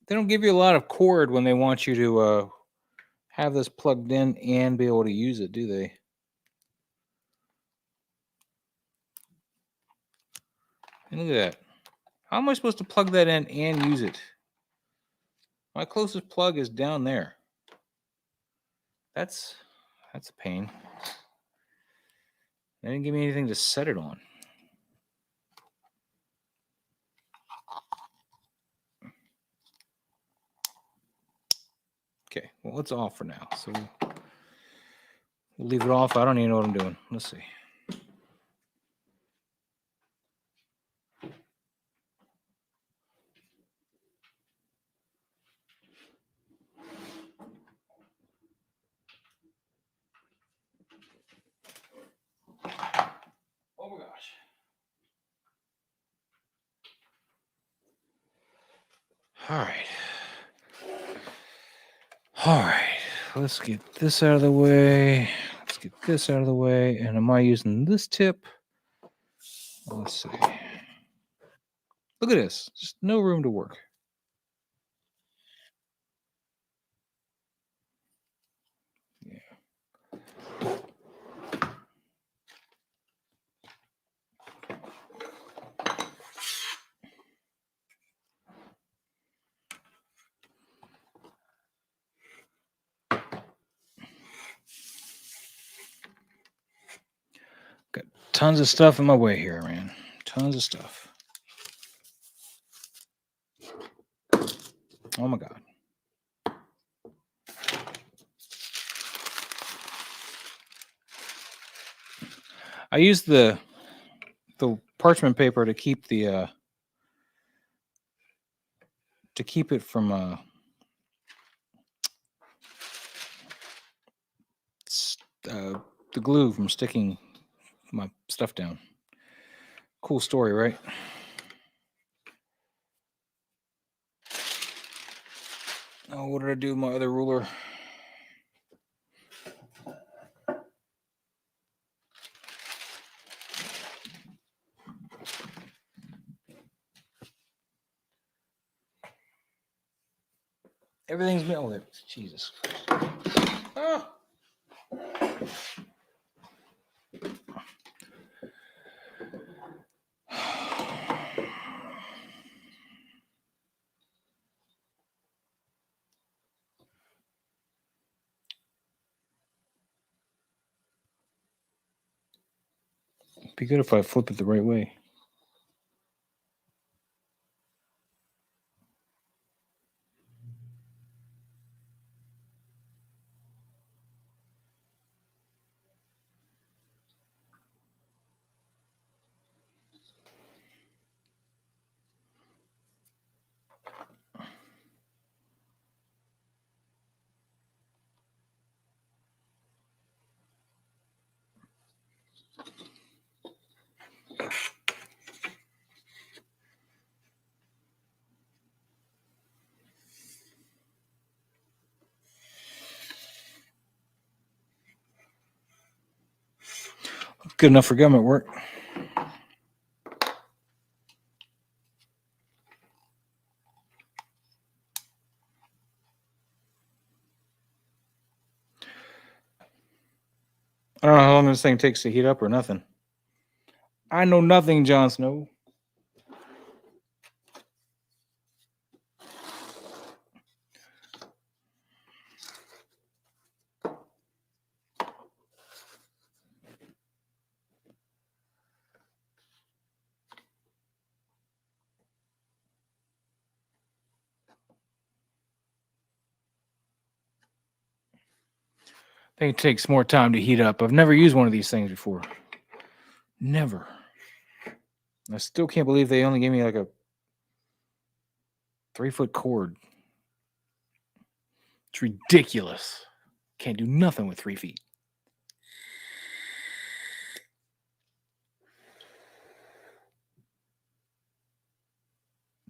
They don't give you a lot of cord when they want you to have this plugged in and be able to use it, do they? And look at that. How am I supposed to plug that in and use it? My closest plug is down there. That's a pain. They didn't give me anything to set it on. Okay, well, it's off for now. So we'll leave it off. I don't even know what I'm doing. Let's see. Oh my gosh. All right. All right. Let's get this out of the way. Let's get this out of the way. And am I using this tip? Let's see. Look at this. Just no room to work. Yeah. Got tons of stuff in my way here, man. Tons of stuff. Oh my God. I use the parchment paper to keep the to keep it from the glue from sticking my stuff down. Cool story, right? Oh, what did I do with my other ruler? Everything's melted. Jesus. Ah. Be good if I flip it the right way. Good enough for government work. I don't know how long this thing takes to heat up or nothing. I know nothing, Jon Snow. I think it takes more time to heat up. I've never used one of these things before. Never. I still can't believe they only gave me like a 3-foot cord. It's ridiculous. Can't do nothing with 3 feet.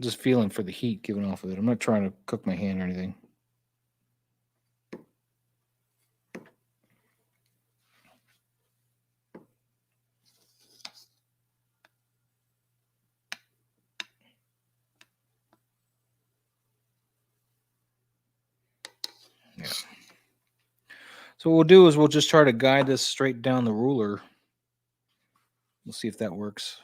Just feeling for the heat giving off of it. I'm not trying to cook my hand or anything. Yeah. So what we'll do is we'll just try to guide this straight down the ruler. We'll see if that works.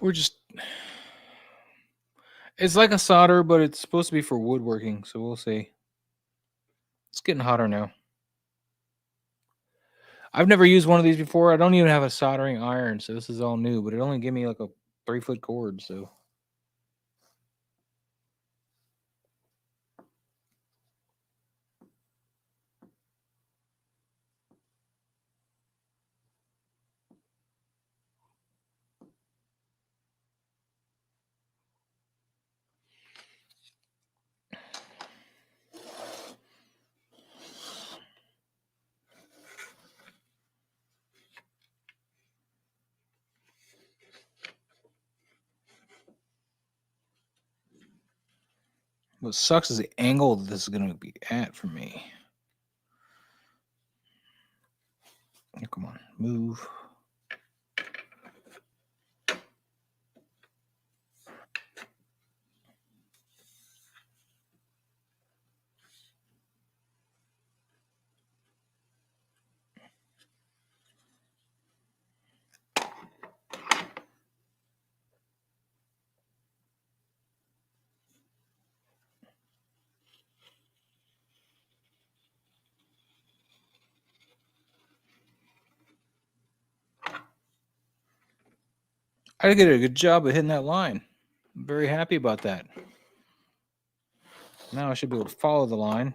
We're just... It's like a solder, but it's supposed to be for woodworking, so we'll see. It's getting hotter now. I've never used one of these before. I don't even have a soldering iron, so this is all new, but it only gave me like a 3-foot cord, so... What sucks is the angle this is going to be at for me. Oh, come on, move. I did a good job of hitting that line. I'm very happy about that. Now I should be able to follow the line.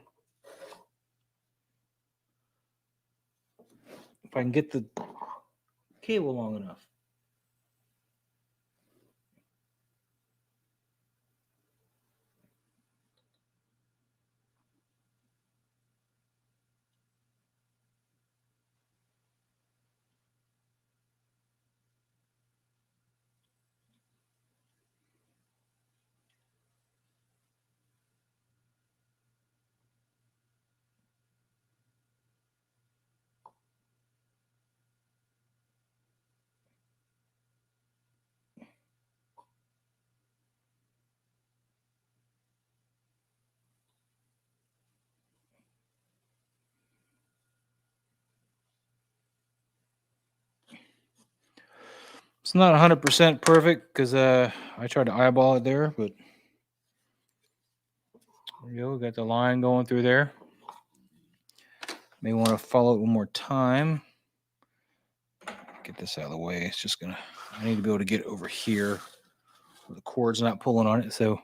If I can get the cable long enough. It's not 100% perfect because I tried to eyeball it there, but there you go. We got the line going through there. May want to follow it one more time. Get this out of the way. It's just gonna... I need to be able to get it over here where the cord's not pulling on it. So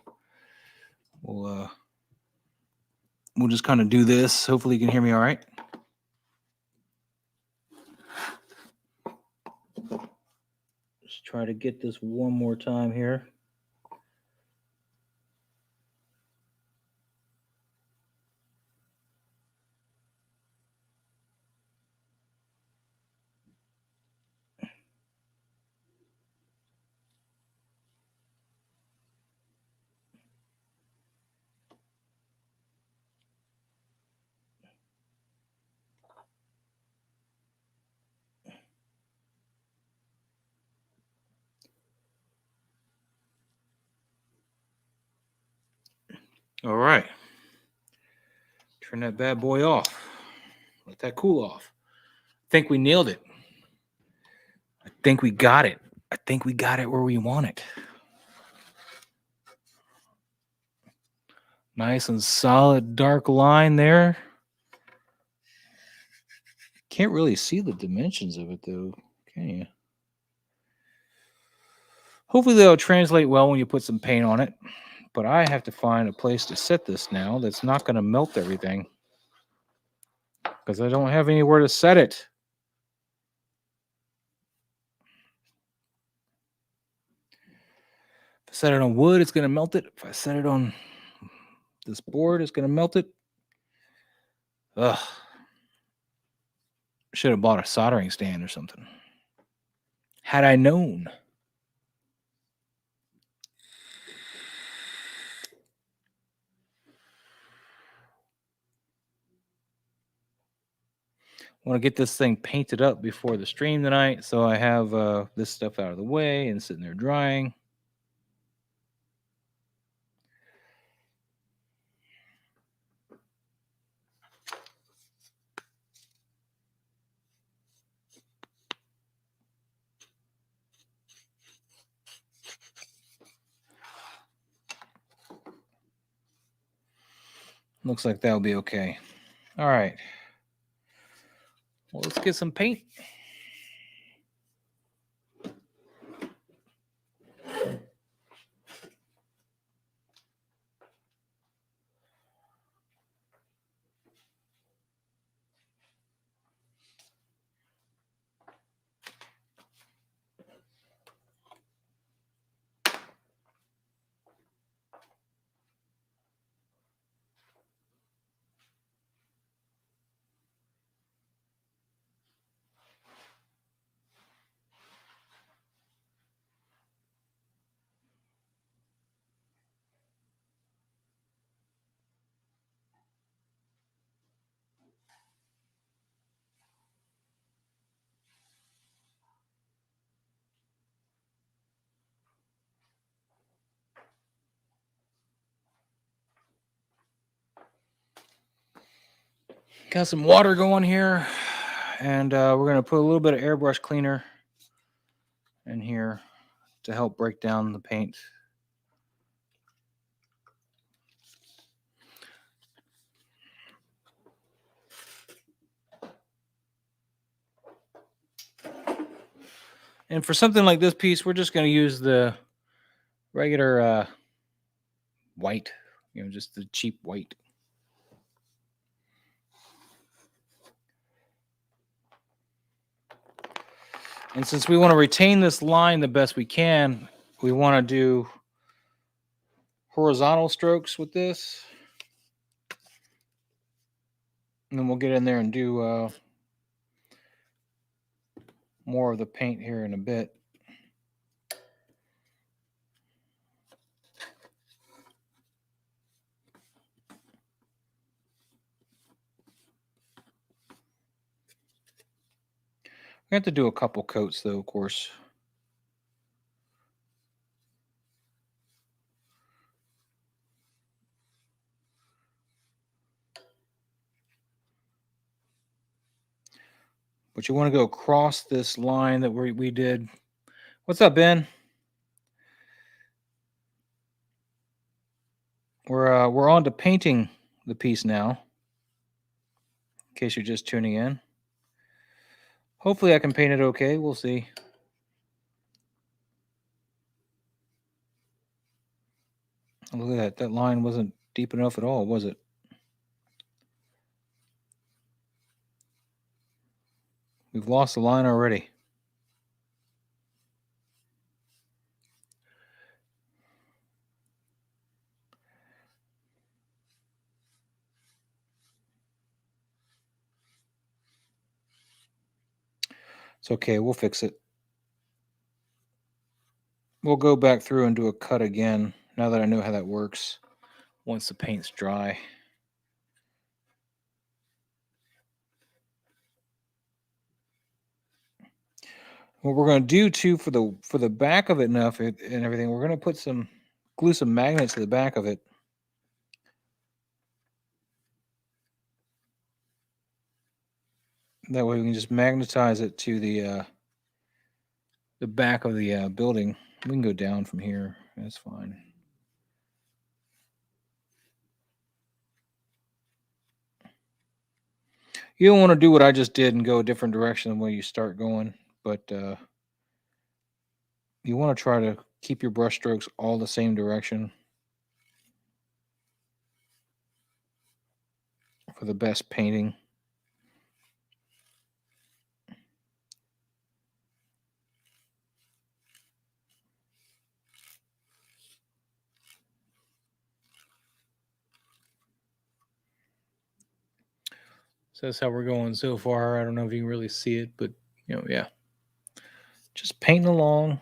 we'll just kind of do this. Hopefully you can hear me all right. Just try to get this one more time here. All right. Turn that bad boy off. Let that cool off. I think we nailed it. I think we got it. I think we got it where we want it. Nice and solid dark line there. Can't really see the dimensions of it though, can you? Hopefully they'll translate well when you put some paint on it. But I have to find a place to set this now that's not going to melt everything. Because I don't have anywhere to set it. If I set it on wood, it's going to melt it. If I set it on this board, it's going to melt it. Ugh. Should have bought a soldering stand or something. Had I known. I want to get this thing painted up before the stream tonight, so I have this stuff out of the way and sitting there drying. Looks like that'll be okay. All right. Well, let's get some paint. Got some water going here, and we're going to put a little bit of airbrush cleaner in here to help break down the paint. And for something like this piece, we're just going to use the regular white, just the cheap white. And since we want to retain this line the best we can, we want to do horizontal strokes with this. And then we'll get in there and do more of the paint here in a bit. We have to do a couple coats, though, of course. But you want to go across this line that we did. What's up, Ben? We're on to painting the piece now. In case you're just tuning in. Hopefully I can paint it okay. We'll see. Look at that. That line wasn't deep enough at all, was it? We've lost the line already. It's okay. We'll fix it. We'll go back through and do a cut again now that I know how that works once the paint's dry. What we're going to do too for the back of it and everything, we're going to put glue some magnets to the back of it. That way we can just magnetize it to the back of the building. We can go down from here. That's fine. You don't want to do what I just did and go a different direction than where you start going, but you want to try to Keep your brush strokes all the same direction for the best painting. So that's how we're going so far. I don't know if you can really see it, but yeah. Just painting along.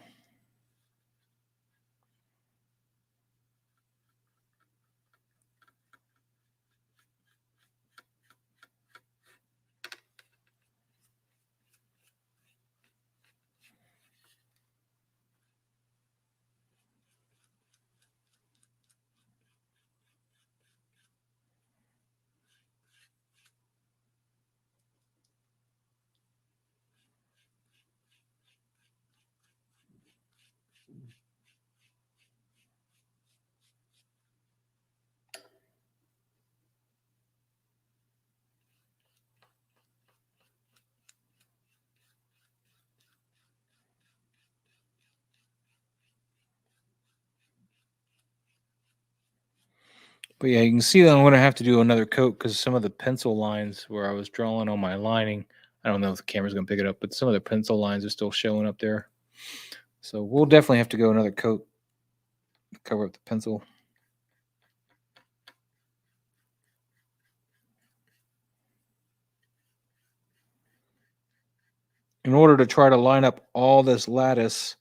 But yeah, you can see that I'm going to have to do another coat because some of the pencil lines where I was drawing on my lining, I don't know if the camera's going to pick it up, but some of the pencil lines are still showing up there. So we'll definitely have to go another coat to cover up the pencil. In order to try to line up all this lattice,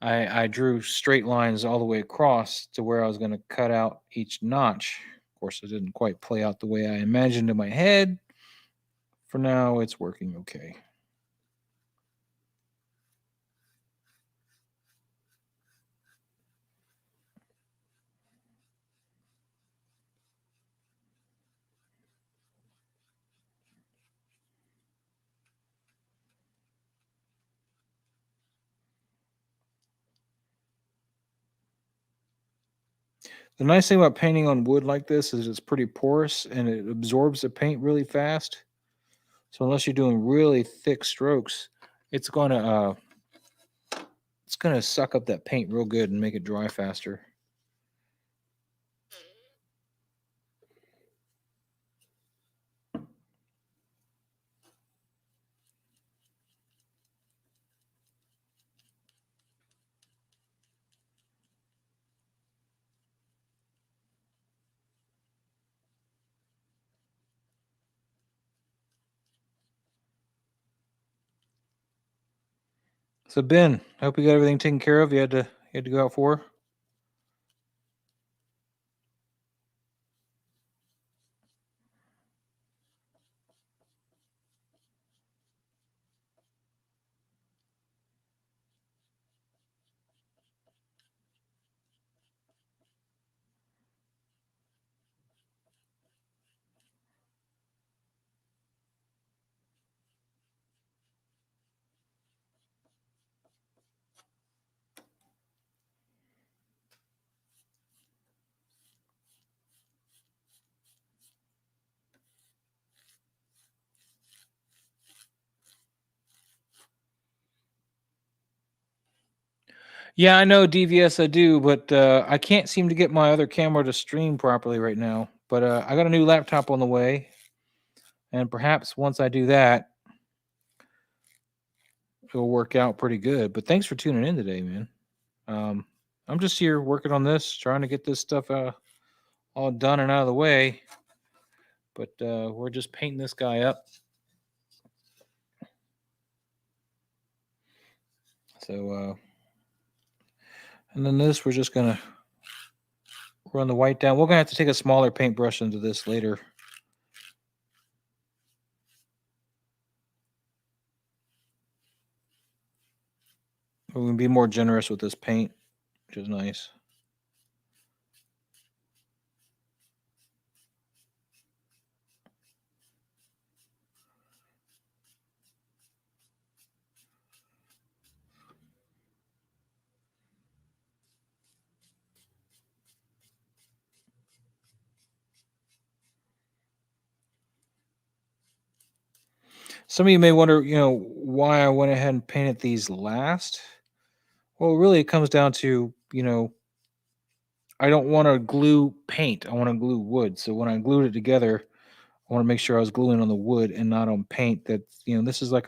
I drew straight lines all the way across to where I was going to cut out each notch. Of course, it didn't quite play out the way I imagined in my head. For now, it's working okay. The nice thing about painting on wood like this is it's pretty porous and it absorbs the paint really fast. So unless you're doing really thick strokes, it's gonna suck up that paint real good and make it dry faster. So Ben, I hope you got everything taken care of. You had to go out for? Yeah, I know DVS I do, but I can't seem to get my other camera to stream properly right now. But I got a new laptop on the way, and perhaps once I do that, it'll work out pretty good. But thanks for tuning in today, man. Um, I'm just here working on this, trying to get this stuff all done and out of the way. But we're just painting this guy up. So, and then this, we're just gonna run the white down. We're gonna have to take a smaller paintbrush into this later. We're gonna be more generous with this paint, which is nice. Some of you may wonder, why I went ahead and painted these last. Well, really, it comes down to, I don't want to glue paint. I want to glue wood. So when I glued it together, I want to make sure I was gluing on the wood and not on paint. That this is like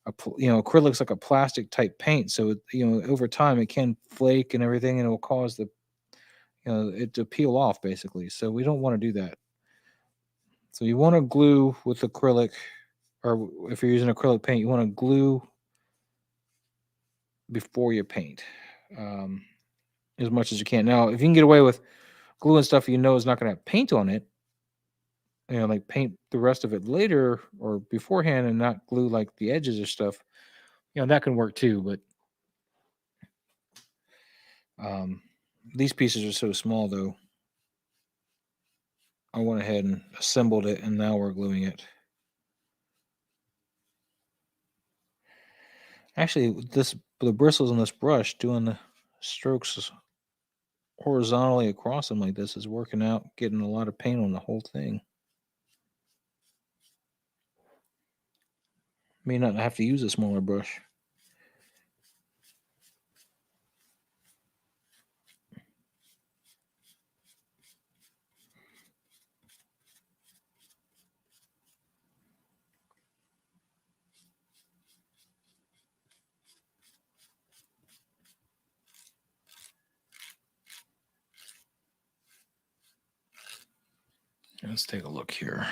acrylic's like a plastic type paint. So over time it can flake and everything, and it will cause it to peel off basically. So we don't want to do that. So you want to glue with acrylic, or if you're using acrylic paint, you want to glue before you paint, um, as much as you can. Now, if you can get away with gluing stuff is not going to have paint on it, like paint the rest of it later or beforehand and not glue like the edges or stuff, that can work too. But um, these pieces are so small, though. I went ahead and assembled it, and now we're gluing it. Actually, the bristles on this brush, doing the strokes horizontally across them like this, is working out, getting a lot of paint on the whole thing. May not have to use a smaller brush. Let's take a look here.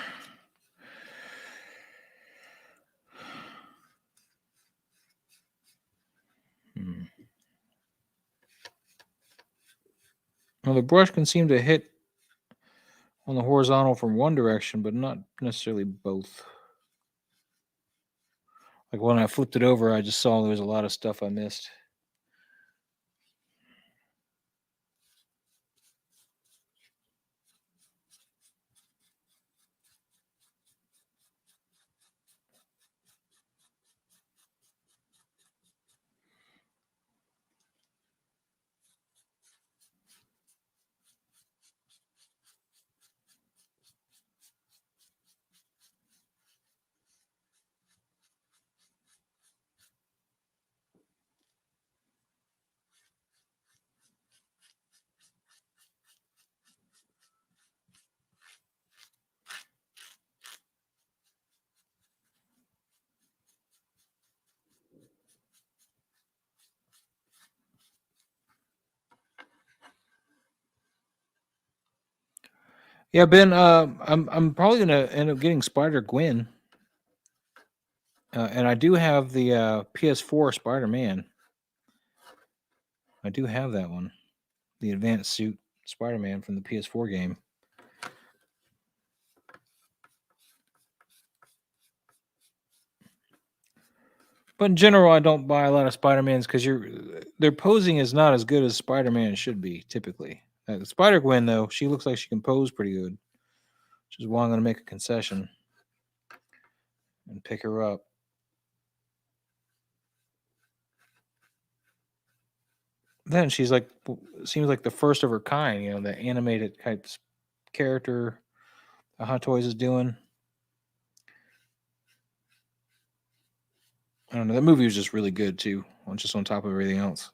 Now the brush can seem to hit on the horizontal from one direction, but not necessarily both. Like when I flipped it over, I just saw there was a lot of stuff I missed. Yeah, Ben. I'm probably gonna end up getting Spider Gwen, and I do have the PS4 Spider-Man. I do have that one, the advanced suit Spider-Man from the PS4 game. But in general, I don't buy a lot of Spider-Mans because their posing is not as good as Spider-Man should be typically. Spider Gwen, though, she looks like she can pose pretty good, which is why I'm going to make a concession and pick her up. Then she's like, seems like the first of her kind. The animated type character Hot Toys is doing. I don't know. That movie was just really good too, just on top of everything else.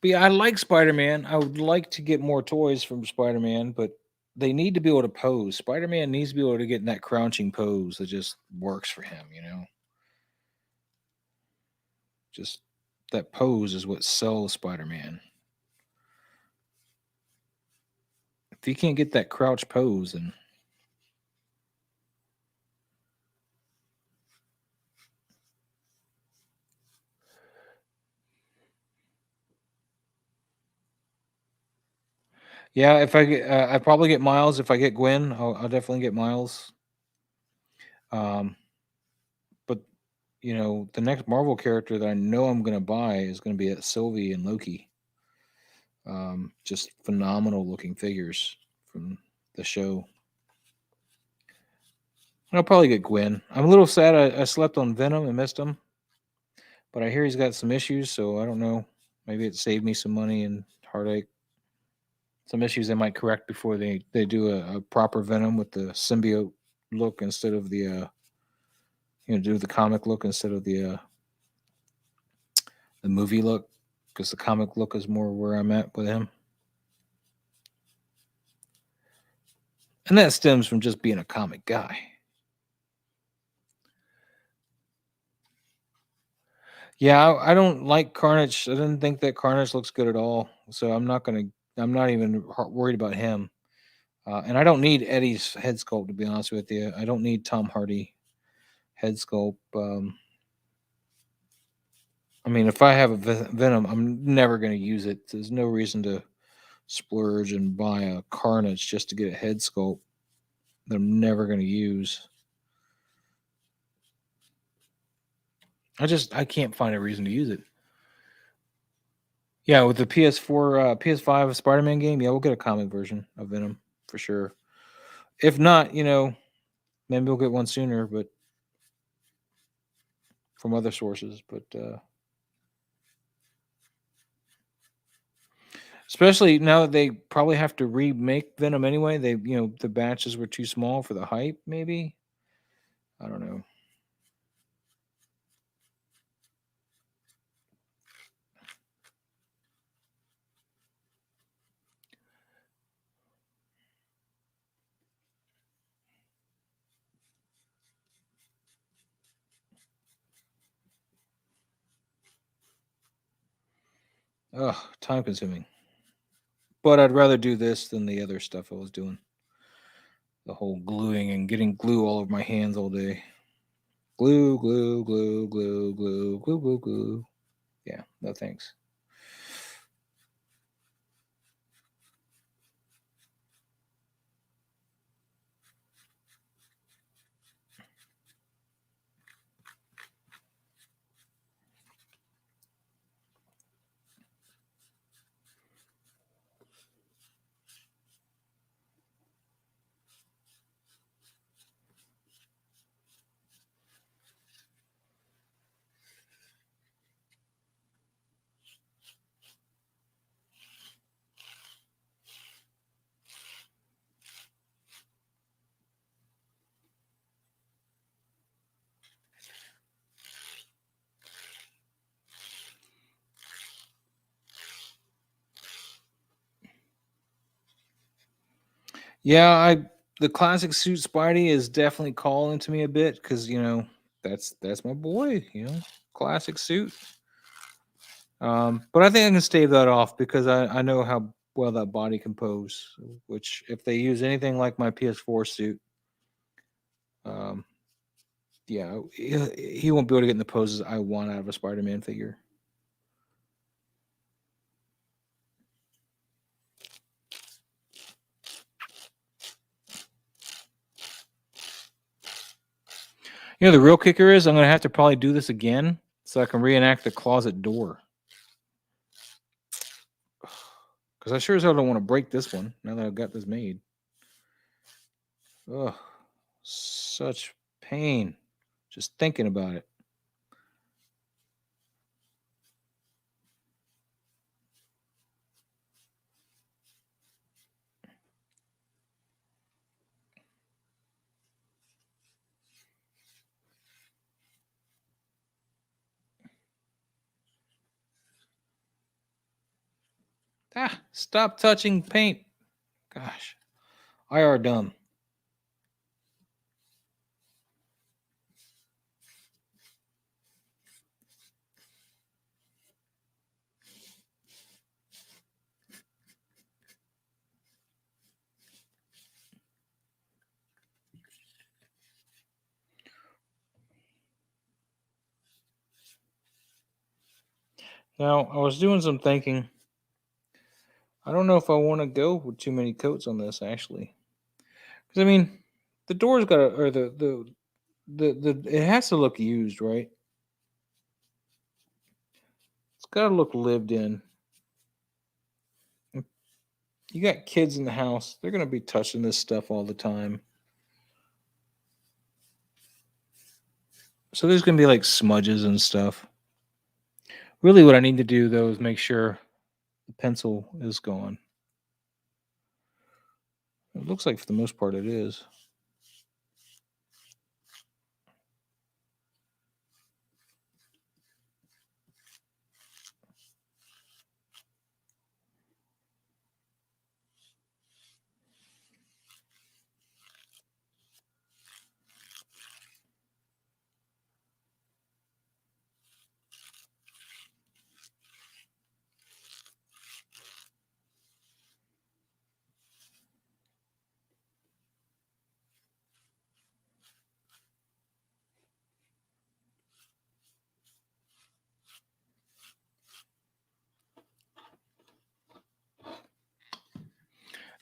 But yeah, I like Spider-Man. I would like to get more toys from Spider-Man, but they need to be able to pose. Spider-Man needs to be able to get in that crouching pose that just works for him. Just that pose is what sells Spider-Man. If you can't get that crouch pose, then yeah, if I get, I probably get Miles. If I get Gwen, I'll definitely get Miles. But the next Marvel character that I know I'm going to buy is going to be Sylvie and Loki. Just phenomenal looking figures from the show. I'll probably get Gwen. I'm a little sad I slept on Venom and missed him, but I hear he's got some issues, so I don't know. Maybe it saved me some money and heartache. Some issues they might correct before they do a proper Venom with the symbiote look instead of the do the comic look instead of the movie look, because the comic look is more where I'm at with him, and that stems from just being a comic guy. Yeah, I don't like Carnage. I didn't think that Carnage looks good at all, so I'm not gonna. I'm not even worried about him. And I don't need Eddie's head sculpt, to be honest with you. I don't need Tom Hardy head sculpt. I mean, if I have a Venom, I'm never going to use it. There's no reason to splurge and buy a Carnage just to get a head sculpt that I'm never going to use. I can't find a reason to use it. Yeah, with the PS4, PS5 Spider-Man game, yeah, we'll get a comic version of Venom for sure. If not, maybe we'll get one sooner, but from other sources. But especially now that they probably have to remake Venom anyway. The batches were too small for the hype. Maybe, I don't know. Ugh, time consuming. But I'd rather do this than the other stuff I was doing. The whole gluing and getting glue all over my hands all day. Glue, glue, glue, glue, glue, glue, glue, glue. Yeah, no thanks. Yeah, the classic suit Spidey is definitely calling to me a bit because that's my boy. Classic suit. But I think I can stave that off because I know how well that body can pose. Which, if they use anything like my PS4 suit, um, yeah, he won't be able to get in the poses I want out of a Spider-Man figure. The real kicker is I'm gonna have to probably do this again so I can reenact the closet door. Because I sure as hell don't want to break this one now that I've got this made. Ugh, such pain just thinking about it. Ah, stop touching paint. Gosh, I are dumb. Now, I was doing some thinking. I don't know if I want to go with too many coats on this actually. Because I mean, the door's got to, or it has to look used, right? It's got to look lived in. You got kids in the house; they're gonna be touching this stuff all the time. So there's gonna be like smudges and stuff. Really, what I need to do though is make sure the pencil is gone. It looks like for the most part it is.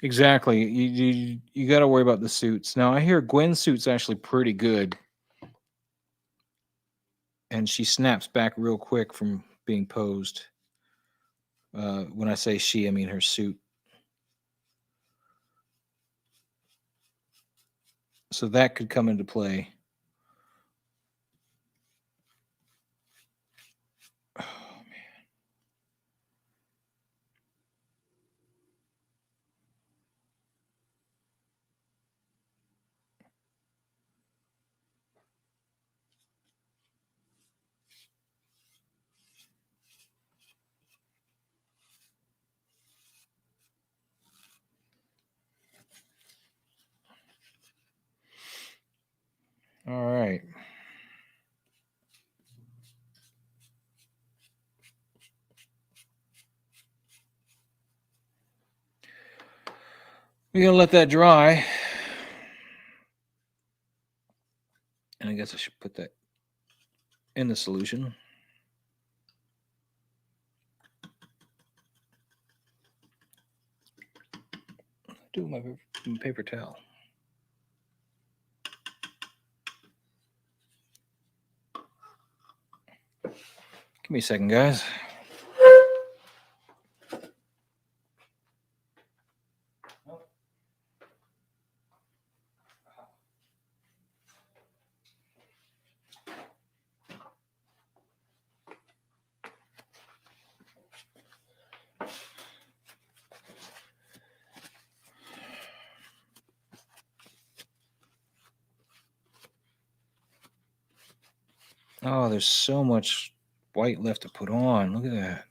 Exactly. You got to worry about the suits. Now I hear Gwen's suit's actually pretty good, and she snaps back real quick from being posed. When I say she, I mean her suit. So that could come into play. Oh, all right. We're gonna let that dry. And I guess I should put that in the solution. Do my paper towel. Give me a second, guys. Oh, there's so much white left to put on. Look at that.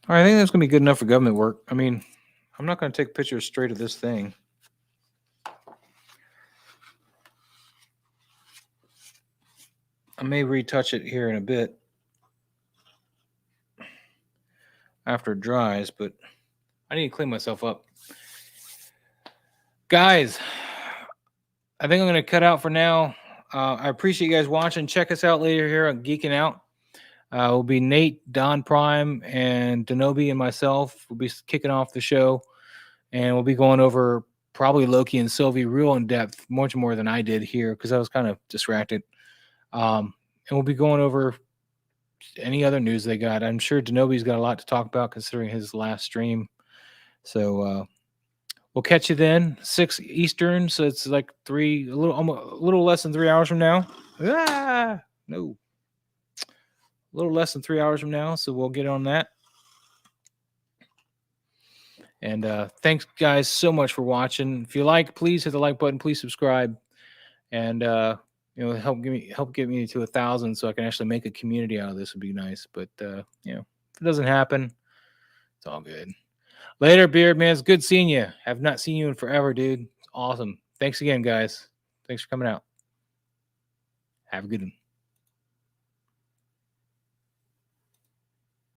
All right, I think that's gonna be good enough for government work. I mean, I'm not gonna take pictures straight of this thing. I may retouch it here in a bit after it dries, but I need to clean myself up. Guys, I think I'm going to cut out for now. I appreciate you guys watching. Check us out later here on Geeking Out. Will be Nate, Don Prime, and Denobi and myself. We'll be kicking off the show, and we'll be going over probably Loki and Sylvie real in depth, much more than I did here because I was kind of distracted. And we'll be going over any other news they got. I'm sure Denobi's got a lot to talk about considering his last stream. So we'll catch you then, 6 Eastern. So it's like a little less than 3 hours from now. No, a little less than 3 hours from now. So we'll get on that. And thanks, guys, so much for watching. If you like, please hit the like button. Please subscribe, and help get me to 1,000 so I can actually make a community out of this. Would be nice. But if it doesn't happen, it's all good. Later, Beard Man. It's good seeing you. Have not seen you in forever, dude. Awesome. Thanks again, guys. Thanks for coming out. Have a good one.